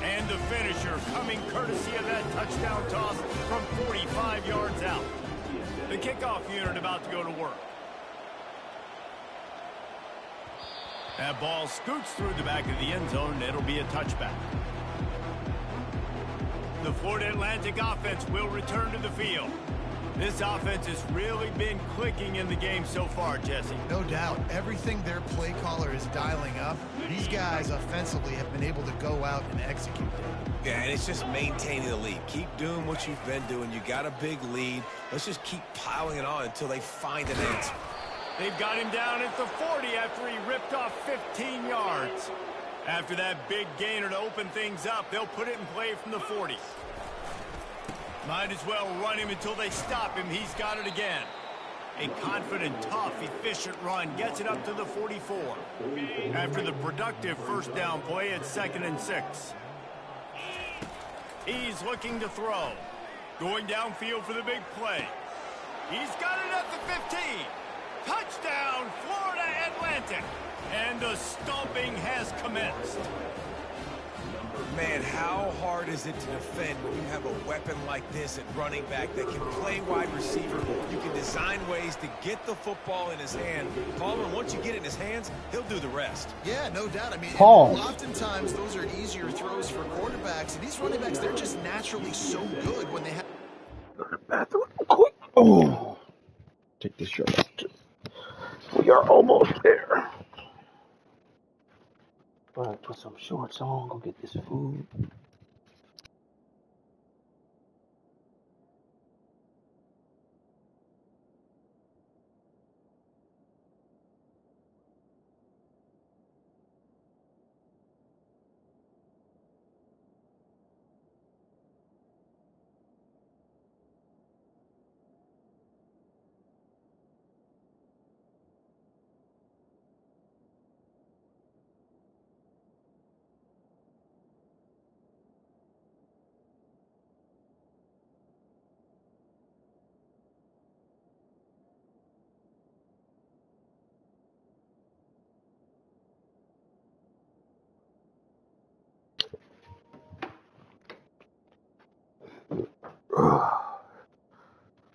[SPEAKER 2] And the finisher coming courtesy of that touchdown toss from 45 yards out. The kickoff unit about to go to work. That ball scoots through the back of the end zone, and it'll be a touchback. The Florida Atlantic offense will return to the field. This offense has really been clicking in the game so far, Jesse.
[SPEAKER 4] No doubt. Everything their play caller is dialing up, these guys offensively have been able to go out and execute.
[SPEAKER 3] Yeah, and it's just maintaining the lead. Keep doing what you've been doing. You got a big lead. Let's just keep piling it on until they find an answer.
[SPEAKER 2] They've got him down at the 40 after he ripped off 15 yards. After that big gainer to open things up, they'll put it in play from the 40. Might as well run him until they stop him. He's got it again. A confident, tough, efficient run gets it up to the 44. After the productive first down play, it's 2nd and 6. He's looking to throw. Going downfield for the big play. He's got it at the 15. Touchdown, Florida Atlantic. And the stomping has commenced.
[SPEAKER 3] Man, how hard is it to defend when you have a weapon like this at running back that can play wide receiver? You can design ways to get the football in his hand. Palmer, once you get it in his hands, he'll do the rest.
[SPEAKER 4] Yeah, no doubt. I mean,
[SPEAKER 1] Paul.
[SPEAKER 4] Oftentimes those are easier throws for quarterbacks. And these running backs, they're just naturally so good when they have...
[SPEAKER 1] Bathroom quick. Oh. Take this shirt off too. We are almost there. But put some shorts on, go get this food.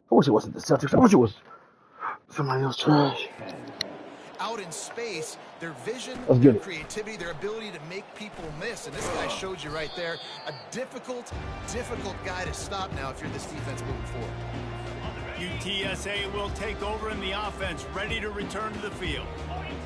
[SPEAKER 1] I wish it wasn't the Celtics. I wish it was somebody else trash.
[SPEAKER 4] Out in space, their vision,
[SPEAKER 1] That's
[SPEAKER 4] their
[SPEAKER 1] good.
[SPEAKER 4] creativity, their ability to make people miss. And this guy showed you right there, a difficult guy to stop now if you're this defense moving forward.
[SPEAKER 2] UTSA will take over in the offense, ready to return to the field.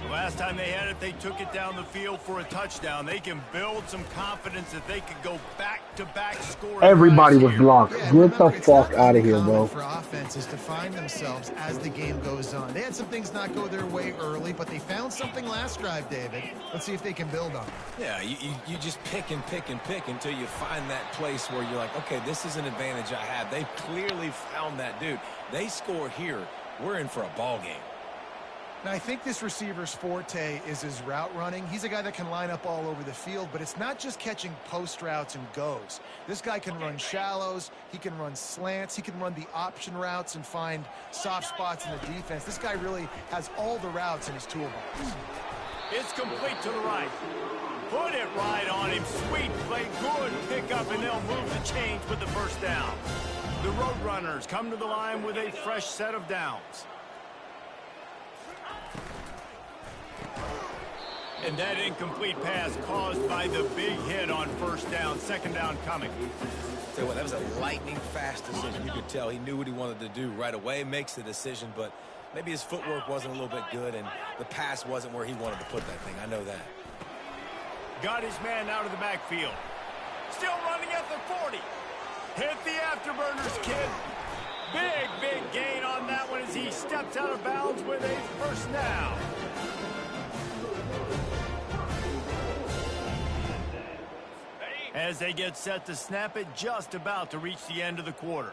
[SPEAKER 2] The last time they had it, they took it down the field for a touchdown. They can build some confidence that they could go back-to-back scoring.
[SPEAKER 1] Everybody was blocked.
[SPEAKER 4] Yeah,
[SPEAKER 1] Get the
[SPEAKER 4] remember,
[SPEAKER 1] fuck out of here, bro.
[SPEAKER 4] For offenses to find themselves as the game goes on. They had some things not go their way early, but they found something last drive, David. Let's see if they can build on it.
[SPEAKER 3] Yeah, you just pick and pick and pick until you find that place where you're like, okay, this is an advantage I have. They clearly found that dude. They score here, we're in for a ball game.
[SPEAKER 4] Now, I think this receiver's forte is his route running. He's a guy that can line up all over the field, but it's not just catching post routes and goes. This guy can run shallows, he can run slants, he can run the option routes and find soft spots in the defense. This guy really has all the routes in his toolbox.
[SPEAKER 2] It's complete to the right. Put it right on him. Sweet play, good pickup, and they'll move the chains with the first down. The Roadrunners come to the line with a fresh set of downs. And that incomplete pass caused by the big hit on first down. Second down coming.
[SPEAKER 3] Tell you what, that was a lightning-fast decision. You could tell he knew what he wanted to do right away. Makes the decision, but maybe his footwork wasn't a little bit good, and the pass wasn't where he wanted to put that thing. I know that.
[SPEAKER 2] Got his man out of the backfield. Still running at the 40. Hit the afterburners, kid. Big gain on that one as he steps out of bounds with a first down. As they get set to snap it, just about to reach the end of the quarter.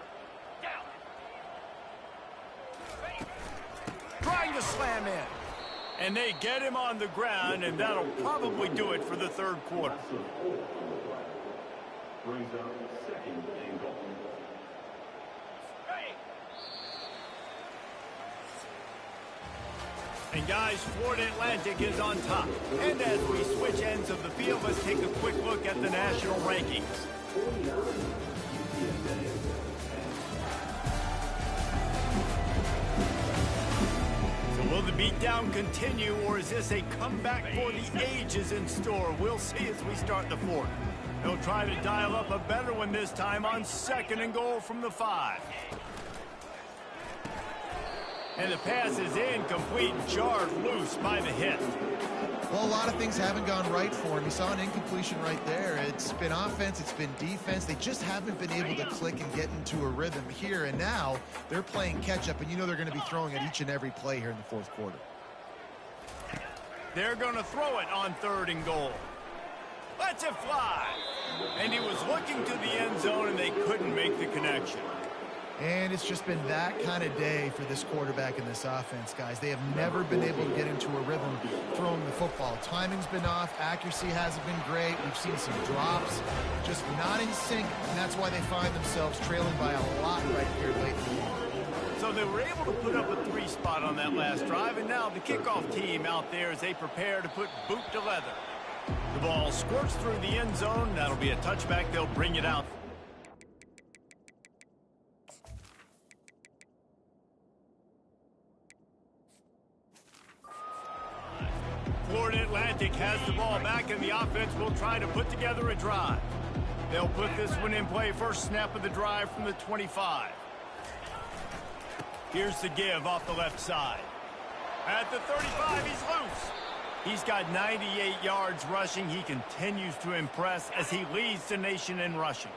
[SPEAKER 2] Trying to slam in. And they get him on the ground, and that'll probably do it for the third quarter.
[SPEAKER 5] Brings up second and goal.
[SPEAKER 2] And guys, Florida Atlantic is on top. And as we switch ends of the field, let's take a quick look at the national rankings. So will the beatdown continue, or is this a comeback for the ages in store? We'll see as we start the fourth. They'll try to dial up a better one this time on second and goal from the 5. And the pass is incomplete, jarred loose by the hit.
[SPEAKER 4] Well, a lot of things haven't gone right for him. He saw an incompletion right there. It's been offense, it's been defense. They just haven't been able to click and get into a rhythm here. And now they're playing catch-up, and you know they're going to be throwing at each and every play here in the fourth quarter.
[SPEAKER 2] They're going to throw it on third and goal. Lets it fly. And he was looking to the end zone, and they couldn't make the connection.
[SPEAKER 4] And it's just been that kind of day for this quarterback and this offense, guys. They have never been able to get into a rhythm throwing the football. Timing's been off. Accuracy hasn't been great. We've seen some drops, just not in sync, and that's why they find themselves trailing by a lot right here late in the game.
[SPEAKER 2] So they were able to put up a 3 spot on that last drive, and now the kickoff team out there as they prepare to put boot to leather. The ball squirts through the end zone. That'll be a touchback. They'll bring it out. Florida Atlantic has the ball back, and the offense will try to put together a drive. They'll put this one in play. First snap of the drive from the 25. Here's the give off the left side. At the 35, he's loose. He's got 98 yards rushing. He continues to impress as he leads the nation in rushing.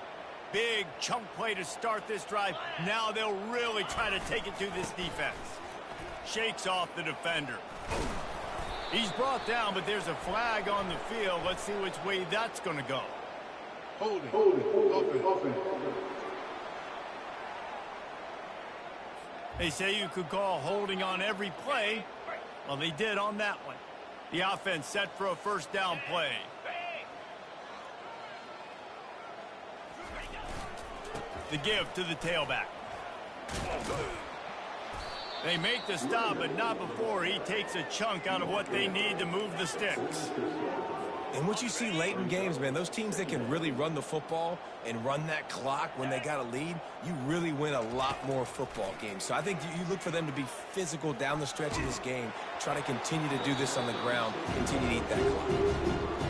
[SPEAKER 2] Big chunk play to start this drive. Now they'll really try to take it to this defense. Shakes off the defender. He's brought down, but there's a flag on the field. Let's see which way that's going to go.
[SPEAKER 8] Holding.
[SPEAKER 2] They say you could call holding on every play. Well, they did on that one. The offense set for a first down play. The give to the tailback. They make the stop, but not before he takes a chunk out of what they need to move the sticks.
[SPEAKER 3] And what you see late in games, man, those teams that can really run the football and run that clock when they got a lead, you really win a lot more football games. So I think you look for them to be physical down the stretch of this game, try to continue to do this on the ground, continue to eat that clock.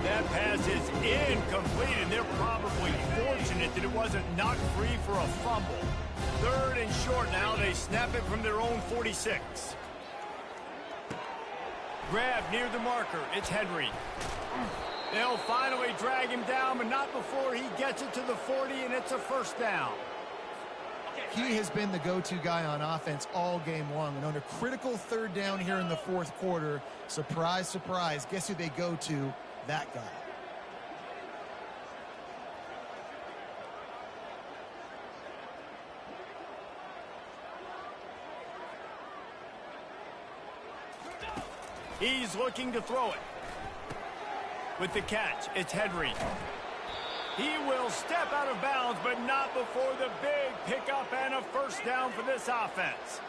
[SPEAKER 2] That pass is incomplete, and they're probably fortunate that it wasn't knocked free for a fumble. Third and short now. They snap it from their own 46. Grab near the marker. It's Henry. They'll finally drag him down, but not before he gets it to the 40, and it's a first down.
[SPEAKER 4] He has been the go-to guy on offense all game long. And on a critical third down here in the fourth quarter, surprise, surprise, guess who they go to? That guy.
[SPEAKER 2] He's looking to throw it. With the catch, it's Henry. He will step out of bounds, but not before the big pickup and a first down for this offense.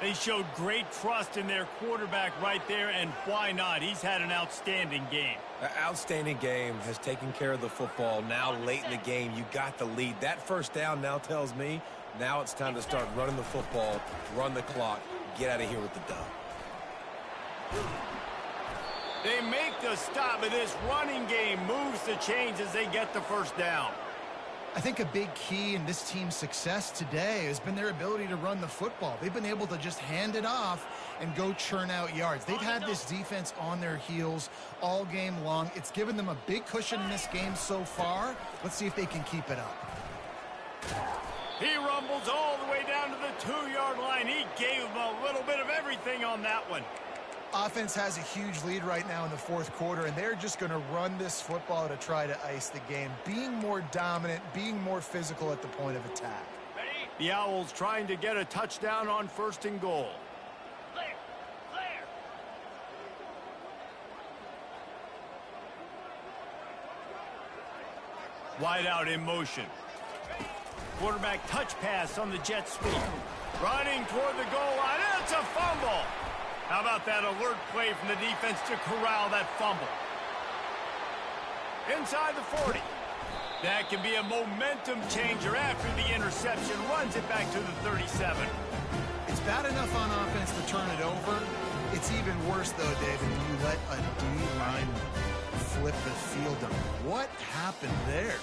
[SPEAKER 2] They showed great trust in their quarterback right there, and why not? He's had an outstanding game.
[SPEAKER 3] An outstanding game, has taken care of the football. Now late in the game, you got the lead. That first down now tells me now it's time to start running the football, run the clock, get out of here with the dub.
[SPEAKER 2] They make the stop, but this running game moves the chains as they get the first down.
[SPEAKER 4] I think a big key in this team's success today has been their ability to run the football. They've been able to just hand it off and go churn out yards. They've had this defense on their heels all game long. It's given them a big cushion in this game so far. Let's see if they can keep it up.
[SPEAKER 2] He rumbles all the way down to the 2-yard line. He gave them a little bit of everything on that one.
[SPEAKER 4] Offense has a huge lead right now in the fourth quarter, and they're just going to run this football to try to ice the game, being more dominant, being more physical at the point of attack.
[SPEAKER 2] The Owls trying to get a touchdown on 1st and goal. Clear. Wide out in motion. Quarterback touch pass on the jet sweep. Running toward the goal line. It's a fumble. How about that alert play from the defense to corral that fumble? Inside the 40. That can be a momentum changer after the interception. Runs it back to the 37.
[SPEAKER 4] It's bad enough on offense to turn it over. It's even worse, though, David, when you let a D-line flip the field on. What happened there?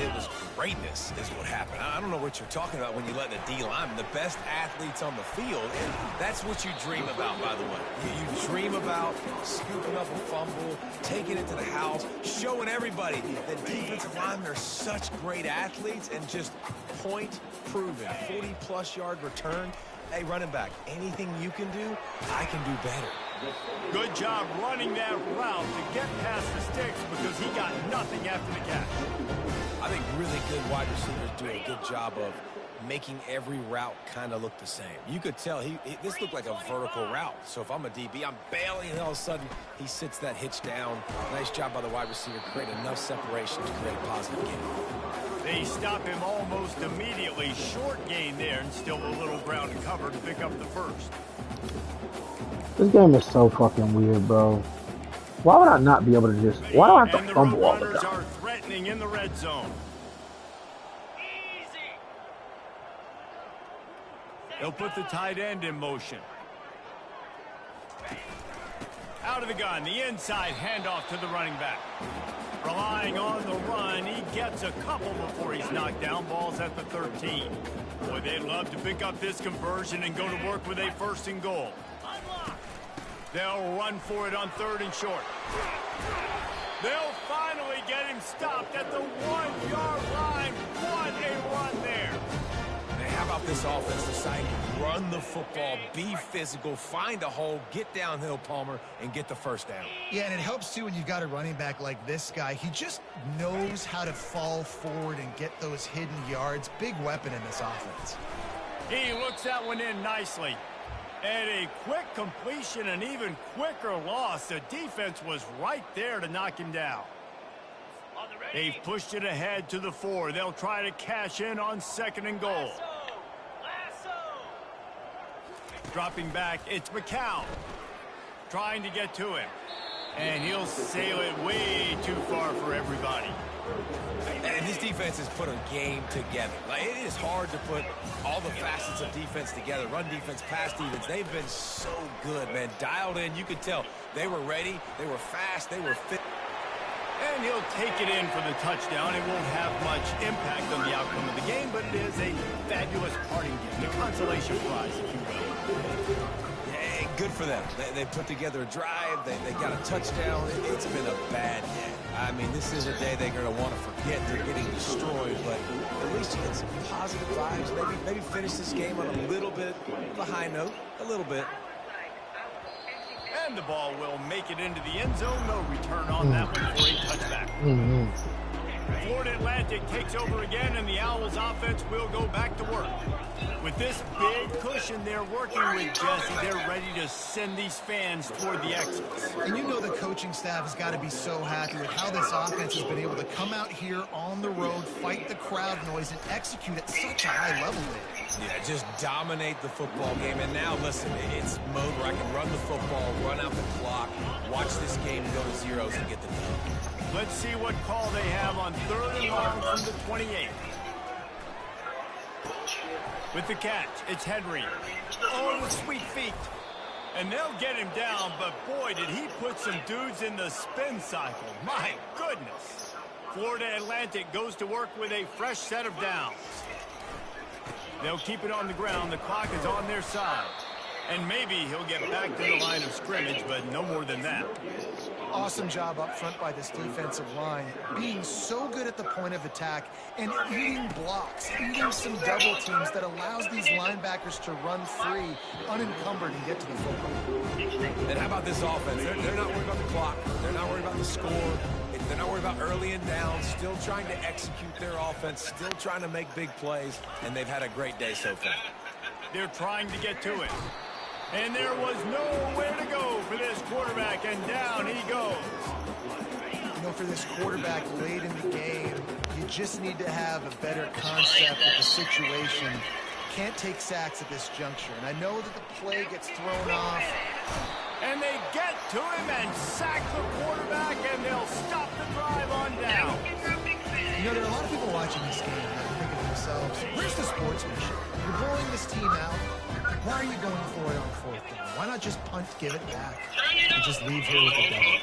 [SPEAKER 3] It was greatness is what happened. I don't know what you're talking about when you let the D-line, the best athletes on the field, and that's what you dream about, by the way. You dream about scooping up a fumble, taking it to the house, showing everybody that defensive linemen are such great athletes and just point proven. 40-plus yard return. Hey, running back, anything you can do, I can do better.
[SPEAKER 2] Good job running that route to get past the sticks because he got nothing after the catch.
[SPEAKER 3] I think really good wide receivers do a good job of making every route kind of look the same. You could tell this looked like a vertical route. So if I'm a DB, I'm bailing, and all of a sudden he sits that hitch down. Nice job by the wide receiver, create enough separation to create a positive game.
[SPEAKER 2] They stop him almost immediately. Short gain there, and still a little ground to cover to pick up the first.
[SPEAKER 1] This game is so fucking weird, bro. Why would I not be able to just... Why do I have to fumble all the
[SPEAKER 2] runners
[SPEAKER 1] time?
[SPEAKER 2] are threatening in the red zone. They'll put the tight end in motion. Out of the gun, the inside handoff to the running back. Relying on the run, he gets a couple before he's knocked down. Ball's at the 13. Boy, they'd love to pick up this conversion and go to work with a 1st and goal. They'll run for it on 3rd and short. They'll finally get him stopped at the 1-yard line. What a run there.
[SPEAKER 3] Now, how about this offense deciding to run the football, be physical, find a hole, get downhill, Palmer, and get the first down?
[SPEAKER 4] Yeah, and it helps, too, when you've got a running back like this guy. He just knows how to fall forward and get those hidden yards. Big weapon in this offense.
[SPEAKER 2] He looks that one in nicely. And a quick completion, an even quicker loss. The defense was right there to knock him down. They've pushed it ahead to the 4. They'll try to cash in on 2nd and goal. Dropping back, it's McCown. Trying to get to him. And he'll sail it way too far for everybody.
[SPEAKER 3] And this defense has put a game together. Like, it is hard to put all the facets of defense together. Run defense, pass defense. They've been so good, man. Dialed in. You could tell they were ready. They were fast. They were fit.
[SPEAKER 2] And And he'll take it in for the touchdown. It won't have much impact on the outcome of the game, but it is a fabulous parting gift, a consolation prize, if you will.
[SPEAKER 3] Hey, good for them. They put together a drive. They got a touchdown. It's been a bad day. I mean, this is a day they're going to want to forget. They're getting destroyed, but at least you get some positive vibes. Maybe finish this game on a little bit of a high note, a little bit.
[SPEAKER 2] And the ball will make it into the end zone. No return on that one for a touchback. Florida Atlantic takes over again, and the Owls offense will go back to work. With this big cushion they're working with, Jesse, they're ready to send these fans toward the exits.
[SPEAKER 4] And you know the coaching staff has got to be so happy with how this offense has been able to come out here on the road, fight the crowd noise, and execute at such a high level, Dave.
[SPEAKER 3] Yeah, just dominate the football game. And now, listen, it's mode where I can run the football, run out the clock, watch this game go to zeros and get the done.
[SPEAKER 2] Let's see what call they have on 3rd and long from the 28. With the catch, it's Henry. Oh, with sweet feet. And they'll get him down, but boy, did he put some dudes in the spin cycle. My goodness. Florida Atlantic goes to work with a fresh set of downs. They'll keep it on the ground. The clock is on their side. And maybe he'll get back to the line of scrimmage, but no more than that.
[SPEAKER 4] Awesome job up front by this defensive line, being so good at the point of attack and eating blocks, eating some double teams that allows these linebackers to run free, unencumbered, and get to the football.
[SPEAKER 3] And how about this offense? They're not worried about the clock. They're not worried about the score. They're not worried about early and down, still trying to execute their offense, still trying to make big plays, and they've had a great day so far.
[SPEAKER 2] They're trying to get to it. And there was nowhere to go for this quarterback, and down he goes.
[SPEAKER 4] You know, for this quarterback late in the game, you just need to have a better concept of the situation. Can't take sacks at this juncture. And I know that the play gets thrown off.
[SPEAKER 2] And they get to him and sack the quarterback, and they'll stop the drive on down.
[SPEAKER 4] You know, there are a lot of people watching this game that are thinking to themselves, where's the sportsmanship? You're blowing this team out. Why are you going for it on 4th down? Why not just punt, give it back, and just leave here with the double?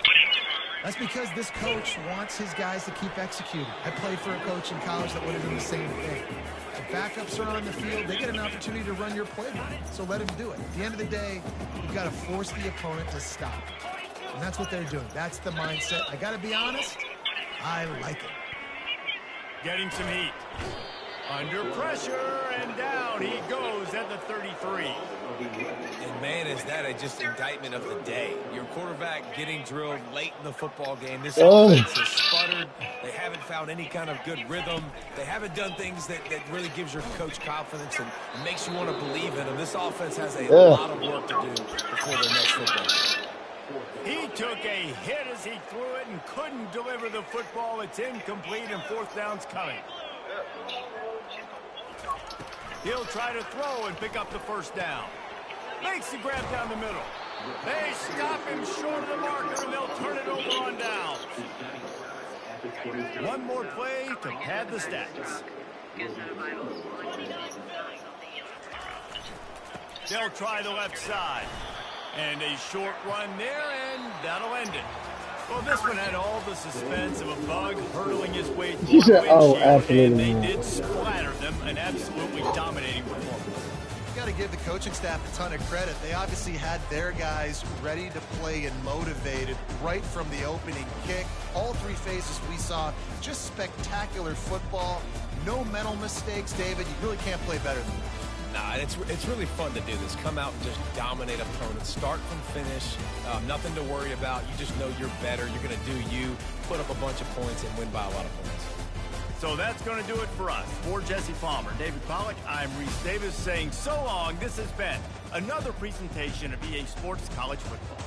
[SPEAKER 4] That's because this coach wants his guys to keep executing. I played for a coach in college that would have done the same thing. The backups are on the field. They get an opportunity to run your playbook, so let him do it. At the end of the day, you've got to force the opponent to stop. And that's what they're doing. That's the mindset. I got to be honest, I like it.
[SPEAKER 2] Getting some heat. Under pressure, and down he goes at the 33.
[SPEAKER 3] And man, is that just indictment of the day. Your quarterback getting drilled late in the football game. This offense has sputtered. They haven't found any kind of good rhythm. They haven't done things that really gives your coach confidence and makes you want to believe in them. This offense has a lot of work to do before their next football game.
[SPEAKER 2] He took a hit as he threw it and couldn't deliver the football. It's incomplete, and 4th down's coming. He'll try to throw and pick up the 1st down. Makes the grab down the middle. They stop him short of the marker, and they'll turn it over on down. One more play to pad the stats. They'll try the left side. And a short run there, and that'll end it. Well, this one had all the suspense of a bug hurtling his way through the windshield, and they did splatter them, an absolutely dominating performance.
[SPEAKER 4] You got to give the coaching staff a ton of credit. They obviously had their guys ready to play and motivated right from the opening kick. All 3 phases we saw, just spectacular football. No mental mistakes, David. You really can't play better than that.
[SPEAKER 3] Nah, it's really fun to do this. Come out and just dominate opponents. Start from finish. Nothing to worry about. You just know you're better. You're going to do you, put up a bunch of points, and win by a lot of points.
[SPEAKER 2] So that's going to do it for us. For Jesse Palmer, David Pollack, I'm Reese Davis saying so long. This has been another presentation of EA Sports College Football.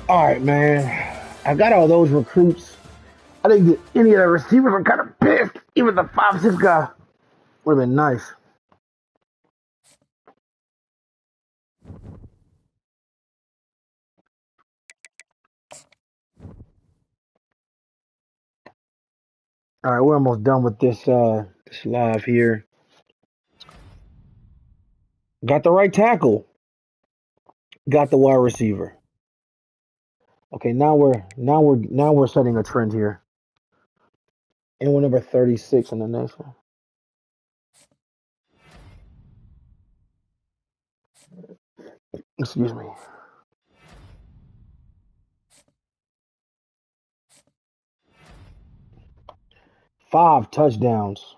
[SPEAKER 1] All right, man. I got all those recruits. I didn't get any of the receivers. I'm kind of pissed. Even the 5'6" guy would have been nice. All right, we're almost done with this this live here. Got the right tackle. Got the wide receiver. Okay, now we're setting a trend here. And we're number 36 in the nation. Excuse me. 5 touchdowns.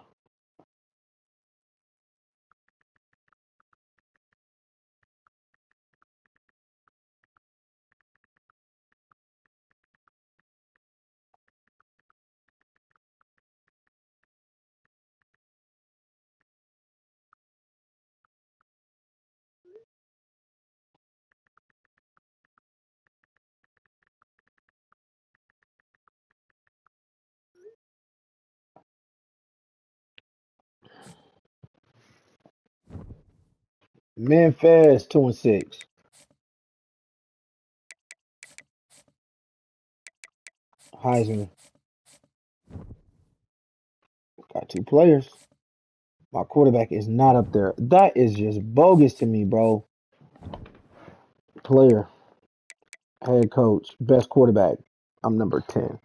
[SPEAKER 1] Memphis 2-6. Heisman got 2 players. My quarterback is not up there. That is just bogus to me, bro. Player, head coach, best quarterback. I'm number 10.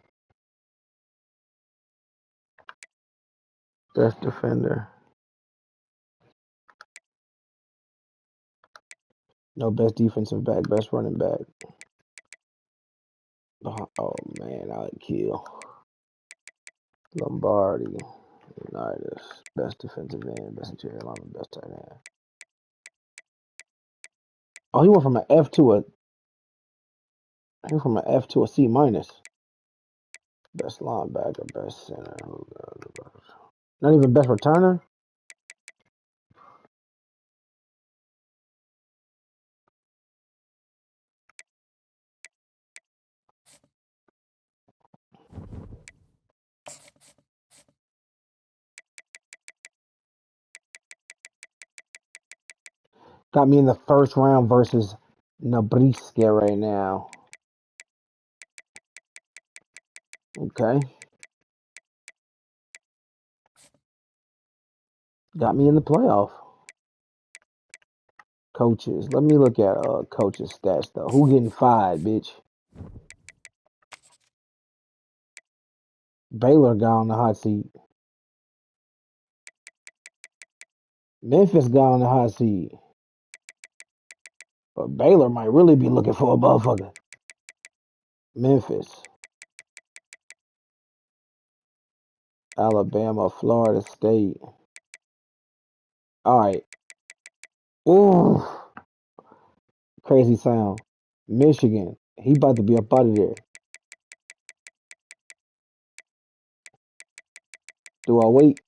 [SPEAKER 1] Best defender. No, best defensive back, best running back. Oh man, I would kill. Lombardi, Unitas, best defensive end, best interior lineman, best tight end. Oh, he went from an F to a C minus. Best linebacker, best center. Not even best returner. Got me in the first round versus Nebraska right now. Okay. Got me in the playoff. Coaches. Let me look at coaches' stats though. Who getting fired, bitch? Baylor got on the hot seat. Memphis got on the hot seat. But Baylor might really be looking for a motherfucker. Memphis. Alabama, Florida State. Alright. Ooh. Crazy sound. Michigan. He about to be up out of there. Do I wait?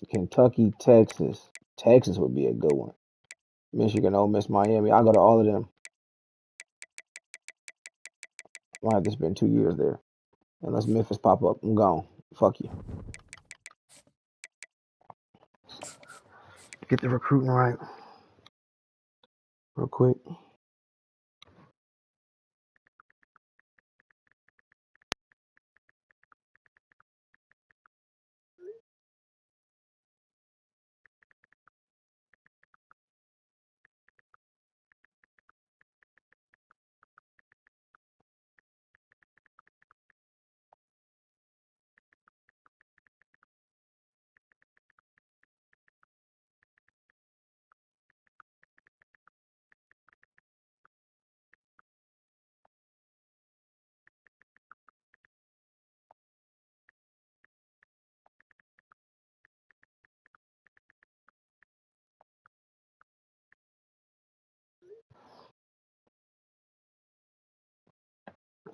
[SPEAKER 1] Kentucky, Texas. Texas would be a good one. Michigan, Ole Miss, Miami. I go to all of them. I might have to spend 2 years there. Unless Memphis pop up. I'm gone. Fuck you. Get the recruiting right. Real quick.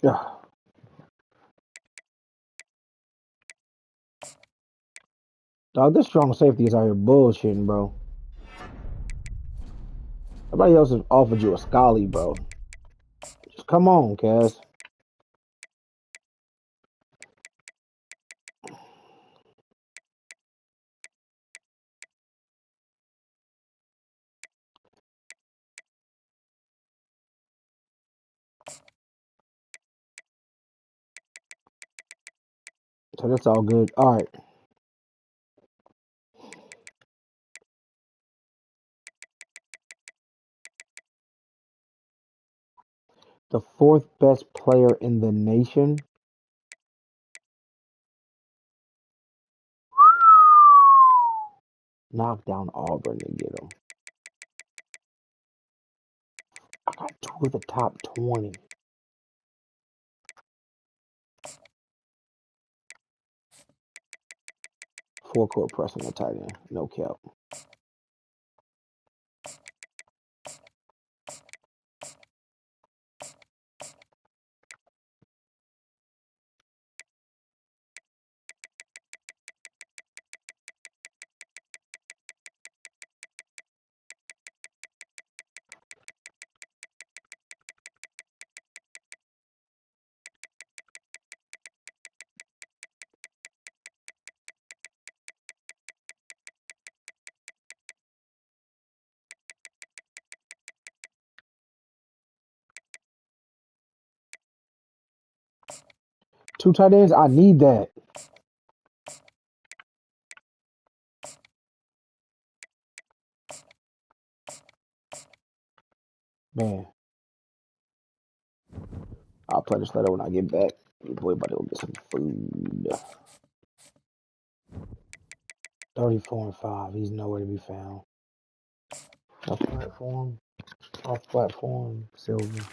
[SPEAKER 1] Yeah. Dog, this strong safety is out here bullshitting, bro. Everybody else has offered you a Scully, bro. Just come on, Cass. So that's all good. All right. The fourth best player in the nation. Knock down Auburn to get him. I got 2 of the top 20. Four court pressing the tight end. No cap. Two tight ends. I need that. Man. I'll play this later when I get back. Your boy about to go get some food. 34-5. He's nowhere to be found. Off platform, Silver.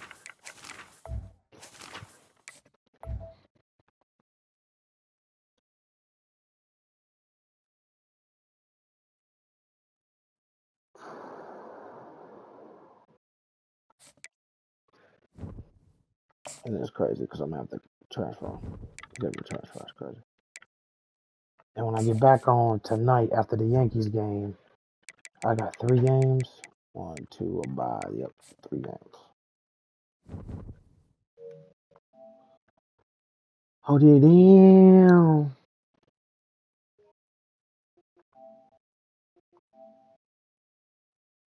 [SPEAKER 1] And it's crazy because I'm gonna have to transfer. Get me transfer. It's crazy. And when I get back on tonight after the Yankees game, I got 3 games. 1, 2, a bye. Yep, 3 games. Oh, damn.